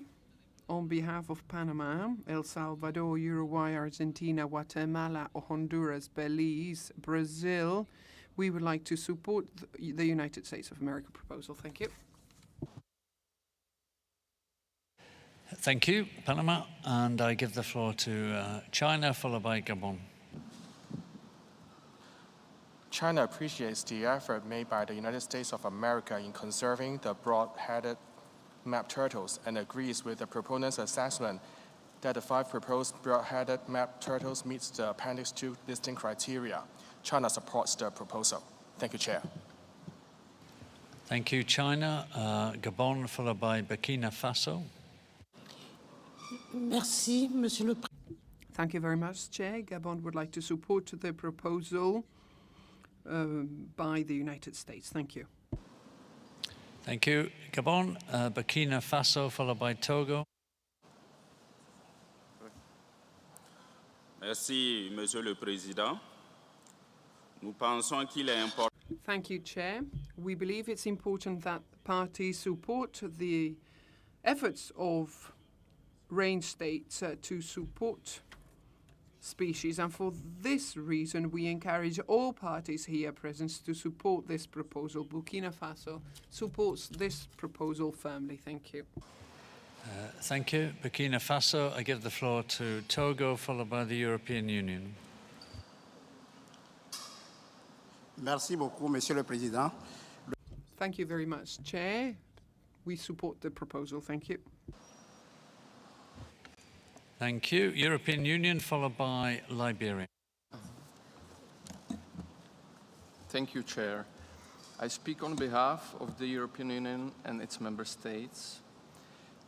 On behalf of Panama, El Salvador, Uruguay, Argentina, Guatemala, Honduras, Belize, Brazil, we would like to support the United States of America proposal. Thank you. Thank you, Panama. And I give the floor to China, followed by Gabon. China appreciates the effort made by the United States of America in conserving the broad-headed map turtles and agrees with the proponent's assessment that the 5 proposed broad-headed map turtles meets the Appendix 2 listing criteria. China supports the proposal. Thank you, Chair. Thank you, China. Gabon, followed by Burkina Faso. Merci, Monsieur le Président. Thank you very much, Chair. Gabon would like to support the proposal by the United States. Thank you. Thank you, Gabon. Burkina Faso, followed by Togo. Merci, Monsieur le Président. Nous pensons qu'il est important. Thank you, Chair. We believe it's important that parties support the efforts of range states to support species, and for this reason we encourage all parties here present to support this proposal. Burkina Faso supports this proposal firmly. Thank you. Thank you. Burkina Faso, I give the floor to Togo, followed by the European Union. Merci beaucoup, Monsieur le Président. Thank you very much, Chair. We support the proposal. Thank you. Thank you. European Union, followed by Liberia. Thank you, Chair. I speak on behalf of the European Union and its member states.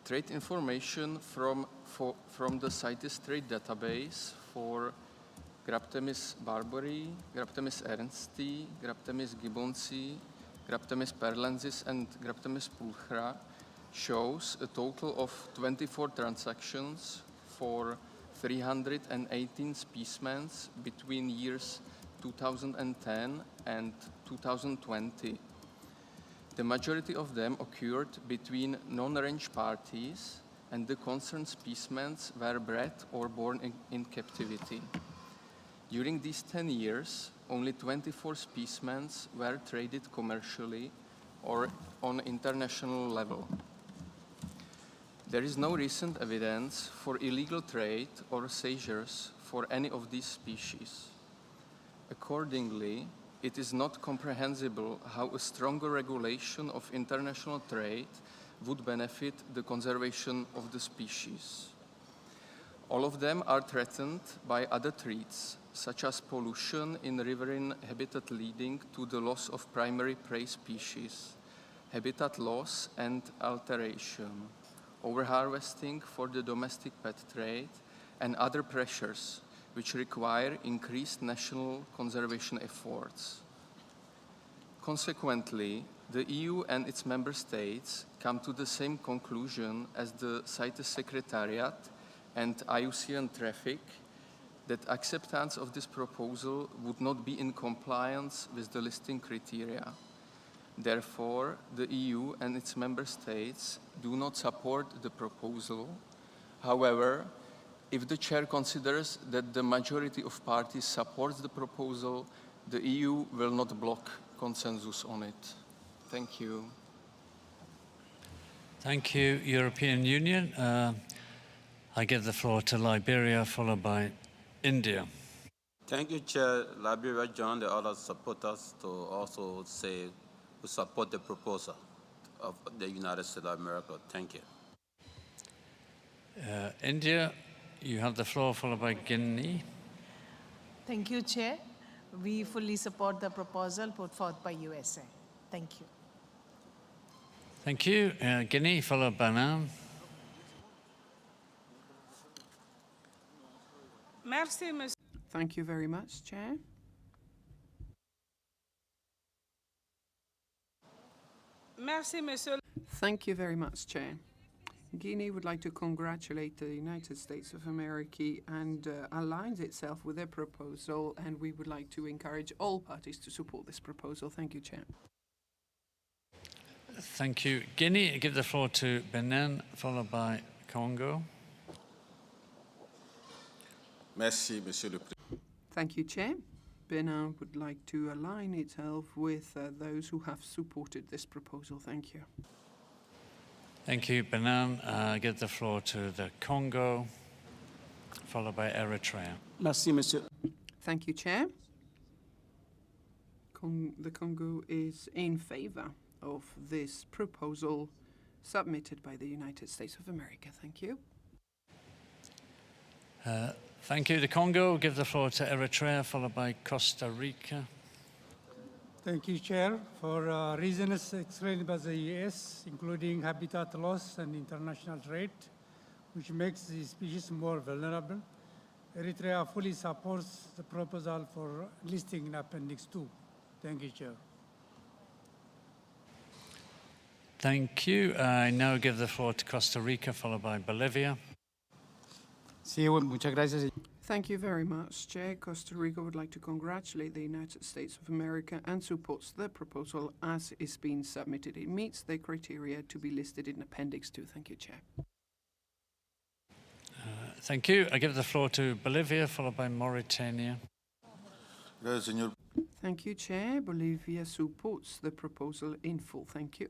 Trade information from the CITES trade database for Graptemis barbari, Graptemis ernsti, Graptemis gibbonsi, Graptemis perlensis, and Graptemis pulchra shows a total of 24 transactions for 318 specimens between years 2010 and 2020. The majority of them occurred between non-range parties, and the concerned specimens were bred or born in captivity. During these 10 years, only 24 specimens were traded commercially or on international level. There is no recent evidence for illegal trade or seizures for any of these species. Accordingly, it is not comprehensible how a stronger regulation of international trade would benefit the conservation of the species. All of them are threatened by other threats, such as pollution in riverine habitat leading to the loss of primary prey species, habitat loss and alteration, overharvesting for the domestic pet trade, and other pressures which require increased national conservation efforts. Consequently, the EU and its member states come to the same conclusion as the CITES Secretariat and IUCN Traffic, that acceptance of this proposal would not be in compliance with the listing criteria. Therefore, the EU and its member states do not support the proposal. However, if the Chair considers that the majority of parties supports the proposal, the EU will not block consensus on it. Thank you. Thank you, European Union. I give the floor to Liberia, followed by India. Thank you, Chair. Liberia joined the other supporters to also say we support the proposal of the United States of America. Thank you. India, you have the floor, followed by Guinea. Thank you, Chair. We fully support the proposal put forth by USA. Thank you. Thank you. Guinea, followed by Benin. Merci, Monsieur. Thank you very much, Chair. Merci, Monsieur. Thank you very much, Chair. Guinea would like to congratulate the United States of America and aligns itself with their proposal, and we would like to encourage all parties to support this proposal. Thank you, Chair. Thank you. Guinea, I give the floor to Benin, followed by Congo. Merci, Monsieur le Président. Thank you, Chair. Benin would like to align itself with those who have supported this proposal. Thank you. Thank you, Benin. I give the floor to the Congo, followed by Eritrea. Merci, Monsieur. Thank you, Chair. The Congo is in favor of this proposal submitted by the United States of America. Thank you. Thank you. The Congo, give the floor to Eritrea, followed by Costa Rica. Thank you, Chair. For reasons explained by the U.S., including habitat loss and international trade, which makes the species more vulnerable, Eritrea fully supports the proposal for listing in Appendix 2. Thank you, Chair. Thank you. I now give the floor to Costa Rica, followed by Bolivia. Sí, muchas gracias. Thank you very much, Chair. Costa Rica would like to congratulate the United States of America and supports the proposal as is being submitted. It meets the criteria to be listed in Appendix 2. Thank you, Chair. Thank you. I give the floor to Bolivia, followed by Mauritania. Thank you, Chair. Bolivia supports the proposal in full. Thank you.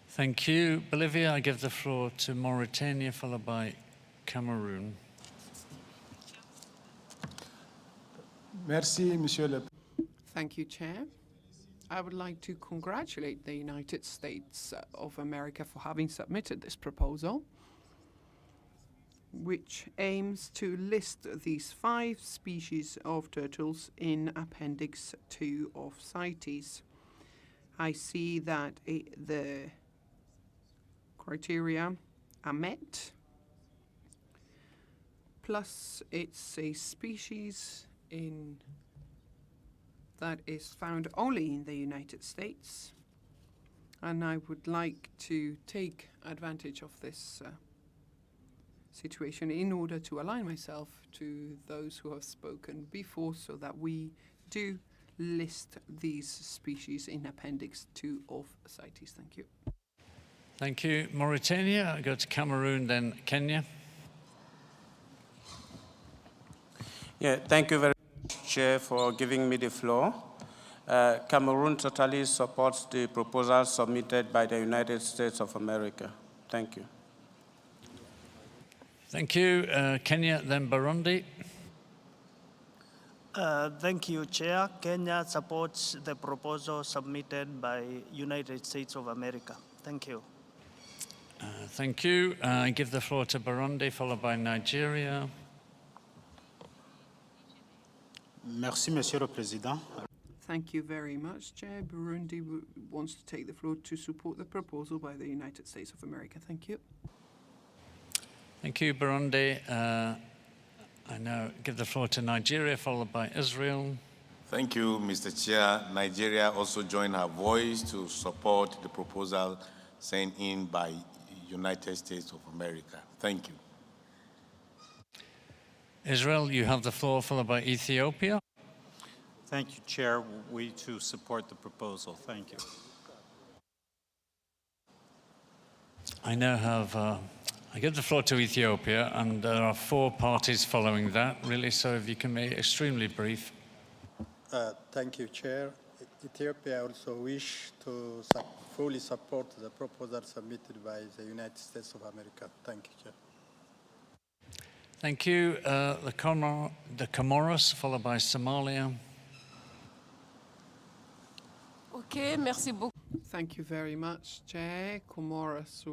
Thank you. Bolivia, I give the floor to Mauritania, followed by Cameroon. Merci, Monsieur le Thank you, Chair. I would like to congratulate the United States of America for having submitted this proposal, which aims to list these 5 species of turtles in Appendix 2 of CITES. I see that the criteria are met, plus it's a species that is found only in the United States, and I would like to take advantage of this situation in order to align myself to those who have spoken before, so that we do list these species in Appendix 2 of CITES. Thank you. Thank you. Mauritania, I go to Cameroon, then Kenya. Yeah, thank you very much, Chair, for giving me the floor. Cameroon totally supports the proposal submitted by the United States of America. Thank you. Thank you. Kenya, then Burundi. Thank you, Chair. Kenya supports the proposal submitted by United States of America. Thank you. Thank you. I give the floor to Burundi, followed by Nigeria. Merci, Monsieur le Président. Thank you very much, Chair. Burundi wants to take the floor to support the proposal by the United States of America. Thank you. Thank you, Burundi. I now give the floor to Nigeria, followed by Israel. Thank you, Mr. Chair. Nigeria also joined her voice to support the proposal sent in by United States of America. Thank you. Israel, you have the floor, followed by Ethiopia. Thank you, Chair. We too support the proposal. Thank you. I now have, I give the floor to Ethiopia, and there are 4 parties following that, really, so if you can make it extremely brief. Thank you, Chair. Ethiopia also wish to fully support the proposal submitted by the United States of America. Thank you, Chair. Thank you. The Comoros, followed by Somalia. Okay, merci beaucoup. Thank you very much, Chair. Comoros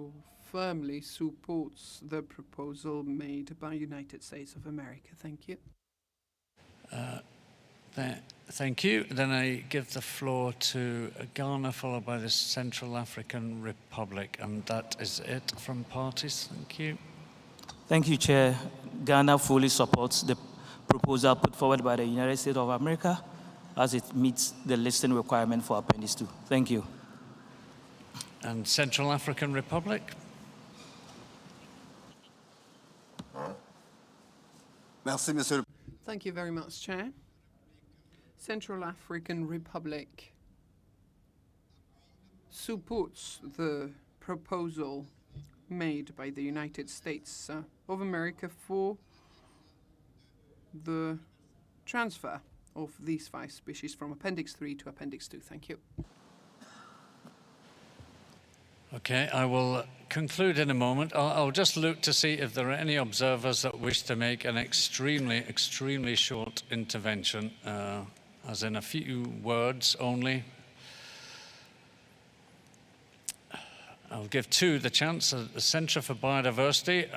firmly supports the proposal made by United States of America. Thank you. Thank you. Then I give the floor to Ghana, followed by the Central African Republic, and that is it from parties. Thank you. Thank you, Chair. Ghana fully supports the proposal put forward by the United States of America as it meets the listing requirement for Appendix 2. Thank you. and Central African Republic. Merci, Monsieur. Thank you very much, Chair. Central African Republic supports the proposal made by the United States of America for the transfer of these 5 species from Appendix 3 to Appendix 2. Thank you. Okay, I will conclude in a moment. I'll just look to see if there are any observers that wish to make an extremely short intervention, as in a few words only. I'll give 2 the chance. The Centre for Biodiversity,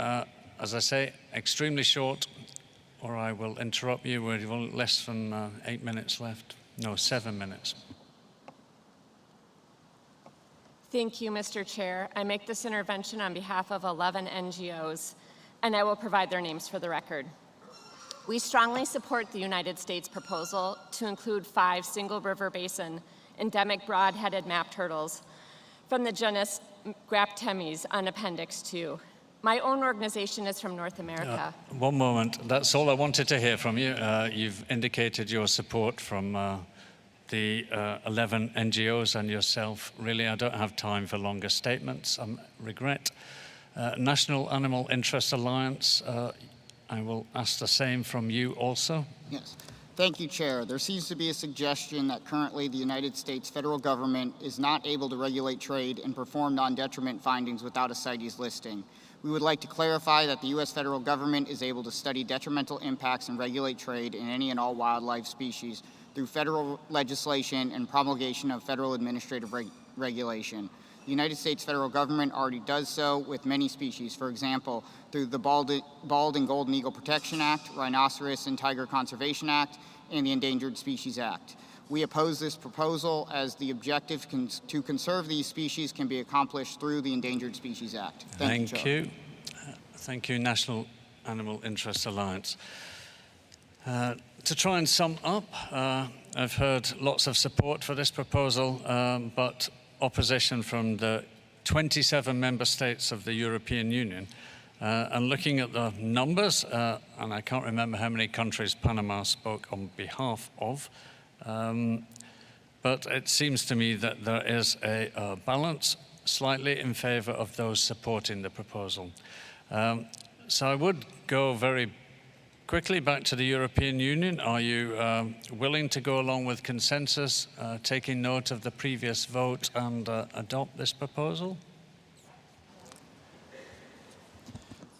as I say, extremely short, or I will interrupt you. We've only less than 8 minutes left. No, 7 minutes. Thank you, Mr. Chair. I make this intervention on behalf of 11 NGOs, and I will provide their names for the record. We strongly support the United States proposal to include 5 single river basin endemic broad-headed map turtles from the genus Graptemes on Appendix 2. My own organization is from North America. One moment. That's all I wanted to hear from you. You've indicated your support from the 11 NGOs and yourself. Really, I don't have time for longer statements. I regret. National Animal Interest Alliance, I will ask the same from you also. Yes. Thank you, Chair. There seems to be a suggestion that currently the United States federal government is not able to regulate trade and perform non-detriment findings without a CITES listing. We would like to clarify that the U.S. federal government is able to study detrimental impacts and regulate trade in any and all wildlife species through federal legislation and promulgation of federal administrative regulation. The United States federal government already does so with many species, for example, through the Bald and Golden Eagle Protection Act, Rhinoceros and Tiger Conservation Act, and the Endangered Species Act. We oppose this proposal as the objective to conserve these species can be accomplished through the Endangered Species Act. Thank you. Thank you, National Animal Interest Alliance. To try and sum up, I've heard lots of support for this proposal, but opposition from the 27 member states of the European Union. And looking at the numbers, and I can't remember how many countries Panama spoke on behalf of, but it seems to me that there is a balance slightly in favor of those supporting the proposal. So I would go very quickly back to the European Union. Are you willing to go along with consensus, taking note of the previous vote and adopt this proposal?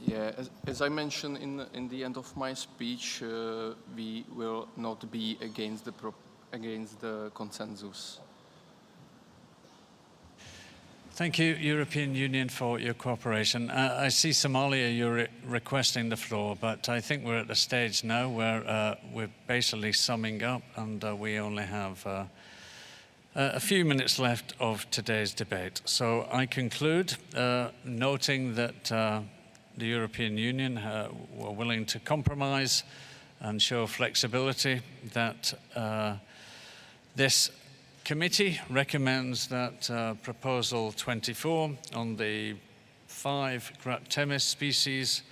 Yeah, as I mentioned in the end of my speech, we will not be against the consensus. Thank you, European Union, for your cooperation. I see Somalia, you're requesting the floor, but I think we're at the stage now where we're basically summing up, and we only have a few minutes left of today's debate. So I conclude noting that the European Union were willing to compromise and show flexibility, that this committee recommends that Proposal 24 on the 5 Graptemes species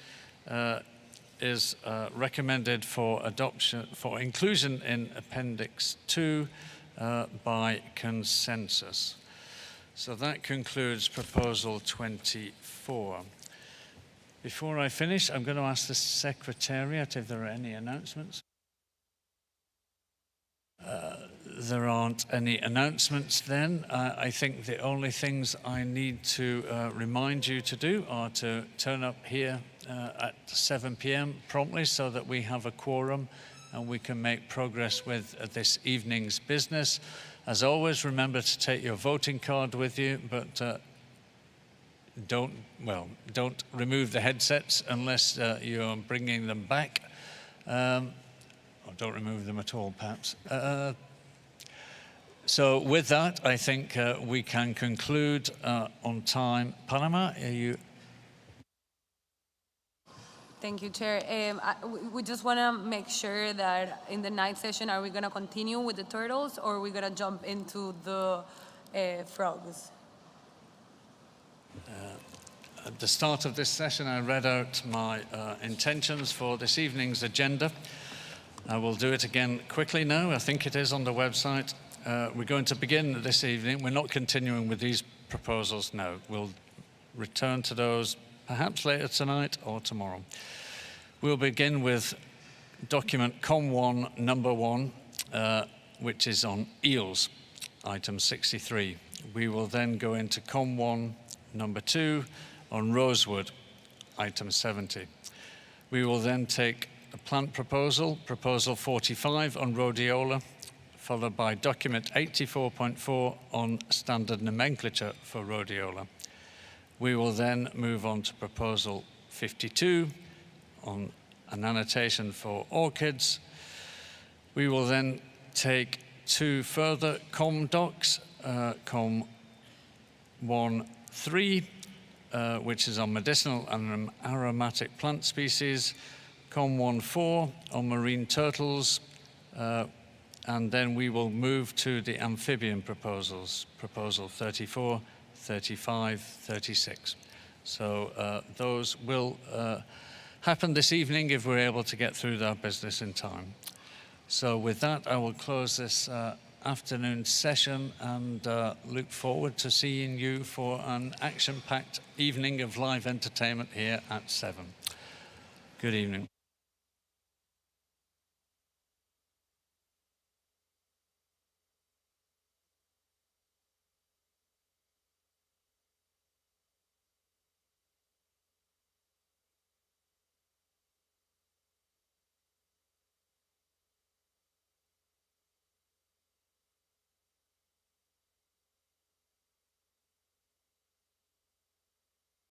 is recommended for adoption, for inclusion in Appendix 2 by consensus. So that concludes Proposal 24. Before I finish, I'm going to ask the Secretariat if there are any announcements. There aren't any announcements then. I think the only things I need to remind you to do are to turn up here at 7 p.m. promptly so that we have a quorum and we can make progress with this evening's business. As always, remember to take your voting card with you, but don't remove the headsets unless you're bringing them back. Or don't remove them at all, perhaps. So with that, I think we can conclude on time. Panama, are you? Thank you, Chair. We just want to make sure that in the night session, are we going to continue with the turtles or are we going to jump into the frogs? At the start of this session, I read out my intentions for this evening's agenda. I will do it again quickly now. I think it is on the website. We're going to begin this evening. We're not continuing with these proposals now. We'll return to those perhaps later tonight or tomorrow. We'll begin with document COM1 number 1, which is on eels, item 63. We will then go into COM1 number 2 on rosewood, item 70. We will then take a plant proposal, proposal 45 on rhodiola, followed by document 84.4 on standard nomenclature for rhodiola. We will then move on to proposal 52 on an annotation for orchids. We will then take 2 further COM docs, COM 1.3, which is on medicinal and aromatic plant species, COM 1.4 on marine turtles, and then we will move to the amphibian proposals, proposal 34, 35, 36. So those will happen this evening if we're able to get through that business in time. So with that, I will close this afternoon session and look forward to seeing you for an action-packed evening of live entertainment here at 7. Good evening.